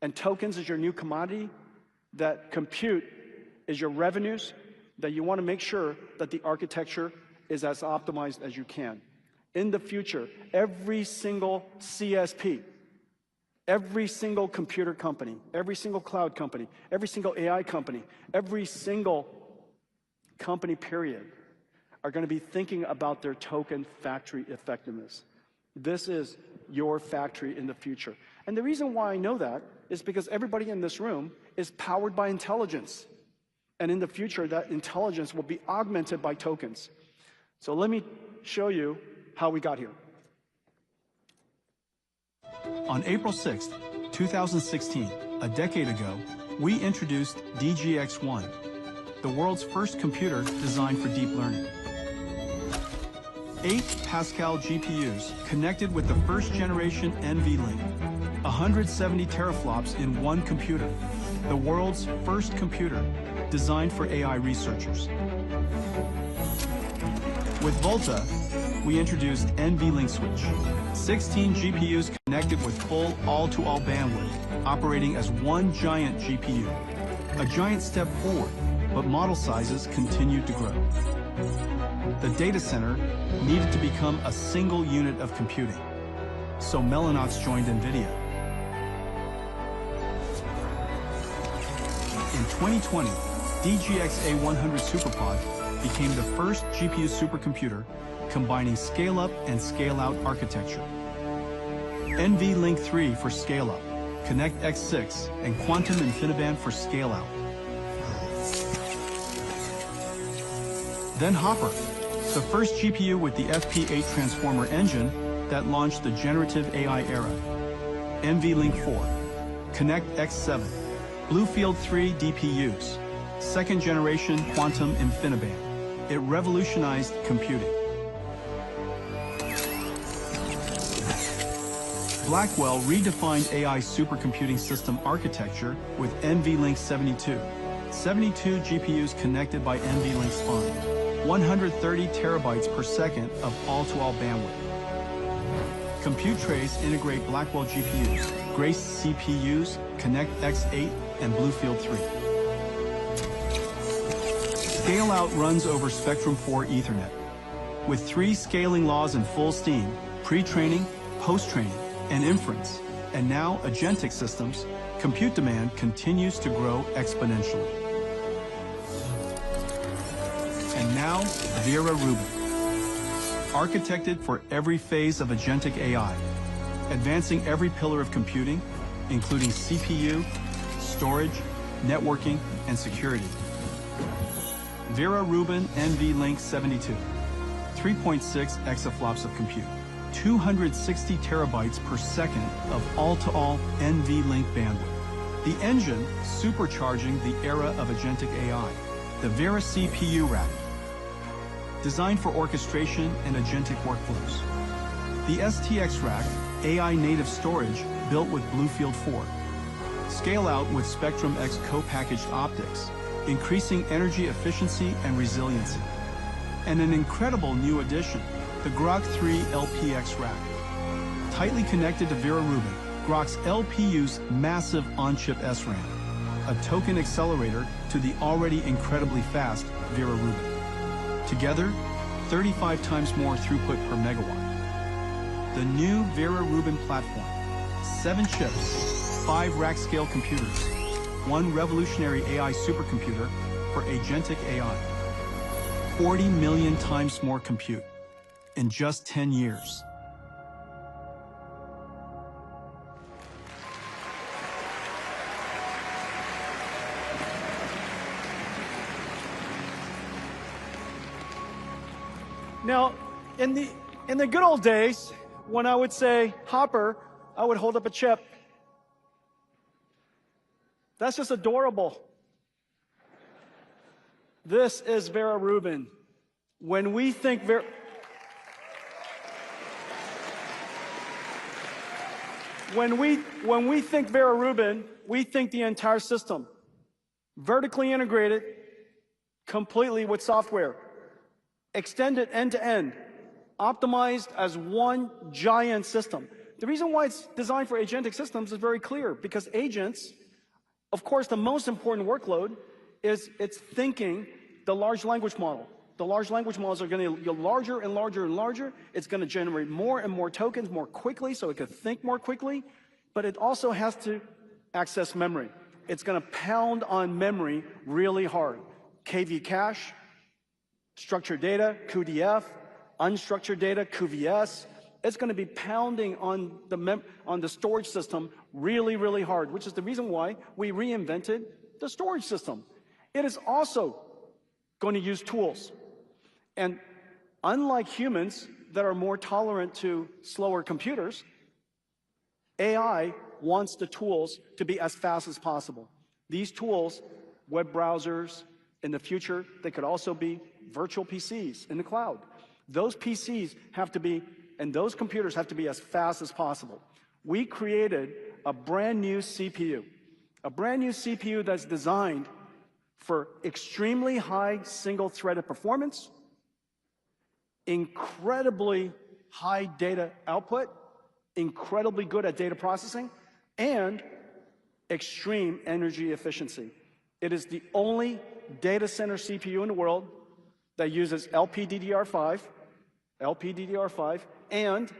and tokens is your new commodity, that compute is your revenues, that you want to make sure that the architecture is as optimized as you can. In the future, every single CSP, every single computer company, every single cloud company, every single AI company, every single company, period, are going to be thinking about their token factory effectiveness. This is your factory in the future. And the reason why I know that is because everybody in this room is powered by intelligence. And in the future, that intelligence will be augmented by tokens. So let me show you how we got here. On April 6, 2016, a decade ago, we introduced DGX-1, the world's first computer designed for deep learning. 8 Pascal GPUs connected with the first generation NVLink, 170 teraflops in one computer, the world's first computer designed for AI researchers. With Volta, we introduced NVLink Switch, 16 GPUs connected with full all-to-all bandwidth, operating as one giant GPU. A giant step forward, but model sizes continued to grow. The data center needed to become a single unit of computing, so Mellanox joined Nvidia. In 2020, DGX A100 SuperPod became the first GPU supercomputer combining scale-up and scale-out architecture. NVLink 3 for scale-up, Connect X6, and Quantum InfiniBand for scale-out. Then Hopper, the first GPU with the FP8 transformer engine that launched the generative AI era. NVLink 4, Connect X7, Bluefield 3 DPUs, second generation Quantum InfiniBand. It revolutionized computing. Blackwell redefined AI supercomputing system architecture with NVLink 72. 72 GPUs connected by NVLink Spine. 130 terabytes per second of all-to-all bandwidth. Compute trays integrate Blackwell GPUs, Grace CPUs, Connect X8, and Bluefield 3. Scale-out runs over Spectrum 4 Ethernet. With 3 scaling laws in full steam, pre-training, post-training, and inference, and now agentic systems, compute demand continues to grow exponentially. And now, Vera Rubin. Architected for every phase of agentic AI, advancing every pillar of computing, including CPU, storage, networking, and security. Vera Rubin NVLink 72, 3.6 exaflops of compute, 260 terabytes per second of all-to-all NVLink bandwidth. The engine supercharging the era of agentic AI, the Vera CPU rack, designed for orchestration and agentic workflows. The STX rack, AI native storage built with Bluefield 4. Scale out with Spectrum X co-packaged optics, increasing energy efficiency and resiliency. And an incredible new addition, the Grok 3 LPX rack. Tightly connected to Vera Rubin, Grok's LPU's massive on-chip SRAM, a token accelerator to the already incredibly fast Vera Rubin. Together, 35 times more throughput per megawatt. The new Vera Rubin platform, 7 chips, 5 rack-scale computers, 1 revolutionary AI supercomputer for agentic AI. 40 million times more compute in just 10 years. Now, in the good old days, when I would say Hopper, I would hold up a chip. That's just adorable. This is Vera Rubin. When we think Vera Rubin, we think the entire system, vertically integrated, completely with software, extended end-to-end, optimized as one giant system. The reason why it's designed for agentic systems is very clear, because agents, of course, the most important workload is it's thinking the large language model. The large language models are going to get larger and larger and larger. It's going to generate more and more tokens more quickly so it can think more quickly, but it also has to access memory. It's going to pound on memory really hard. KV cache, structured data, QDF, unstructured data, QVS. It's going to be pounding on the storage system really, really hard, which is the reason why we reinvented the storage system. It is also going to use tools. And unlike humans that are more tolerant to slower computers, AI wants the tools to be as fast as possible. These tools, web browsers, in the future, they could also be virtual PCs in the cloud. Those PCs have to be, and those computers have to be as fast as possible. We created a brand new CPU that's designed for extremely high single-threaded performance, incredibly high data output, incredibly good at data processing, and extreme energy efficiency. It is the only data center CPU in the world that uses LPDDR5, and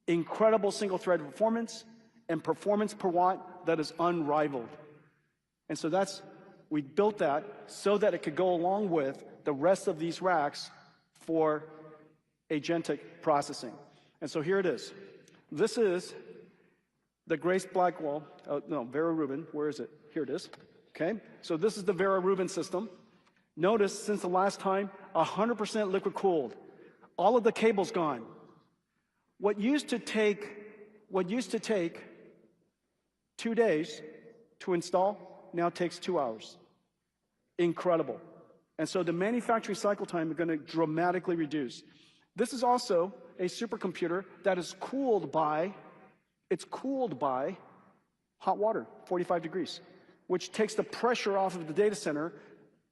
incredible single-threaded performance and performance per watt that is unrivaled. And so we built that so that it could go along with the rest of these racks for agentic processing. And so here it is. This is the Grace Blackwell, Vera Rubin, where is it? Here it is, okay? So this is the Vera Rubin system. Notice, since the last time, 100% liquid cooled. All of the cables gone. What used to take 2 days to install now takes 2 hours. Incredible. And so the manufacturing cycle time is going to dramatically reduce. This is also a supercomputer that is cooled by hot water, 45 degrees, which takes the pressure off of the data center,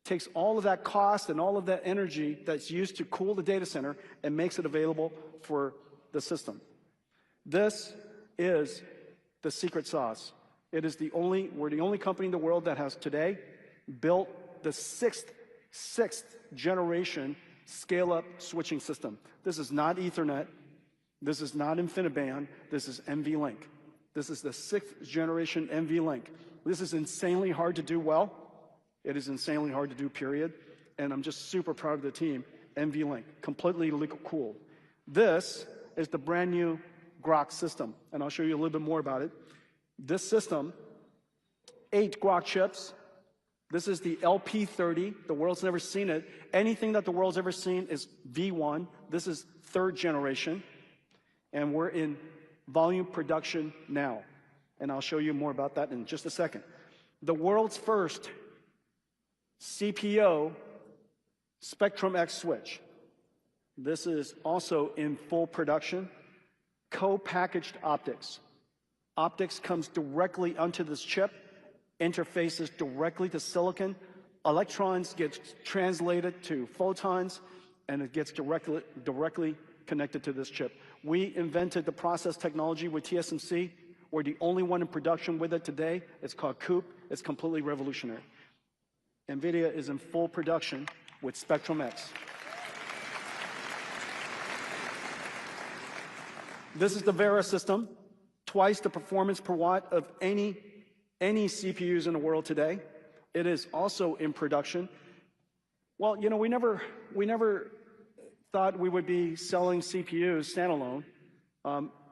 takes all of that cost and all of that energy that's used to cool the data center and makes it available for the system. This is the secret sauce. We're the only company in the world that has today built the sixth generation scale-up switching system. This is not Ethernet. This is not InfiniBand. This is NVLink. This is the 6th generation NVLink. This is insanely hard to do well. It is insanely hard to do, period. And I'm just super proud of the team. NVLink, completely liquid cooled. This is the brand new Grok system, and I'll show you a little bit more about it. This system, 8 Grok chips. This is the LP30. The world's never seen it. Anything that the world's ever seen is V1. This is 3rd generation. And we're in volume production now. And I'll show you more about that in just a second. The world's first CPO Spectrum X switch. This is also in full production. Co-packaged optics. Optics comes directly onto this chip, interfaces directly to silicon. Electrons get translated to photons, and it gets directly connected to this chip. We invented the process technology with TSMC. We're the only one in production with it today. It's called CUDA. It's completely revolutionary. Nvidia is in full production with Spectrum X. This is the Vera system, twice the performance per watt of any CPUs in the world today. It is also in production. Well, you know, we never thought we would be selling CPUs standalone.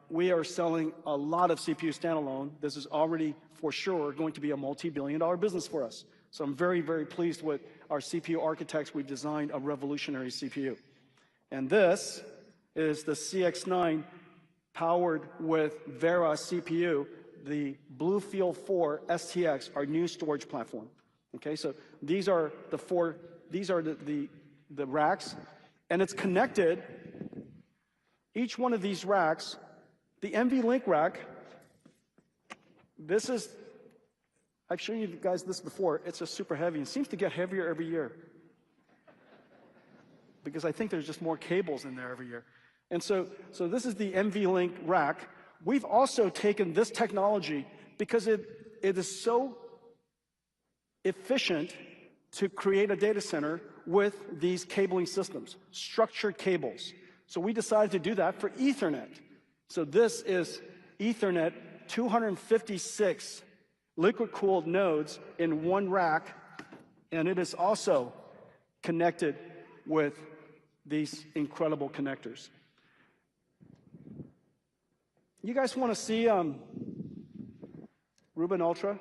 We are selling a lot of CPUs standalone. This is already, for sure, going to be a multi-billion-dollar business for us. So I'm very, very pleased with our CPU architects. We've designed a revolutionary CPU. And this is the CX9 powered with Vera CPU, the Bluefield 4 STX, our new storage platform. Okay, so these are the racks. And it's connected, each one of these racks, the NVLink rack, this is, I've shown you guys this before, it's just super heavy. It seems to get heavier every year, because I think there's just more cables in there every year. And so this is the NVLink rack. We've also taken this technology because it is so efficient to create a data center with these cabling systems, structured cables. So we decided to do that for Ethernet. So this is Ethernet 256 liquid-cooled nodes in one rack, and it is also connected with these incredible connectors. You guys want to see Rubin Ultra?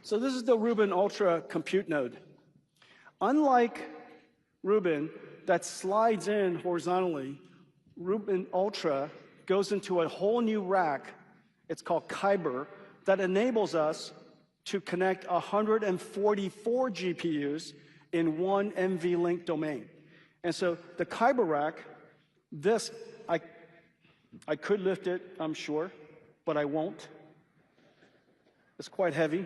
So this is the Rubin Ultra compute node. Unlike Rubin that slides in horizontally, Rubin Ultra goes into a whole new rack. It's called Kyber, that enables us to connect 144 GPUs in one NVLink domain. And so the Kyber rack, this, I could lift it, I'm sure, but I won't. It's quite heavy.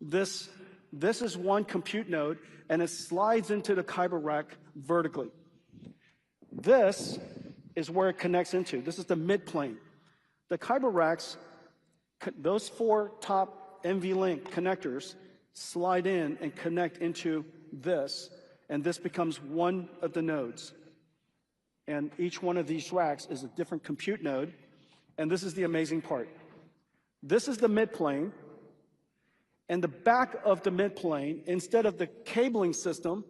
This is one compute node, and it slides into the Kyber rack vertically. This is where it connects into. This is the mid-plane. The Kyber racks, those four top NVLink connectors slide in and connect into this, and this becomes one of the nodes. And each one of these racks is a different compute node, and this is the amazing part. This is the mid-plane, and the back of the mid-plane, instead of the cabling system,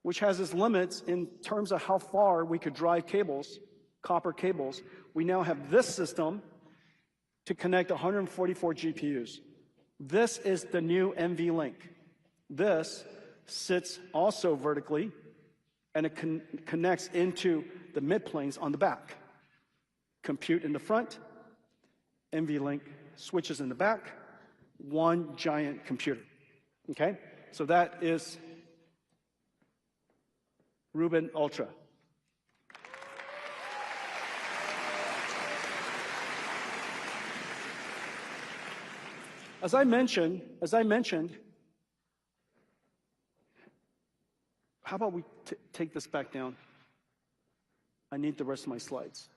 which has its limits in terms of how far we could drive cables, copper cables, we now have this system to connect 144 GPUs. This is the new NVLink. This sits also vertically, and it connects into the mid-planes on the back. Compute in the front, NVLink switches in the back, one giant computer, okay? So that is Rubin Ultra. As I mentioned, how about we take this back down? I need the rest of my slides.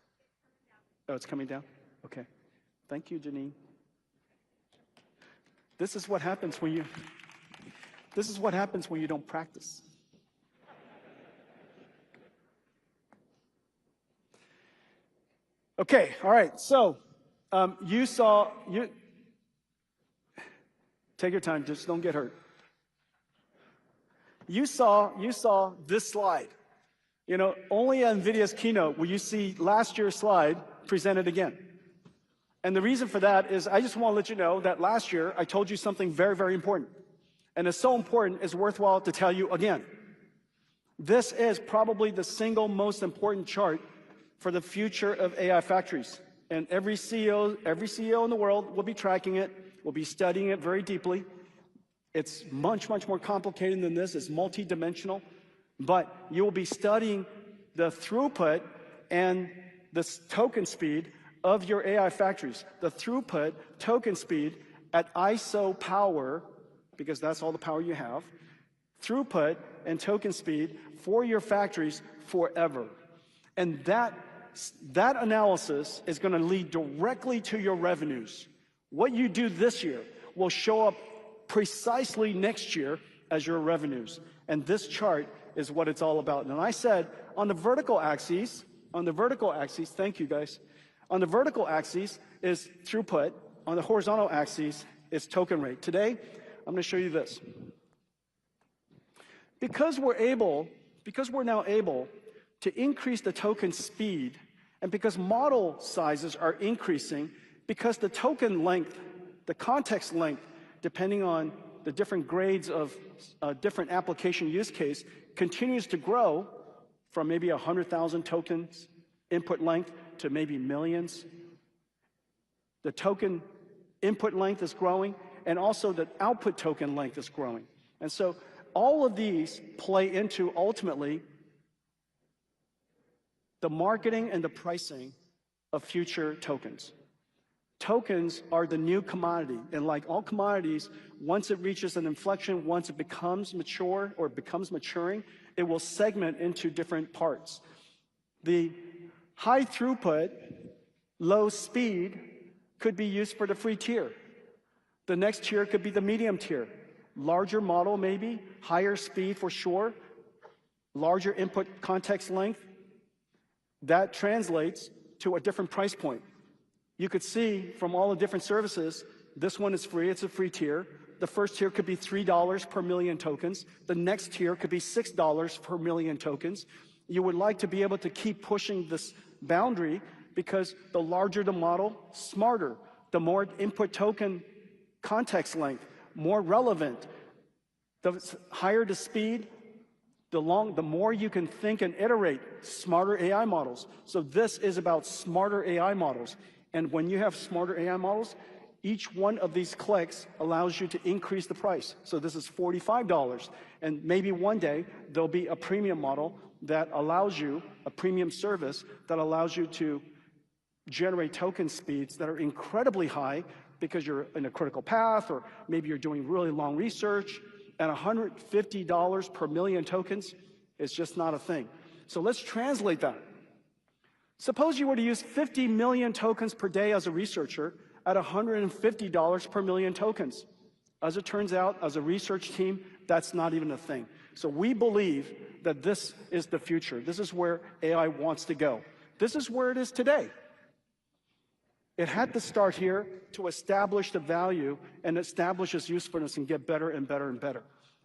Oh, it's coming down? Okay. Thank you, Janine. This is what happens when you don't practice. Okay, all right, so take your time, just don't get hurt. You saw this slide. You know, only at NVIDIA's keynote will you see last year's slide presented again. And the reason for that is I just want to let you know that last year I told you something very, very important. And it's so important, it's worthwhile to tell you again. This is probably the single most important chart for the future of AI factories. And every CEO in the world will be tracking it, will be studying it very deeply. It's much, much more complicated than this. It's multi-dimensional. But you will be studying the throughput and the token speed of your AI factories. The throughput, token speed at ISO power, because that's all the power you have, throughput and token speed for your factories forever. And that analysis is going to lead directly to your revenues. What you do this year will show up precisely next year as your revenues. And this chart is what it's all about. And I said on the vertical axis, thank you guys, on the vertical axis is throughput, on the horizontal axis is token rate. Today, I'm going to show you this. Because we're now able to increase the token speed, and because model sizes are increasing, because the token length, the context length, depending on the different grades of different application use case, continues to grow from maybe 100,000 tokens input length to maybe millions. The token input length is growing, and also the output token length is growing. And so all of these play into, ultimately, the marketing and the pricing of future tokens. Tokens are the new commodity, and like all commodities, once it reaches an inflection, once it becomes mature or becomes maturing, it will segment into different parts. The high throughput, low speed could be used for the free tier. The next tier could be the medium tier. Larger model maybe, higher speed for sure, larger input context length. That translates to a different price point. You could see from all the different services, this one is free, it's a free tier. The first tier could be $3 per million tokens. The next tier could be $6 per million tokens. You would like to be able to keep pushing this boundary because the larger the model, smarter. The more input token context length, more relevant. The higher the speed, the more you can think and iterate, smarter AI models. So this is about smarter AI models. And when you have smarter AI models, each one of these clicks allows you to increase the price. So this is $45. And maybe one day there'll be a premium model that allows you, a premium service that allows you to generate token speeds that are incredibly high because you're in a critical path, or maybe you're doing really long research, and $150 per million tokens is just not a thing. So let's translate that. Suppose you were to use 50 million tokens per day as a researcher at $150 per million tokens. As it turns out, as a research team, that's not even a thing. So we believe that this is the future. This is where AI wants to go. This is where it is today. It had to start here to establish the value and establish its usefulness and get better and better and better.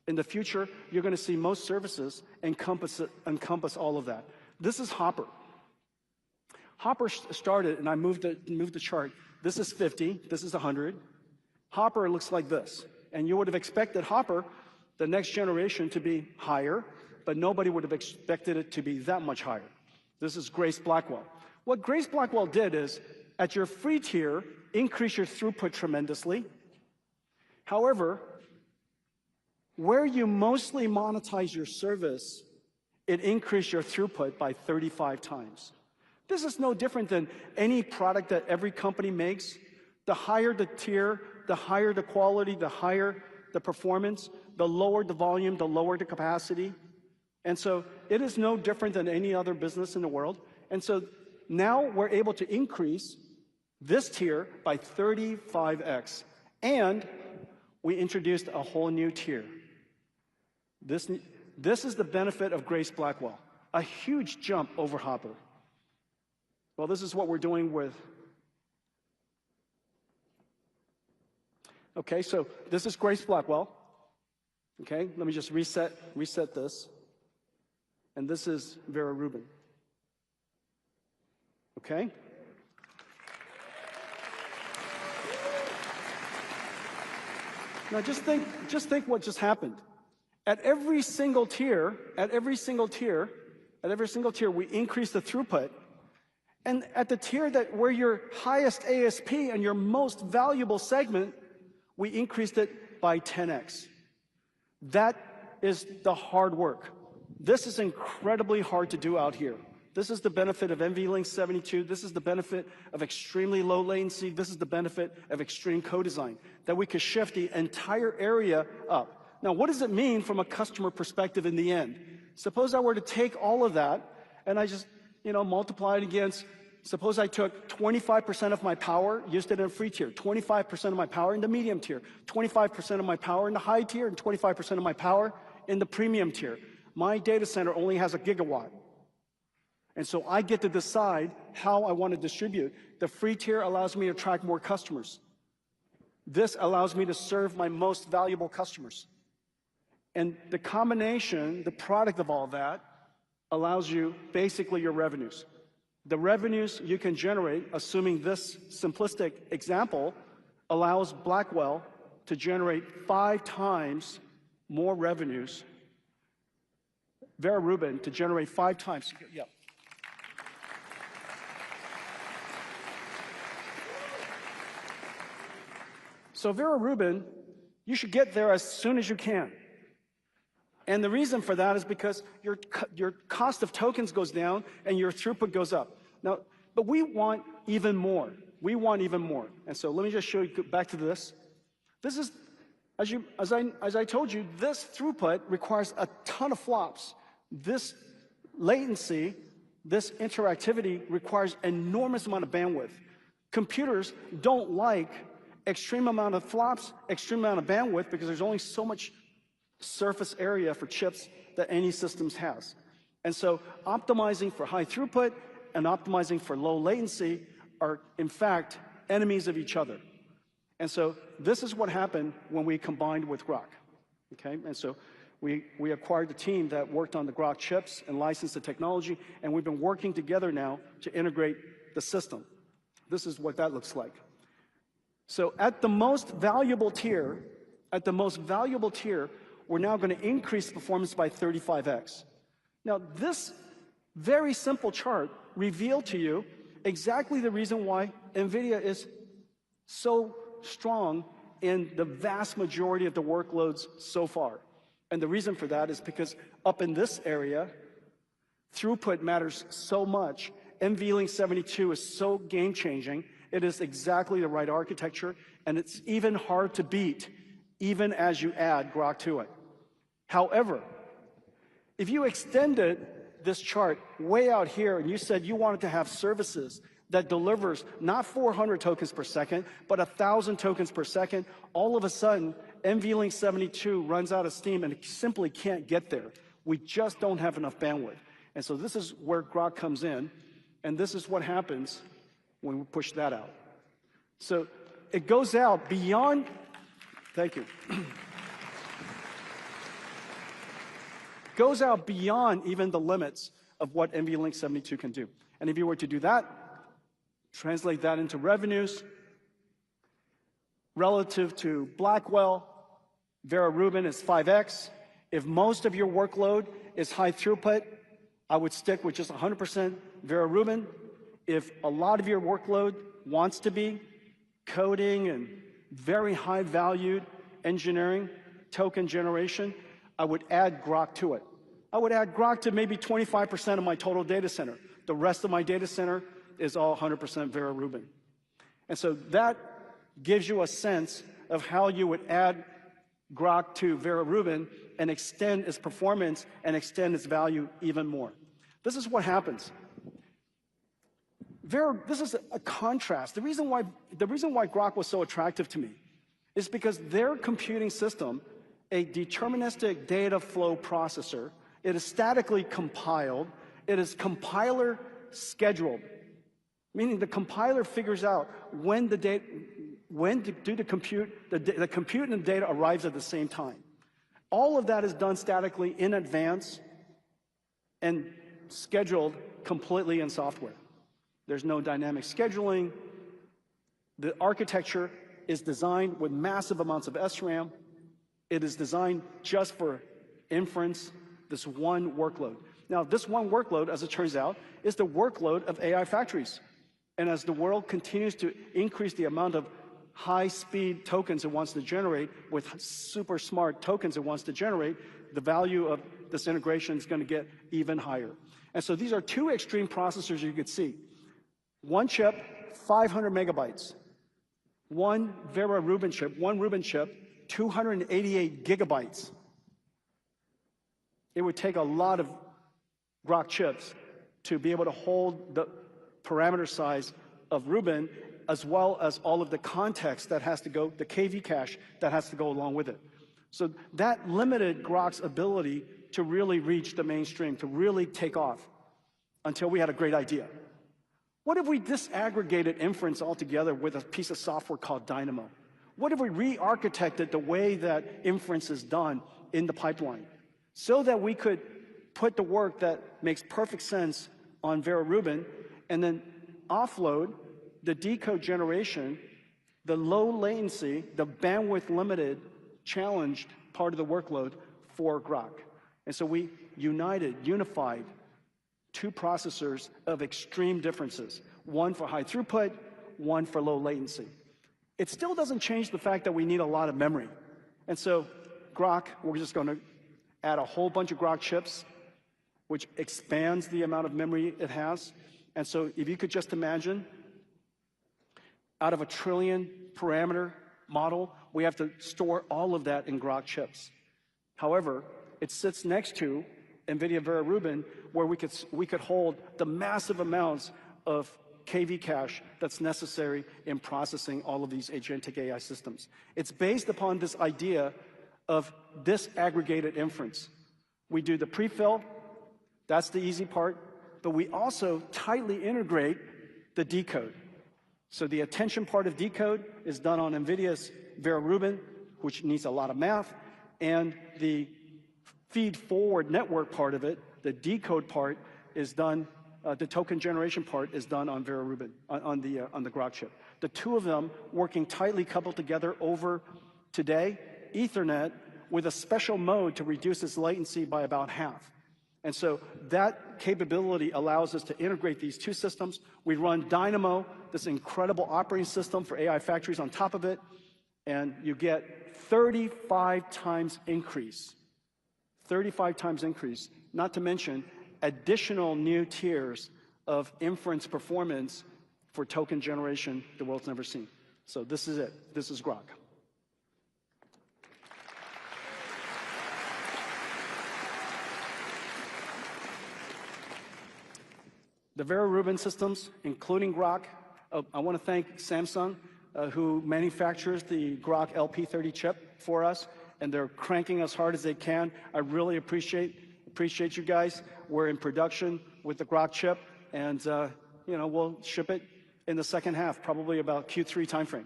In the future, you're going to see most services encompass all of that. This is Hopper. Hopper started, and I moved the chart. This is 50, this is 100. Hopper looks like this. And you would have expected Hopper, the next generation, to be higher, but nobody would have expected it to be that much higher. This is Grace Blackwell. What Grace Blackwell did is, at your free tier, increase your throughput tremendously. However, where you mostly monetize your service, it increased your throughput by 35 times. This is no different than any product that every company makes. The higher the tier, the higher the quality, the higher the performance, the lower the volume, the lower the capacity. And so it is no different than any other business in the world. And so now we're able to increase this tier by 35x. And we introduced a whole new tier. This is the benefit of Grace Blackwell, a huge jump over Hopper. Well, this is what we're doing with. Okay, so this is Grace Blackwell. Okay, let me just reset this. And this is Vera Rubin. Okay? Now just think what just happened. At every single tier, we increase the throughput. And at the tier where your highest ASP and your most valuable segment, we increased it by 10x. That is the hard work. This is incredibly hard to do out here. This is the benefit of NVLink 72. This is the benefit of extremely low latency. This is the benefit of extreme co-design, that we could shift the entire area up. Now, what does it mean from a customer perspective in the end? Suppose I were to take all of that and I just, multiply it against, suppose I took 25% of my power, used it in a free tier, 25% of my power in the medium tier, 25% of my power in the high tier, and 25% of my power in the premium tier. My data center only has 1 gigawatt. And so I get to decide how I want to distribute. The free tier allows me to attract more customers. This allows me to serve my most valuable customers. And the combination, the product of all that, allows you basically your revenues. The revenues you can generate, assuming this simplistic example, allows Blackwell to generate 5 times more revenues Vera Rubin to generate 5 times. Yeah. So Vera Rubin, you should get there as soon as you can. And the reason for that is because your cost of tokens goes down and your throughput goes up. Now, but we want even more. We want even more. And so let me just show you back to this. This is, as I told you, this throughput requires a ton of flops. This latency, this interactivity requires enormous amount of bandwidth. Computers don't like extreme amount of flops, extreme amount of bandwidth, because there's only so much surface area for chips that any systems has. And so optimizing for high throughput and optimizing for low latency are, in fact, enemies of each other. And so this is what happened when we combined with Groq. Okay? And so we acquired a team that worked on the Groq chips and licensed the technology, and we've been working together now to integrate the system. This is what that looks like. So at the most valuable tier, we're now going to increase performance by 35x. Now, this very simple chart revealed to you exactly the reason why Nvidia is so strong in the vast majority of the workloads so far. And the reason for that is because up in this area, throughput matters so much. NVLink 72 is so game-changing. It is exactly the right architecture, and it's even hard to beat, even as you add Groq to it. However, if you extended this chart way out here and you said you wanted to have services that delivers not 400 tokens per second, but 1,000 tokens per second, all of a sudden, NVLink 72 runs out of steam and it simply can't get there. We just don't have enough bandwidth. And so this is where Groq comes in, and this is what happens when we push that out. So it goes out beyond, thank you. Goes out beyond even the limits of what NVLink 72 can do. And if you were to do that, translate that into revenues, relative to Blackwell, Vera Rubin is 5x. If most of your workload is high throughput, I would stick with just 100% Vera Rubin. If a lot of your workload wants to be coding and very high valued engineering, token generation, I would add Groq to it. I would add Groq to maybe 25% of my total data center. The rest of my data center is all 100% Vera Rubin. And so that gives you a sense of how you would add Groq to Vera Rubin and extend its performance and extend its value even more. This is what happens. This is a contrast. The reason why Groq was so attractive to me is because their computing system, a deterministic data flow processor, it is statically compiled, it is compiler scheduled, meaning the compiler figures out when the compute and the data arrives at the same time. All of that is done statically in advance and scheduled completely in software. There's no dynamic scheduling. The architecture is designed with massive amounts of SRAM. It is designed just for inference, this one workload. Now, this one workload, as it turns out, is the workload of AI factories. And as the world continues to increase the amount of high-speed tokens it wants to generate with super smart tokens it wants to generate, the value of this integration is going to get even higher. And so these are two extreme processors you could see. One chip, 500 megabytes. One Vera Rubin chip, 288 gigabytes. It would take a lot of Groq chips to be able to hold the parameter size of Rubin, as well as all of the context that has to go, the KV cache that has to go along with it. So that limited Groq's ability to really reach the mainstream, to really take off, until we had a great idea. What if we disaggregated inference altogether with a piece of software called Dynamo? What if we re-architected the way that inference is done in the pipeline so that we could put the work that makes perfect sense on Vera Rubin and then offload the decode generation, the low latency, the bandwidth limited, challenged part of the workload for Groq? And so we unified two processors of extreme differences, one for high throughput, one for low latency. It still doesn't change the fact that we need a lot of memory. And so Grok, we're just going to add a whole bunch of Grok chips, which expands the amount of memory it has. And so if you could just imagine, out of a trillion parameter model, we have to store all of that in Grok chips. However, it sits next to Nvidia Vera Rubin, where we could hold the massive amounts of KV cache that's necessary in processing all of these agentic AI systems. It's based upon this idea of disaggregated inference. We do the prefill, that's the easy part, but we also tightly integrate the decode. So the attention part of decode is done on NVIDIA's Vera Rubin, which needs a lot of math, and the feed-forward network part of it, the decode part, is done, the token generation part is done on Vera Rubin, on the Grok chip. The two of them working tightly coupled together over, today, Ethernet, with a special mode to reduce its latency by about half. And so that capability allows us to integrate these two systems. We run Dynamo, this incredible operating system for AI factories on top of it, and you get 35 times increase. 35 times increase, not to mention additional new tiers of inference performance for token generation the world's never seen. So this is it. This is Grok. The Vera Rubin systems, including Grok, I want to thank Samsung, who manufactures the Grok LP30 chip for us, and they're cranking as hard as they can. I really appreciate you guys. We're in production with the Grok chip, and you know, we'll ship it in the second half, probably about Q3 timeframe.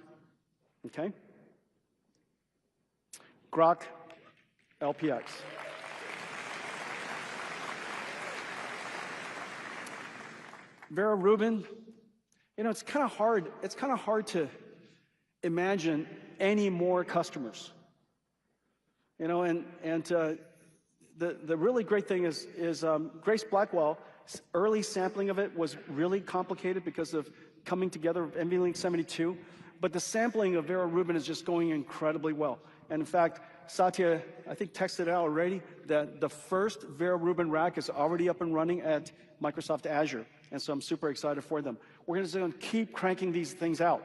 Okay? Grok LPX. Vera Rubin, you know, it's kind of hard to imagine any more customers. You know, and the really great thing is Grace Blackwell's early sampling of it was really complicated because of coming together of NVLink 72, but the sampling of Vera Rubin is just going incredibly well. And in fact, Satya, I think, texted out already that the first Vera Rubin rack is already up and running at Microsoft Azure, and so I'm super excited for them. We're going to keep cranking these things out.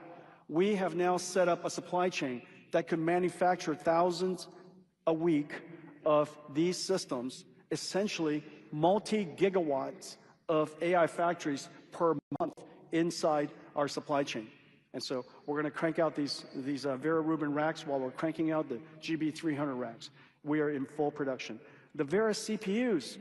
We have now set up a supply chain that could manufacture thousands a week of these systems, essentially multi-gigawatts of AI factories per month inside our supply chain. And so we're going to crank out these Vera Rubin racks while we're cranking out the GB300 racks. We are in full production. The Vera CPUs,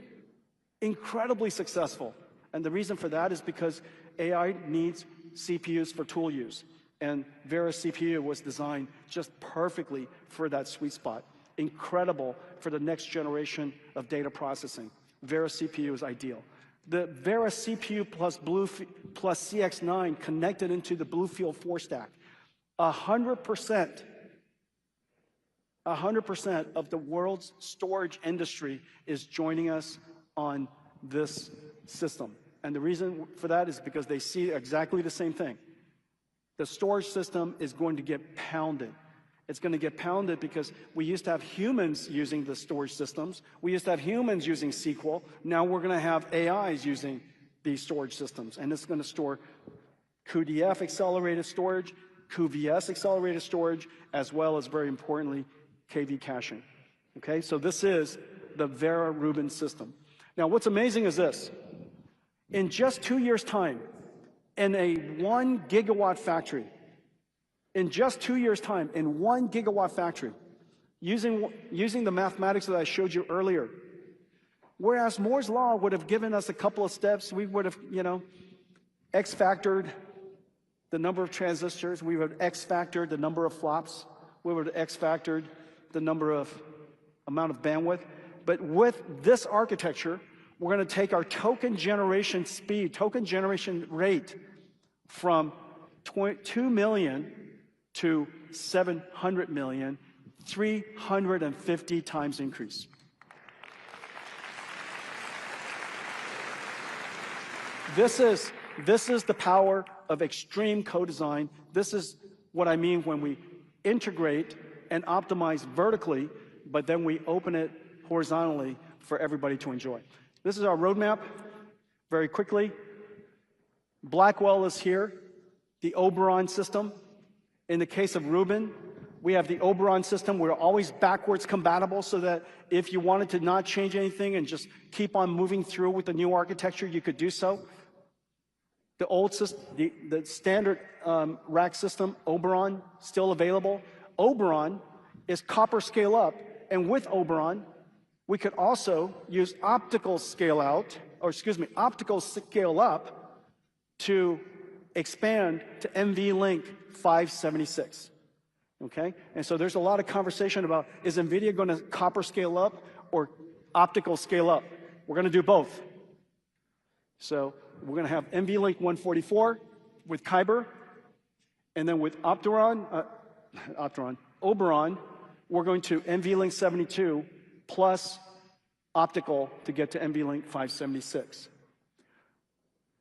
incredibly successful. And the reason for that is because AI needs CPUs for tool use. And Vera CPU was designed just perfectly for that sweet spot. Incredible for the next generation of data processing. Vera CPU is ideal. The Vera CPU plus CX9 connected into the Bluefield 4 stack. 100% of the world's storage industry is joining us on this system. And the reason for that is because they see exactly the same thing. The storage system is going to get pounded. It's going to get pounded because we used to have humans using the storage systems. We used to have humans using SQL. Now we're going to have AIs using these storage systems. And it's going to store CUDF accelerated storage, QVS accelerated storage, as well as, very importantly, KV caching. Okay, so this is the Vera Rubin system. Now what's amazing is this. In just 2 years' time, in a 1 gigawatt factory, in just 2 years' time, in 1 gigawatt factory, using the mathematics that I showed you earlier, whereas Moore's law would have given us a couple of steps, we would have, you know, X-factored the number of transistors, we would have X-factored the number of flops, we would have X-factored the amount of bandwidth. But with this architecture, we're going to take our token generation speed, token generation rate from 2 million to 700 million, 350 times increase. This is the power of extreme co-design. This is what I mean when we integrate and optimize vertically, but then we open it horizontally for everybody to enjoy. This is our roadmap. Very quickly, Blackwell is here, the Oberon system. In the case of Rubin, we have the Oberon system. We're always backwards compatible so that if you wanted to not change anything and just keep on moving through with the new architecture, you could do so. The old system, the standard rack system, Oberon, still available. Oberon is copper scale up, and with Oberon, we could also use optical scale out, or excuse me, optical scale up to expand to NVLink 576. Okay? And so there's a lot of conversation about, is NVIDIA going to copper scale up or optical scale up? We're going to do both. So we're going to have NVLink 144 with Kyber, and then with Oberon, we're going to NVLink 72 plus optical to get to NVLink 576.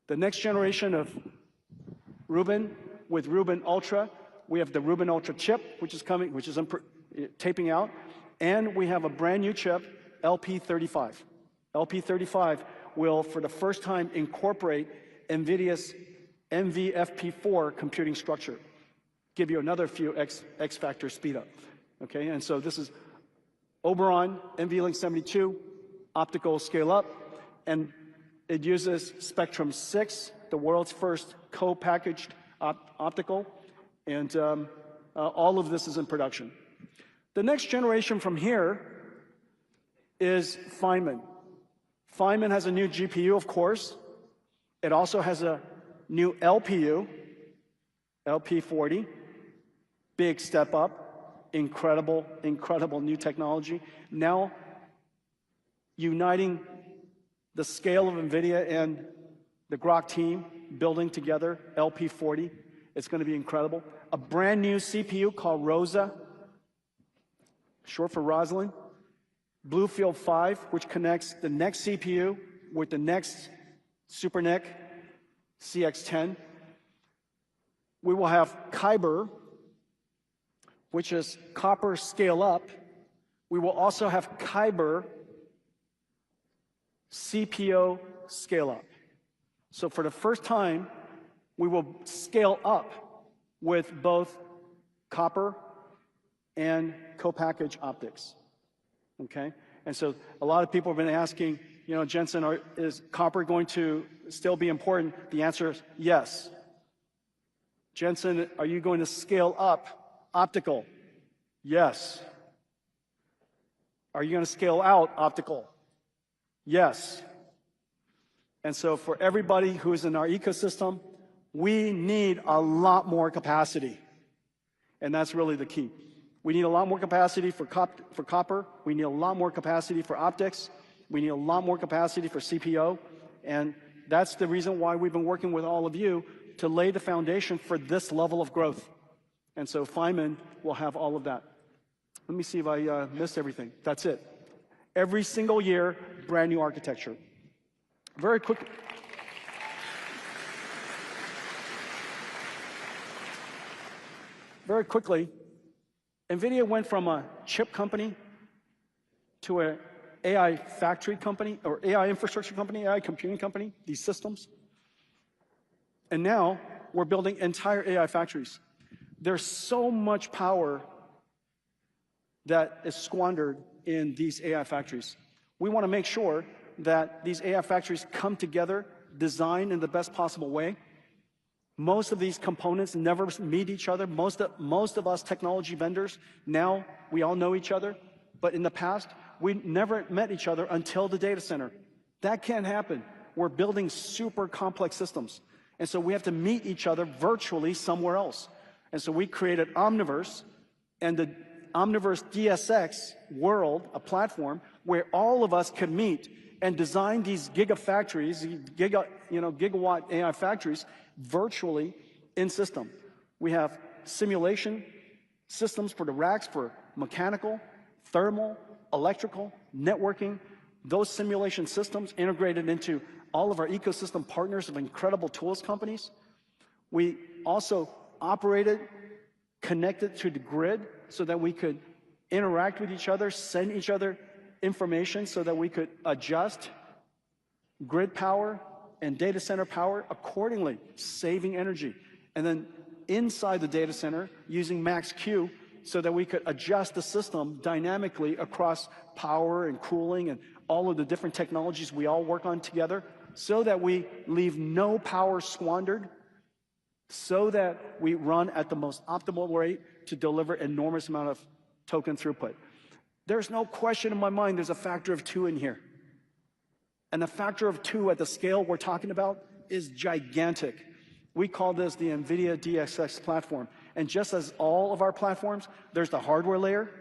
The next generation of Rubin, with Rubin Ultra, we have the Rubin Ultra chip, which is coming, which is taping out, and we have a brand new chip, LP35. LP35 will, for the first time, incorporate NVIDIA's NVFP4 computing structure. Give you another few X factor speed up. Okay, and so this is Oberon, NVLink 72, optical scale up, and it uses Spectrum 6, the world's first co-packaged optical, and all of this is in production. The next generation from here is Feynman. Feynman has a new GPU, of course. It also has a new LPU, LP40, big step up, incredible, incredible new technology. Now, uniting the scale of NVIDIA and the Grok team, building together LP40, it's going to be incredible. A brand new CPU called Rosa, short for Rosalind. Bluefield 5, which connects the next CPU with the next Super NIC, CX10. We will have Kyber, which is copper scale up. We will also have Kyber CPO scale up. So for the first time, we will scale up with both copper and co-packaged optics. Okay? And so a lot of people have been asking, you know, Jensen, is copper going to still be important? The answer is yes. Jensen, are you going to scale up optical? Yes. Are you going to scale out optical? Yes. And so for everybody who's in our ecosystem, we need a lot more capacity. And that's really the key. We need a lot more capacity for copper. We need a lot more capacity for optics. We need a lot more capacity for CPO. And that's the reason why we've been working with all of you to lay the foundation for this level of growth. And so Feynman will have all of that. Let me see if I missed everything. That's it. Every single year, brand new architecture. Very quick. Very quickly, NVIDIA went from a chip company to an AI factory company, or AI infrastructure company, AI computing company, these systems. And now we're building entire AI factories. There's so much power that is squandered in these AI factories. We want to make sure that these AI factories come together, designed in the best possible way. Most of these components never meet each other. Most of us technology vendors, now we all know each other. But in the past, we never met each other until the data center. That can't happen. We're building super complex systems. And so we have to meet each other virtually somewhere else. And so we created Omniverse, and the Omniverse DSX world, a platform where all of us can meet and design these gigafactories, gigawatt AI factories virtually in system. We have simulation systems for the racks for mechanical, thermal, electrical, networking. Those simulation systems integrated into all of our ecosystem partners of incredible tools companies. We also operated, connected to the grid so that we could interact with each other, send each other information so that we could adjust grid power and data center power accordingly, saving energy. And then inside the data center, using Max-Q so that we could adjust the system dynamically across power and cooling and all of the different technologies we all work on together so that we leave no power squandered, so that we run at the most optimal rate to deliver enormous amount of token throughput. There's no question in my mind there's a factor of 2 in here. And the factor of 2 at the scale we're talking about is gigantic. We call this the Nvidia DSX platform. And just as all of our platforms, there's the hardware layer,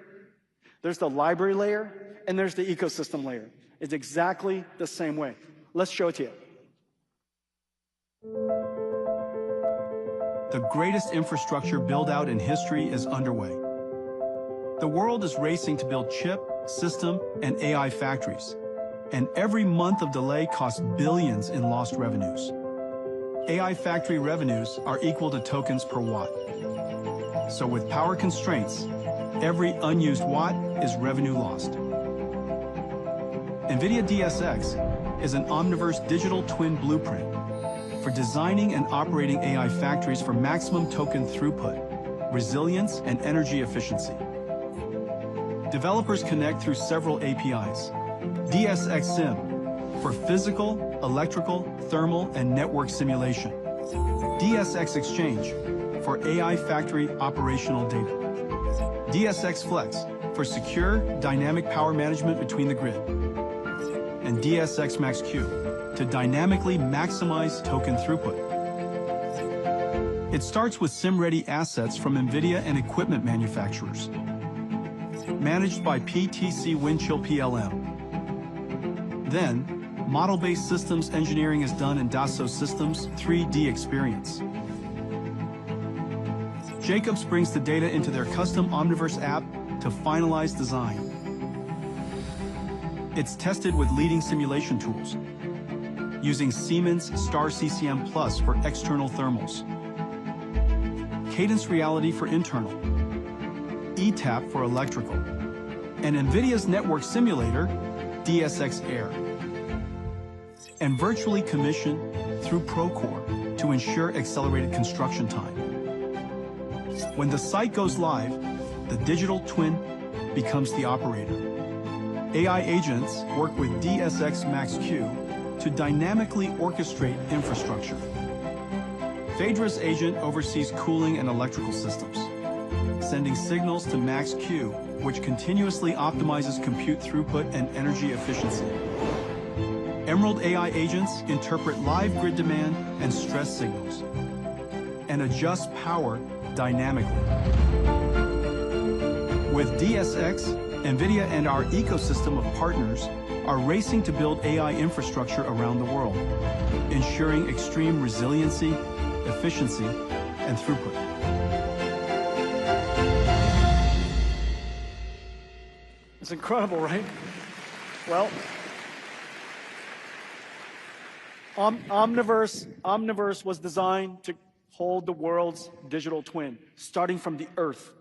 there's the library layer, and there's the ecosystem layer. It's exactly the same way. Let's show it to you. The greatest infrastructure build-out in history is underway. The world is racing to build chip, system, and AI factories. And every month of delay costs billions in lost revenues. AI factory revenues are equal to tokens per watt. So with power constraints, every unused watt is revenue lost. Nvidia DSX is an Omniverse digital twin blueprint for designing and operating AI factories for maximum token throughput, resilience, and energy efficiency. Developers connect through several APIs. DSX Sim for physical, electrical, thermal, and network simulation. DSX Exchange for AI factory operational data. DSX Flex for secure, dynamic power management between the grid. And DSX Max-Q to dynamically maximize token throughput. It starts with SIM-ready assets from Nvidia and equipment manufacturers, managed by PTC Windchill PLM. Then, model-based systems engineering is done in Dassault Systems 3D Experience. Jacobs brings the data into their custom Omniverse app to finalize design. It's tested with leading simulation tools, using Siemens Star CCM Plus for external thermals, Cadence Reality for internal, ETAP for electrical, and NVIDIA's network simulator, DSX Air, and virtually commissioned through Procore to ensure accelerated construction time. When the site goes live, the digital twin becomes the operator. AI agents work with DSX Max-Q to dynamically orchestrate infrastructure. Phaedra's agent oversees cooling and electrical systems, sending signals to Max-Q, which continuously optimizes compute throughput and energy efficiency. Emerald AI agents interpret live grid demand and stress signals and adjust power dynamically. With DSX, NVIDIA and our ecosystem of partners are racing to build AI infrastructure around the world, ensuring extreme resiliency, efficiency, and throughput. It's incredible, right? Well, Omniverse was designed to hold the world's digital twin, starting from the Earth.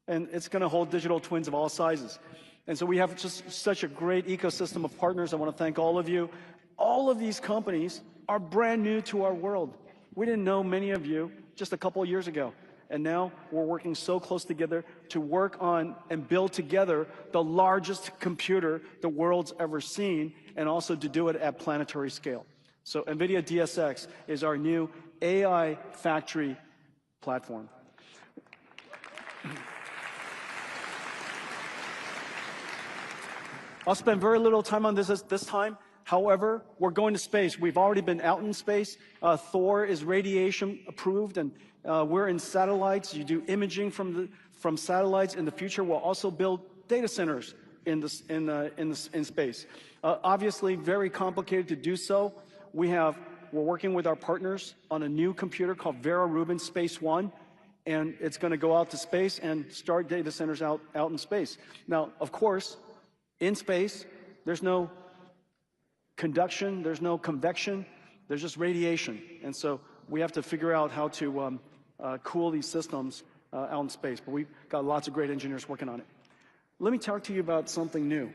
And it's going to hold digital twins of all sizes. And so we have just such a great ecosystem of partners. I want to thank all of you. All of these companies are brand new to our world. We didn't know many of you just a couple of years ago. And now we're working so close together to work on and build together the largest computer the world's ever seen, and also to do it at planetary scale. So NVIDIA DSX is our new AI factory platform. I'll spend very little time on this time. However, we're going to space. We've already been out in space. Thor is radiation approved, and we're in satellites. You do imaging from satellites. In the future, we'll also build data centers in space. Obviously, very complicated to do so. We're working with our partners on a new computer called Vera Rubin Space One, and it's going to go out to space and start data centers out in space. Now, of course, in space, there's no conduction, there's no convection, there's just radiation. And so we have to figure out how to cool these systems out in space. But we've got lots of great engineers working on it. Let me talk to you about something new.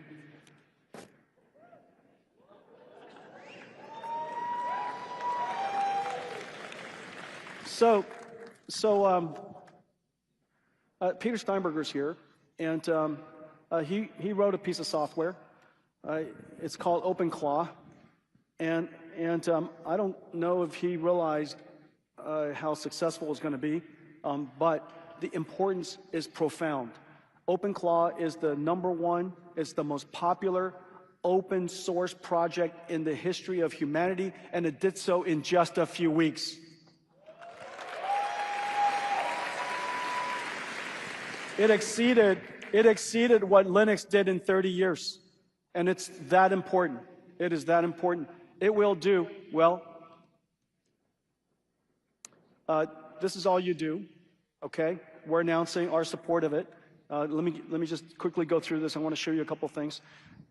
So Peter Steinberger's here, and he wrote a piece of software. It's called OpenClaw, and I don't know if he realized how successful it's going to be, but the importance is profound. OpenClaw is the #1, it's the most popular open source project in the history of humanity, and it did so in just a few weeks. It exceeded what Linux did in 30 years. And it's that important. It is that important. It will do, well, this is all you do, okay? We're announcing our support of it. Let me just quickly go through this. I want to show you a couple things.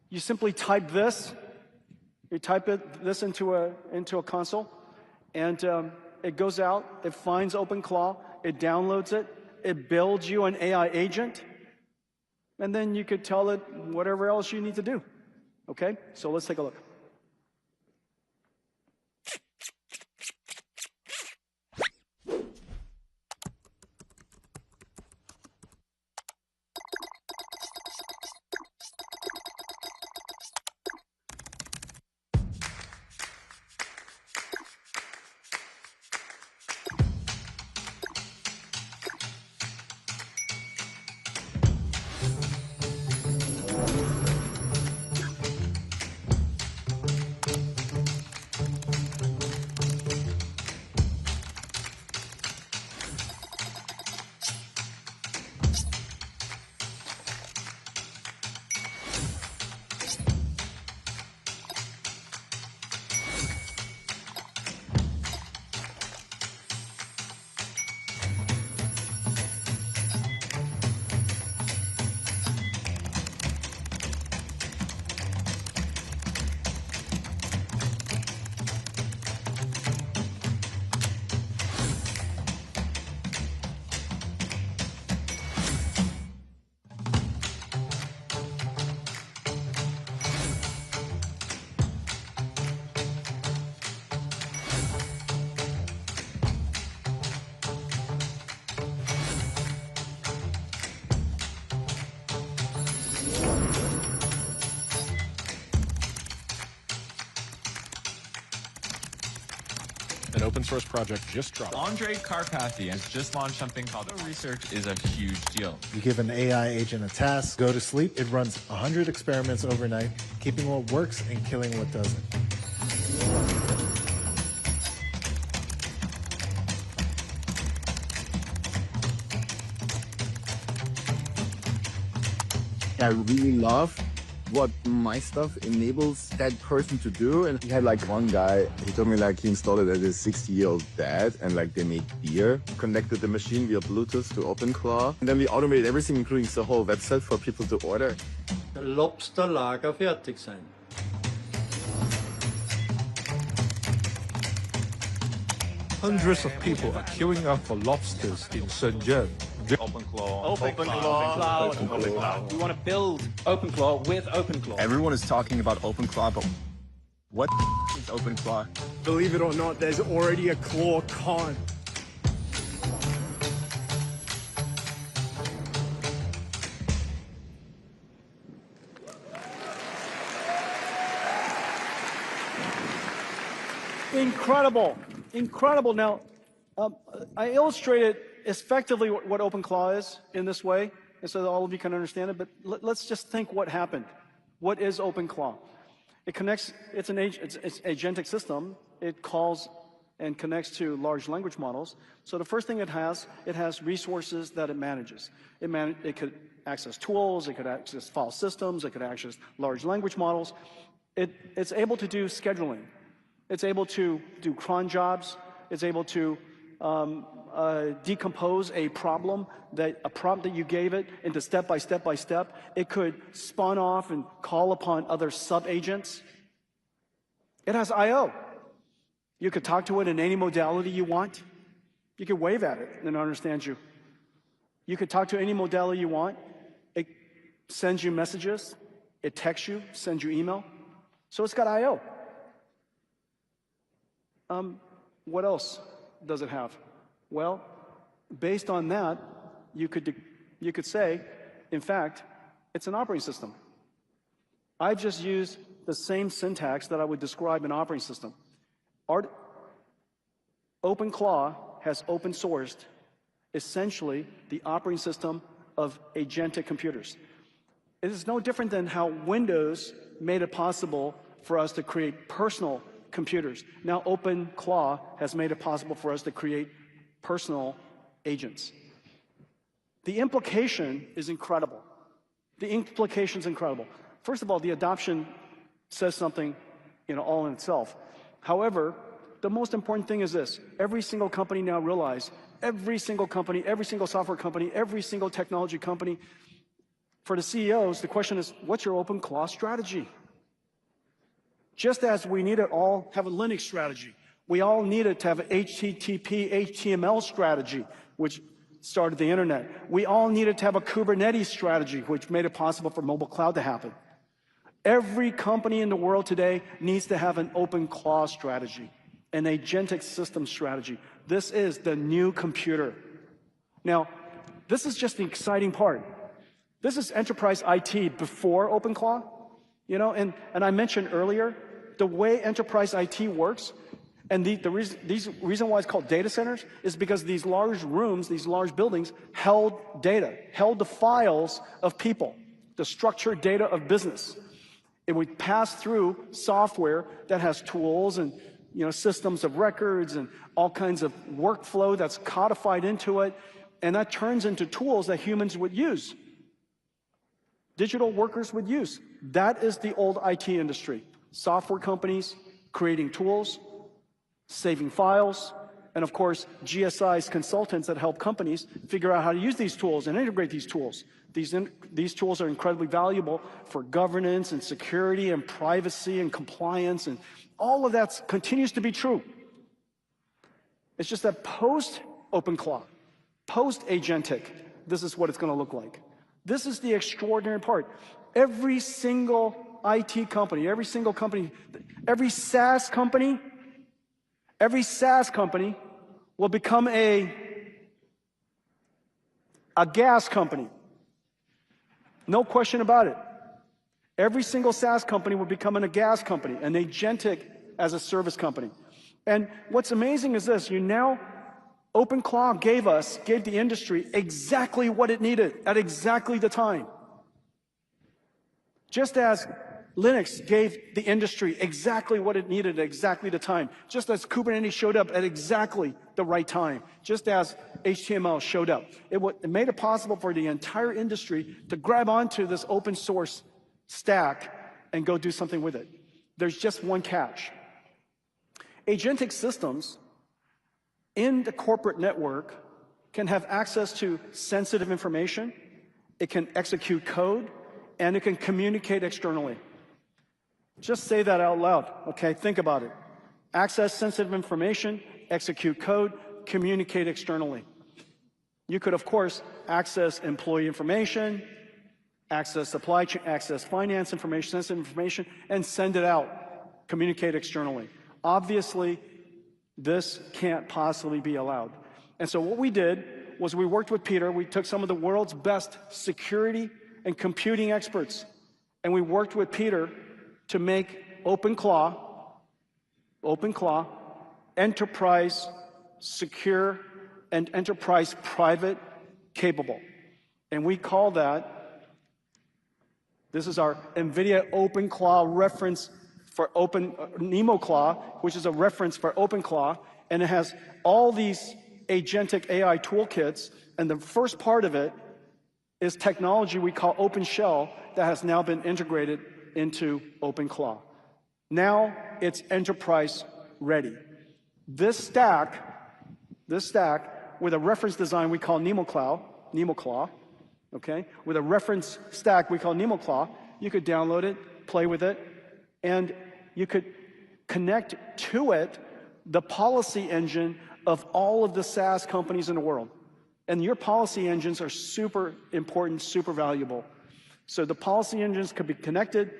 You simply type this. You type this into a console, and it goes out. It finds OpenClaw. It downloads it. It builds you an AI agent, and then you could tell it whatever else you need to do. Okay? So let's take a look. An open source project just dropped. Andre Karpathy has just launched something called research is a huge deal. You give an AI agent a task, go to sleep, it runs 100 experiments overnight, keeping what works and killing what doesn't. I really love what my stuff enables that person to do. And we had like one guy, he told me like he installed it at his 60-year-old dad, and like they made beer, connected the machine via Bluetooth to OpenClaw, and then we automated everything, including the whole website for people to order. Lobsterlager fertig sein. Hundreds of people are queuing up for lobsters in Shenzhen. OpenClaw. We want to build OpenClaw with OpenClaw. Everyone is talking about OpenClaw, but what is OpenClaw? Believe it or not, there's already a claw con. Incredible. Incredible. Now, I illustrated effectively what OpenClaw is in this way, and so that all of you can understand it, but let's just think what happened. What is OpenClaw? It connects, it's an agentic system. It calls and connects to large language models. So the first thing it has resources that it manages. It could access tools, it could access file systems, it could access large language models. It's able to do scheduling. It's able to do cron jobs. It's able to decompose a prompt that you gave it into step by step by step. It could spawn off and call upon other sub-agents. It has I/O. You could talk to it in any modality you want. You could wave at it and it understands you. You could talk to any modality you want. It sends you messages. It texts you, sends you email. So it's got I/O. What else does it have? Well, based on that, you could say, in fact, it's an operating system. I've just used the same syntax that I would describe an operating system. OpenClaw has open sourced essentially the operating system of agentic computers. It is no different than how Windows made it possible for us to create personal computers. Now OpenClaw has made it possible for us to create personal agents. The implication is incredible. The implication is incredible. First of all, the adoption says something, all in itself. However, the most important thing is this. Every single company now realize, every single company, every single software company, every single technology company, for the CEOs, the question is, what's your OpenClaw strategy? Just as we need to all have a Linux strategy, we all needed to have an HTTP, HTML strategy, which started the internet. We all needed to have a Kubernetes strategy, which made it possible for mobile cloud to happen. Every company in the world today needs to have an OpenClaw strategy, an agentic system strategy. This is the new computer. Now, this is just the exciting part. This is enterprise IT before OpenClaw, and I mentioned earlier, the way enterprise IT works, and the reason why it's called data centers is because these large rooms, these large buildings held data, held the files of people, the structured data of business. It would pass through software that has tools and systems of records and all kinds of workflow that's codified into it, and that turns into tools that humans would use. Digital workers would use. That is the old IT industry. Software companies creating tools, saving files, and of course, GSI's consultants that help companies figure out how to use these tools and integrate these tools. These tools are incredibly valuable for governance and security and privacy and compliance, and all of that continues to be true. It's just that post-OpenClaw, post-agentic, this is what it's going to look like. This is the extraordinary part. Every single IT company, every SaaS company will become a gas company. No question about it. Every single SaaS company will become a gas company, an agentic as a service company. And what's amazing is this, OpenClaw gave the industry exactly what it needed at exactly the time. Just as Linux gave the industry exactly what it needed at exactly the time. Just as Kubernetes showed up at exactly the right time. Just as HTML showed up. It made it possible for the entire industry to grab onto this open source stack and go do something with it. There's just one catch. Agentic systems in the corporate network can have access to sensitive information, it can execute code, and it can communicate externally. Just say that out loud, okay? Think about it. Access sensitive information, execute code, communicate externally. You could, of course, access employee information, access supply chain, access finance information, sensitive information, and send it out, communicate externally. Obviously, this can't possibly be allowed. And so what we did was we worked with Peter. We took some of the world's best security and computing experts, and we worked with Peter to make OpenClaw enterprise secure and enterprise private capable. And we call that, this is our Nvidia OpenClaw reference for NemoClaw, which is a reference for OpenClaw, and it has all these agentic AI toolkits, and the first part of it is technology we call OpenShell that has now been integrated into OpenClaw. Now it's enterprise ready. This stack with a reference design we call NemoClaw, okay? With a reference stack we call NemoClaw, you could download it, play with it, and you could connect to it the policy engine of all of the SaaS companies in the world. And your policy engines are super important, super valuable. So the policy engines could be connected.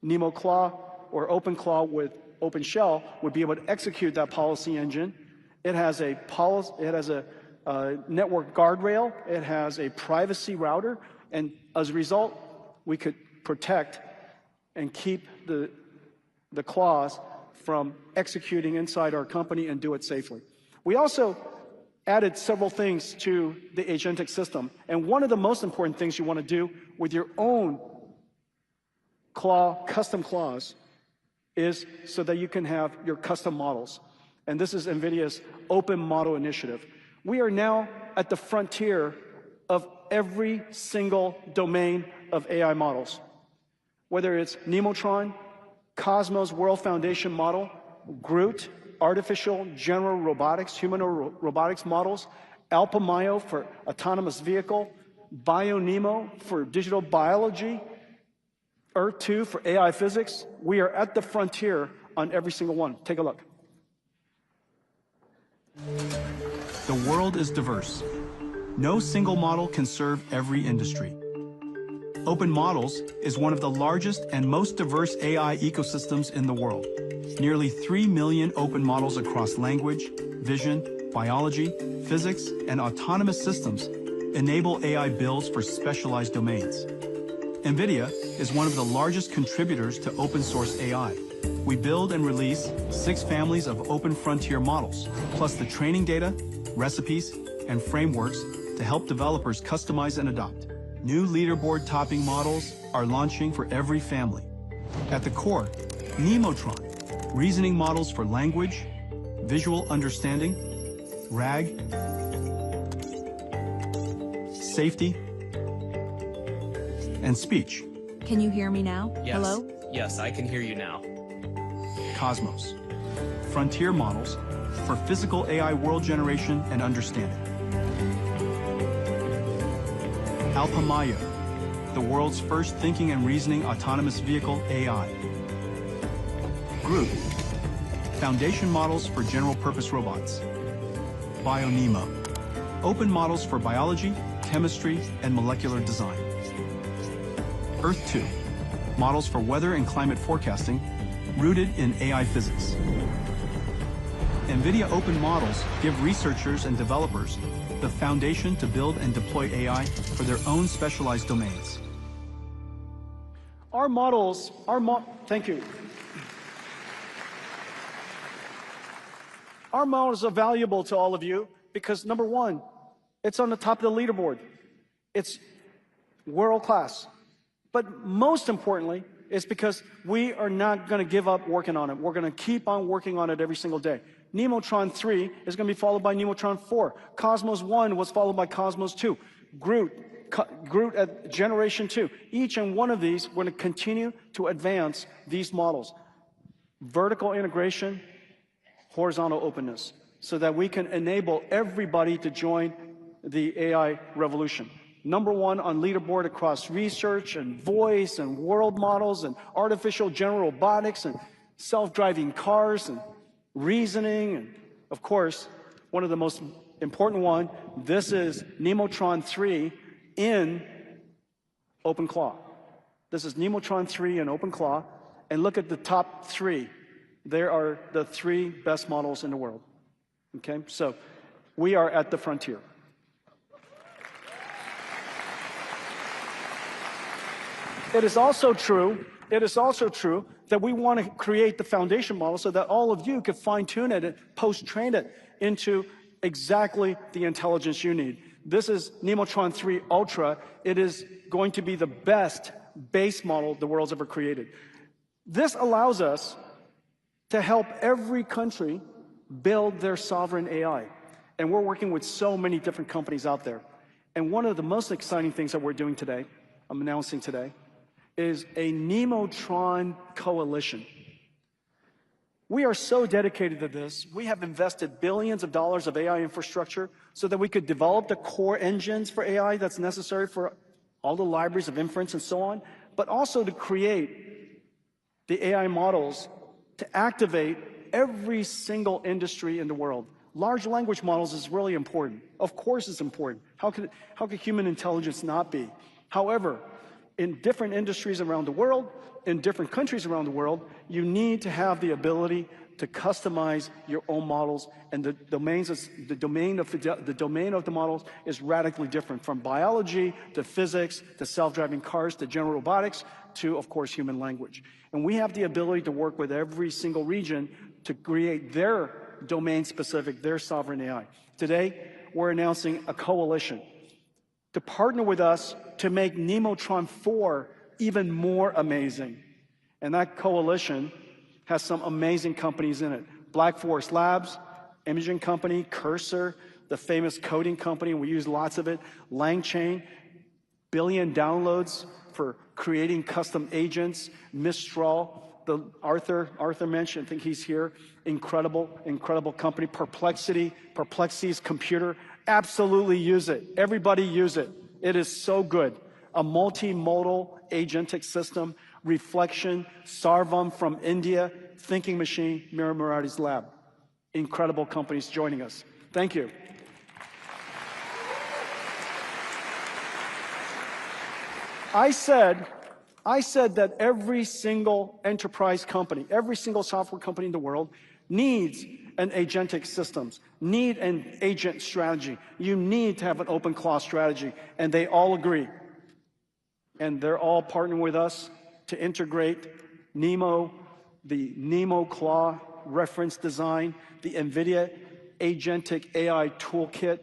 NemoClaw or OpenClaw with OpenShell would be able to execute that policy engine. It has a network guardrail. It has a privacy router. And as a result, we could protect and keep the claws from executing inside our company and do it safely. We also added several things to the agentic system. And one of the most important things you want to do with your own custom claws is so that you can have your custom models. And this is NVIDIA's Open Model Initiative. We are now at the frontier of every single domain of AI models. Whether it's Nemotron, Cosmos World Foundation Model, Groot, Artificial General Robotics, humanoid robotics models, Alpamayo for autonomous vehicle, BioNemo for digital biology, Earth-2 for AI physics. We are at the frontier on every single one. Take a look. The world is diverse. No single model can serve every industry. Open Models is one of the largest and most diverse AI ecosystems in the world. Nearly 3 million open models across language, vision, biology, physics, and autonomous systems enable AI builds for specialized domains. Nvidia is one of the largest contributors to open source AI. We build and release 6 families of open frontier models, plus the training data, recipes, and frameworks to help developers customize and adopt. New leaderboard topping models are launching for every family. At the core, Nemotron, reasoning models for language, visual understanding, RAG, safety, and speech. Can you hear me now? Yes. Hello? Yes, I can hear you now. Cosmos, frontier models for physical AI world generation and understanding. Alpamayo, the world's first thinking and reasoning autonomous vehicle AI. Groot, foundation models for general purpose robots. BioNemo, open models for biology, chemistry, and molecular design. Earth-2, models for weather and climate forecasting, rooted in AI physics. NVIDIA open models give researchers and developers the foundation to build and deploy AI for their own specialized domains. Our models, thank you. Our models are valuable to all of you because, number one, it's on the top of the leaderboard. It's world class. But most importantly, it's because we are not going to give up working on it. We're going to keep on working on it every single day. Nemotron 3 is going to be followed by Nemotron 4. Cosmos 1 was followed by Cosmos 2. Groot at Generation 2. Each and one of these, we're going to continue to advance these models. Vertical integration, horizontal openness, so that we can enable everybody to join the AI revolution. Number one on leaderboard across research and voice and world models and artificial general robotics and self-driving cars and reasoning. And of course, one of the most important one, this is Nemotron 3 in OpenClaw. This is Nemotron 3 in OpenClaw. And look at the top 3. There are the 3 best models in the world. Okay, so we are at the frontier. It is also true that we want to create the foundation model so that all of you can fine-tune it and post-train it into exactly the intelligence you need. This is Nemotron 3 Ultra. It is going to be the best base model the world's ever created. This allows us to help every country build their sovereign AI. And we're working with so many different companies out there. And one of the most exciting things that we're doing today, I'm announcing today, is a Nemotron coalition. We are so dedicated to this. We have invested billions of dollars of AI infrastructure so that we could develop the core engines for AI that's necessary for all the libraries of inference and so on, but also to create the AI models to activate every single industry in the world. Large language models is really important. Of course it's important. How could human intelligence not be? However, in different industries around the world, in different countries around the world, you need to have the ability to customize your own models, and the domain of the models is radically different, from biology to physics to self-driving cars to general robotics to, of course, human language. And we have the ability to work with every single region to create their domain-specific, their sovereign AI. Today, we're announcing a coalition to partner with us to make Nemotron 4 even more amazing. And that coalition has some amazing companies in it. Black Forest Labs, imaging company, Cursor, the famous coding company, and we use lots of it, LangChain, billion downloads for creating custom agents, Mistral, the Arthur mentioned, I think he's here, incredible company, Perplexity's computer, absolutely use it. Everybody use it. It is so good. A multimodal agentic system, Reflection, Sarvam from India, Thinking Machine, Mira Murati's lab. Incredible companies joining us. Thank you. I said that every single enterprise company, every single software company in the world needs an agentic systems, need an agent strategy. You need to have an open cloud strategy, and they all agree. And they're all partnering with us to integrate Nemo, the Nemo Claw reference design, the Nvidia Agentic AI toolkit,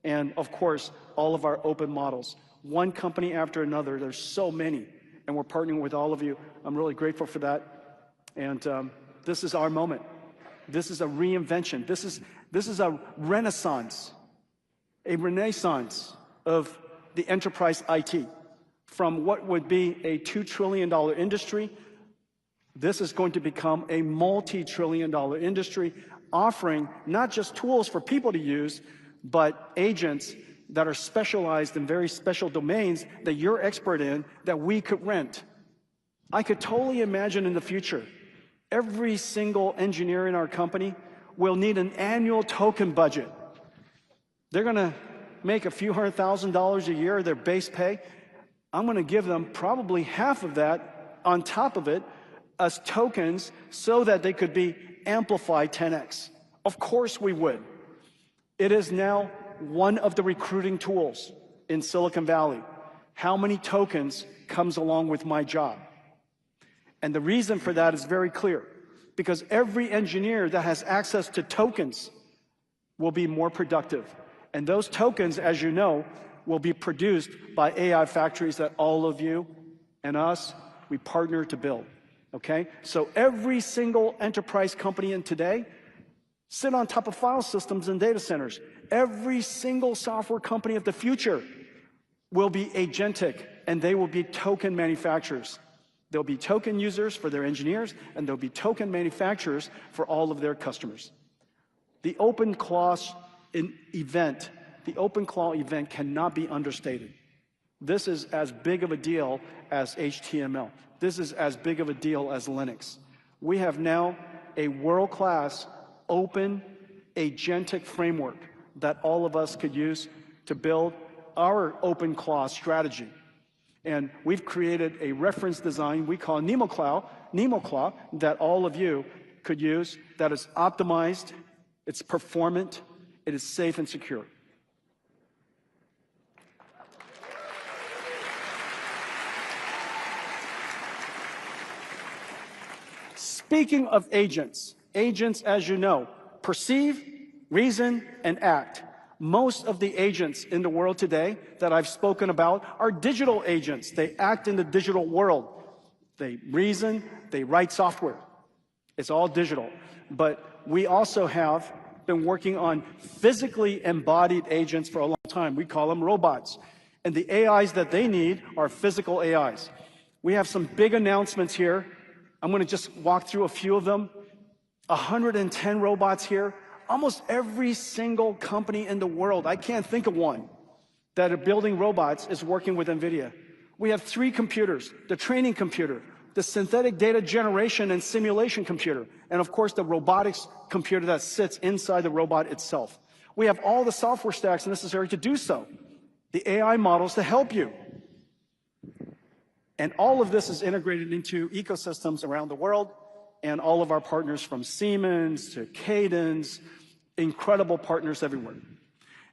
and of course, all of our open models. One company after another, there's so many, and we're partnering with all of you. I'm really grateful for that. And this is our moment. This is a reinvention. This is a renaissance of the enterprise IT. From what would be a $2 trillion industry, this is going to become a multi-trillion-dollar industry, offering not just tools for people to use, but agents that are specialized in very special domains that you're expert in, that we could rent. I could totally imagine in the future, every single engineer in our company will need an annual token budget. They're gonna make a few $100,000 a year, their base pay. I'm gonna give them probably half of that on top of it as tokens so that they could be amplified 10x. Of course we would. It is now one of the recruiting tools in Silicon Valley. How many tokens comes along with my job? And the reason for that is very clear, because every engineer that has access to tokens will be more productive. And those tokens, as you know, will be produced by AI factories that all of you and us, we partner to build, okay? So every single enterprise company in today sit on top of file systems and data centers. Every single software company of the future will be agentic, and they will be token manufacturers. There'll be token users for their engineers, and there'll be token manufacturers for all of their customers. The Open Claw event cannot be understated. This is as big of a deal as HTML. This is as big of a deal as Linux. We have now a world-class open agentic framework that all of us could use to build our open claw strategy. And we've created a reference design we call Nemo Claw, that all of you could use, that is optimized, it's performant, it is safe and secure. Speaking of agents, as you know, perceive, reason, and act. Most of the agents in the world today that I've spoken about are digital agents. They act in the digital world. They reason, they write software. It's all digital. But we also have been working on physically embodied agents for a long time. We call them robots. And the AIs that they need are physical AIs. We have some big announcements here. I'm going to just walk through a few of them. 110 robots here. Almost every single company in the world, I can't think of one, that are building robots is working with Nvidia. We have 3 computers, the training computer, the synthetic data generation and simulation computer, and of course the robotics computer that sits inside the robot itself. We have all the software stacks necessary to do so, the AI models to help you. And all of this is integrated into ecosystems around the world, and all of our partners from Siemens to Cadence, incredible partners everywhere.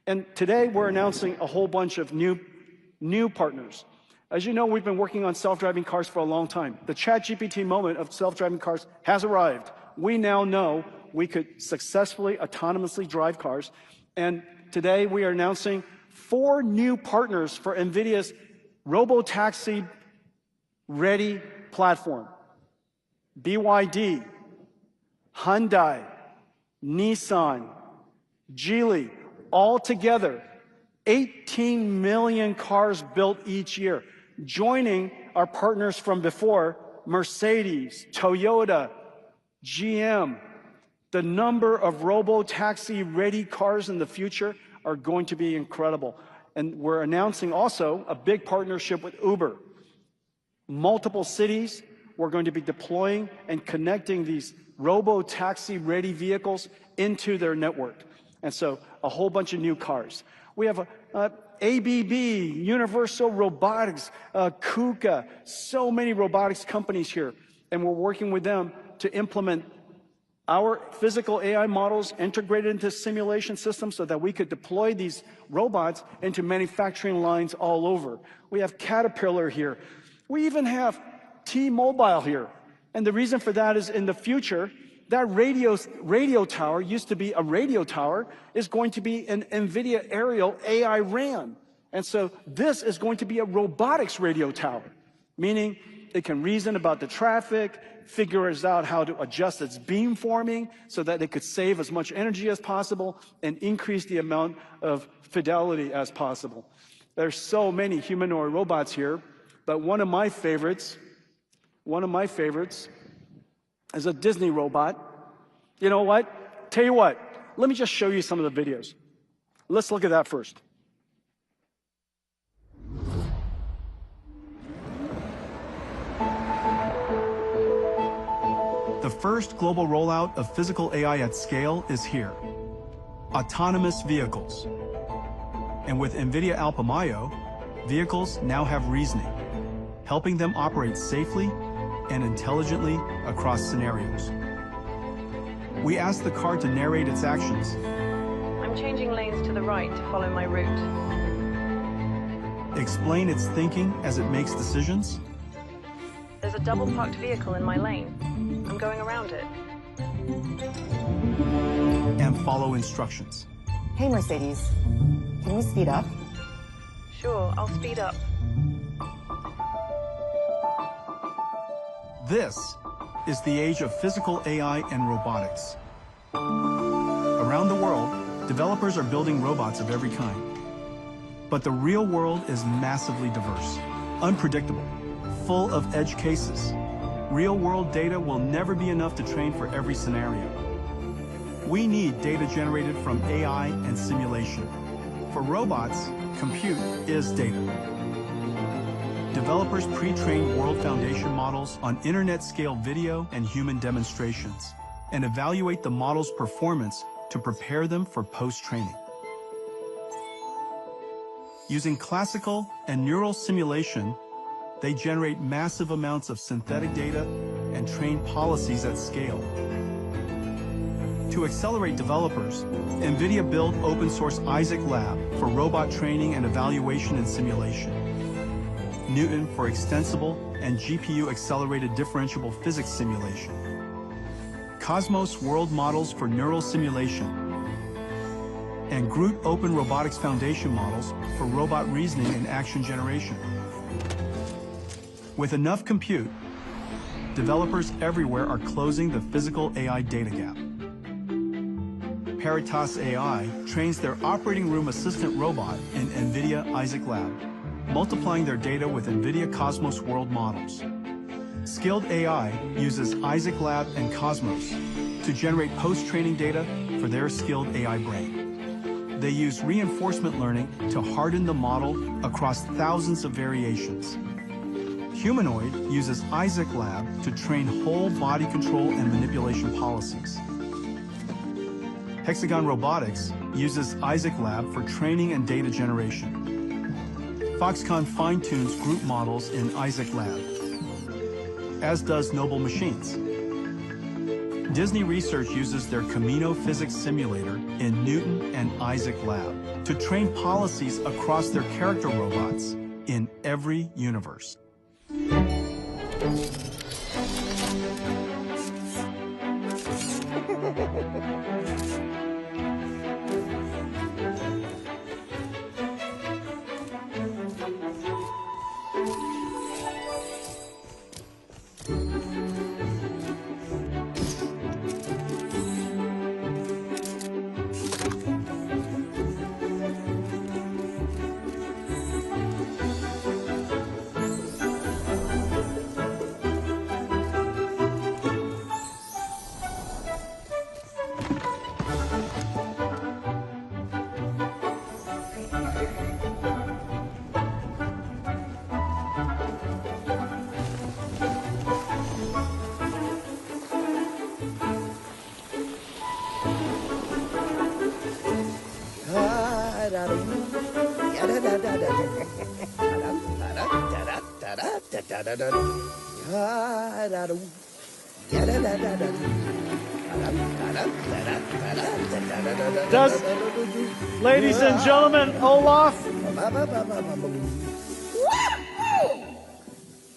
And today we're announcing a whole bunch of new partners. As you know, we've been working on self-driving cars for a long time. The ChatGPT moment of self-driving cars has arrived. We now know we could successfully autonomously drive cars. And today we are announcing 4 new partners for NVIDIA's robotaxi ready platform. BYD, Hyundai, Nissan, Geely, all together, 18 million cars built each year, joining our partners from before, Mercedes, Toyota, GM. The number of robo-taxi-ready cars in the future are going to be incredible. And we're announcing also a big partnership with Uber. Multiple cities, we're going to be deploying and connecting these robo-taxi-ready vehicles into their network. And so a whole bunch of new cars. We have ABB, Universal Robotics, KUKA, so many robotics companies here. And we're working with them to implement our physical AI models integrated into simulation systems so that we could deploy these robots into manufacturing lines all over. We have Caterpillar here. We even have T-Mobile here. And the reason for that is in the future, that radio tower used to be a radio tower, is going to be an NVIDIA aerial AI RAN. And so this is going to be a robotics radio tower, meaning it can reason about the traffic, figures out how to adjust its beamforming so that it could save as much energy as possible and increase the amount of fidelity as possible. There's so many humanoid robots here, but one of my favorites is a Disney robot. You know what? Tell you what, let me just show you some of the videos. Let's look at that first. The first global rollout of physical AI at scale is here. Autonomous vehicles. And with NVIDIA Alpamayo, vehicles now have reasoning, helping them operate safely and intelligently across scenarios. We ask the car to narrate its actions. I'm changing lanes to the right to follow my route. Explain its thinking as it makes decisions. There's a double parked vehicle in my lane. I'm going around it. And follow instructions. Hey, Mercedes. Can we speed up? Sure, I'll speed up. This is the age of physical AI and robotics. Around the world, developers are building robots of every kind. But the real world is massively diverse, unpredictable, full of edge cases. Real-world data will never be enough to train for every scenario. We need data generated from AI and simulation. For robots, compute is data. Developers pre-train world foundation models on internet-scale video and human demonstrations, and evaluate the model's performance to prepare them for post-training. Using classical and neural simulation, they generate massive amounts of synthetic data and train policies at scale. To accelerate developers, NVIDIA built open-source Isaac Lab for robot training and evaluation and simulation, Newton for extensible and GPU-accelerated differentiable physics simulation, Cosmos world models for neural simulation, and Groot Open Robotics Foundation models for robot reasoning and action generation. With enough compute, developers everywhere are closing the physical AI data gap. Peritas AI trains their operating room assistant robot in NVIDIA Isaac Lab, multiplying their data with NVIDIA Cosmos world models. Skilled AI uses Isaac Lab and Cosmos to generate post-training data for their skilled AI brain. They use reinforcement learning to harden the model across thousands of variations. Humanoid uses Isaac Lab to train whole body control and manipulation policies. Hexagon Robotics uses Isaac Lab for training and data generation. Foxconn fine-tunes group models in Isaac Lab, as does Noble Machines. Disney Research uses their Camino physics simulator in Newton and Isaac Lab to train policies across their character robots in every universe. Ladies and gentlemen, Olaf.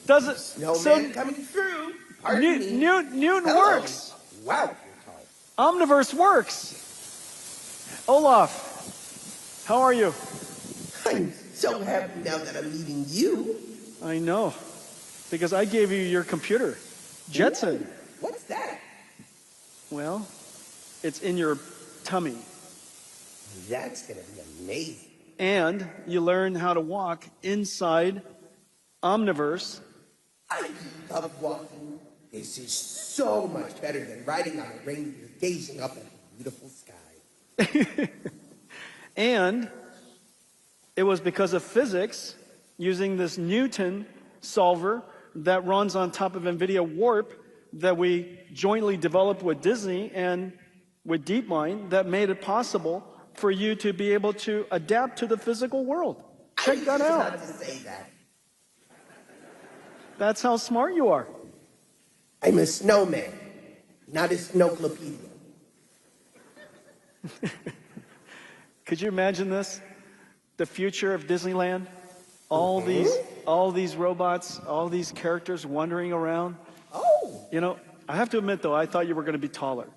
Does it? Snowman coming through. Newton works. Wow. Omniverse works. Olaf, how are you? I'm so happy now that I'm meeting you. I know, because I gave you your computer, Jensen. What's that? Well, it's in your tummy. That's gonna be amazing. And you learn how to walk inside Omniverse. I love walking. This is so much better than riding on a reindeer gazing up at a beautiful sky. And it was because of physics, using this Newton solver that runs on top of Nvidia Warp, that we jointly developed with Disney and with DeepMind, that made it possible for you to be able to adapt to the physical world. Check that out. I was just about to say that. That's how smart you are. I'm a snowman, not a snowclopedia. Could you imagine this? The future of Disneyland? All these robots, all these characters wandering around. Oh! You know, I have to admit though, I thought you were going to be taller.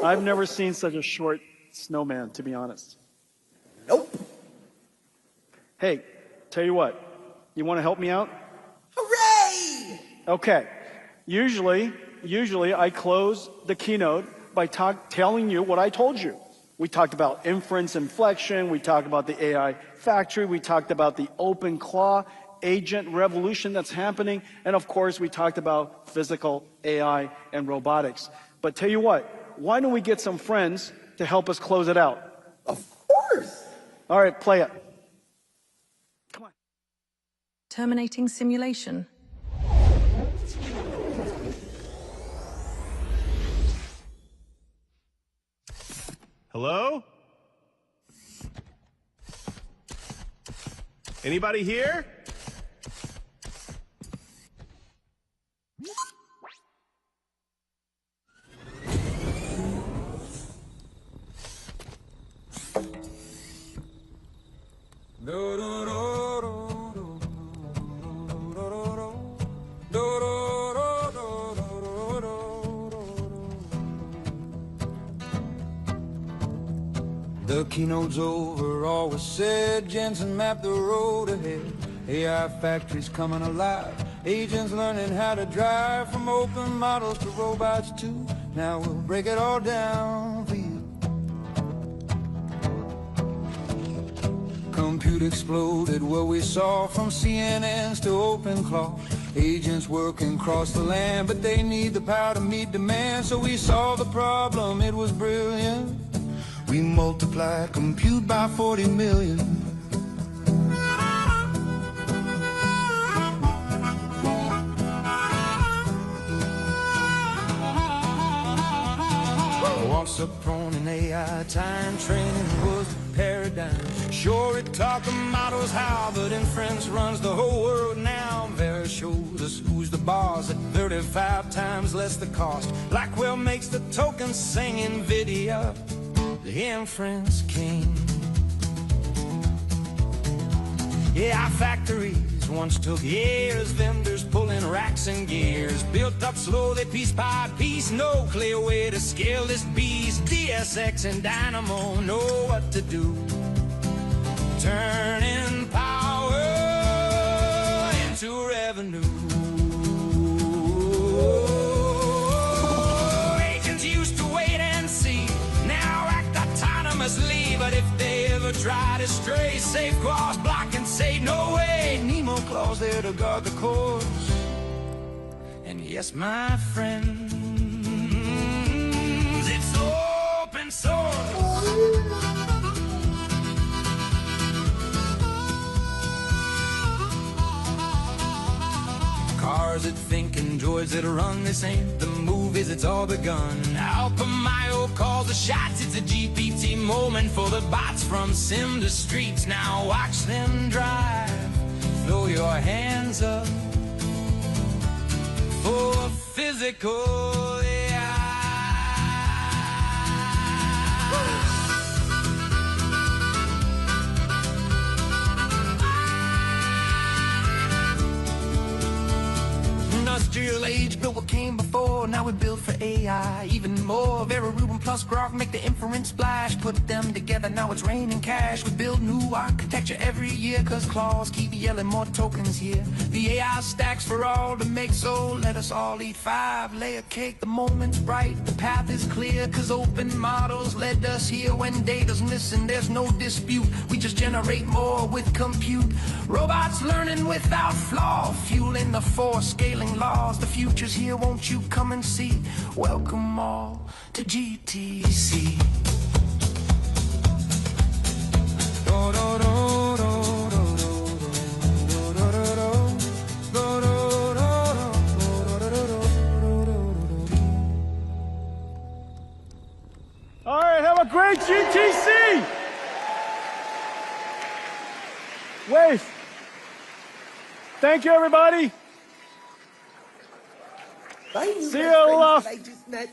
I've never seen such a short snowman, to be honest. Nope. Hey, tell you what, you want to help me out? Hooray! Okay. Usually I close the keynote by telling you what I told you. We talked about inference, inflection. We talked about the AI factory. We talked about the open claw agent revolution that's happening. And of course, we talked about physical AI and robotics. But tell you what, why don't we get some friends to help us close it out? Of course. All right, play it. Come on. Terminating simulation. Hello? Anybody here? The keynote's over, all was said. Jensen mapped the road ahead. AI factories coming alive. Agents learning how to drive. From open models to robots too. Now we'll break it all down for you. Compute exploded what we saw. From CNNs to OpenClaw. Agents working across the land, but they need the power to meet demand. So we solved the problem, it was brilliant. We multiplied compute by 40 million. so prone in AI. Time training was the paradigm. Sure, it taught the models how, but inference runs the whole world now. Vera showed us who's the boss at 35 times less the cost. Blackwell makes the tokens sing. Nvidia, the inference king. Yeah, our factories once took years, vendors pulling racks and gears, built up slowly piece by piece, no clear way to scale this beast. DSX and Dynamo know what to do, turning power into revenue. Agents used to wait and see, now act autonomously, but if they ever try to stray, safe cross, block and say no way. Nemo claws there to guard the course. And yes, my friends, it's open source. Cars that think and droids that run, this ain't the movies, it's all begun. Alpha Mayo calls the shots, it's a GPT moment for the bots from sim to streets. Now watch them drive, throw your hands up for physical AI. Industrial age built what came before, now we build for AI. Even more, Vera Rubin plus Grok make the inference splash. Put them together, now it's raining cash. We build new architecture every year, cause claws keep yelling more tokens here. The AI stacks for all to make, so let us all eat 5-layer cake. The moment's bright, the path is clear, cause open models led us here. When data's missing, there's no dispute, we just generate more with compute. Robots learning without flaw, fueling the force, scaling laws. The future's here, won't you come and see? Welcome all to GTC. All right, have a great GTC. Wave. Thank you, everybody. I knew See my you, friends love. that I just met.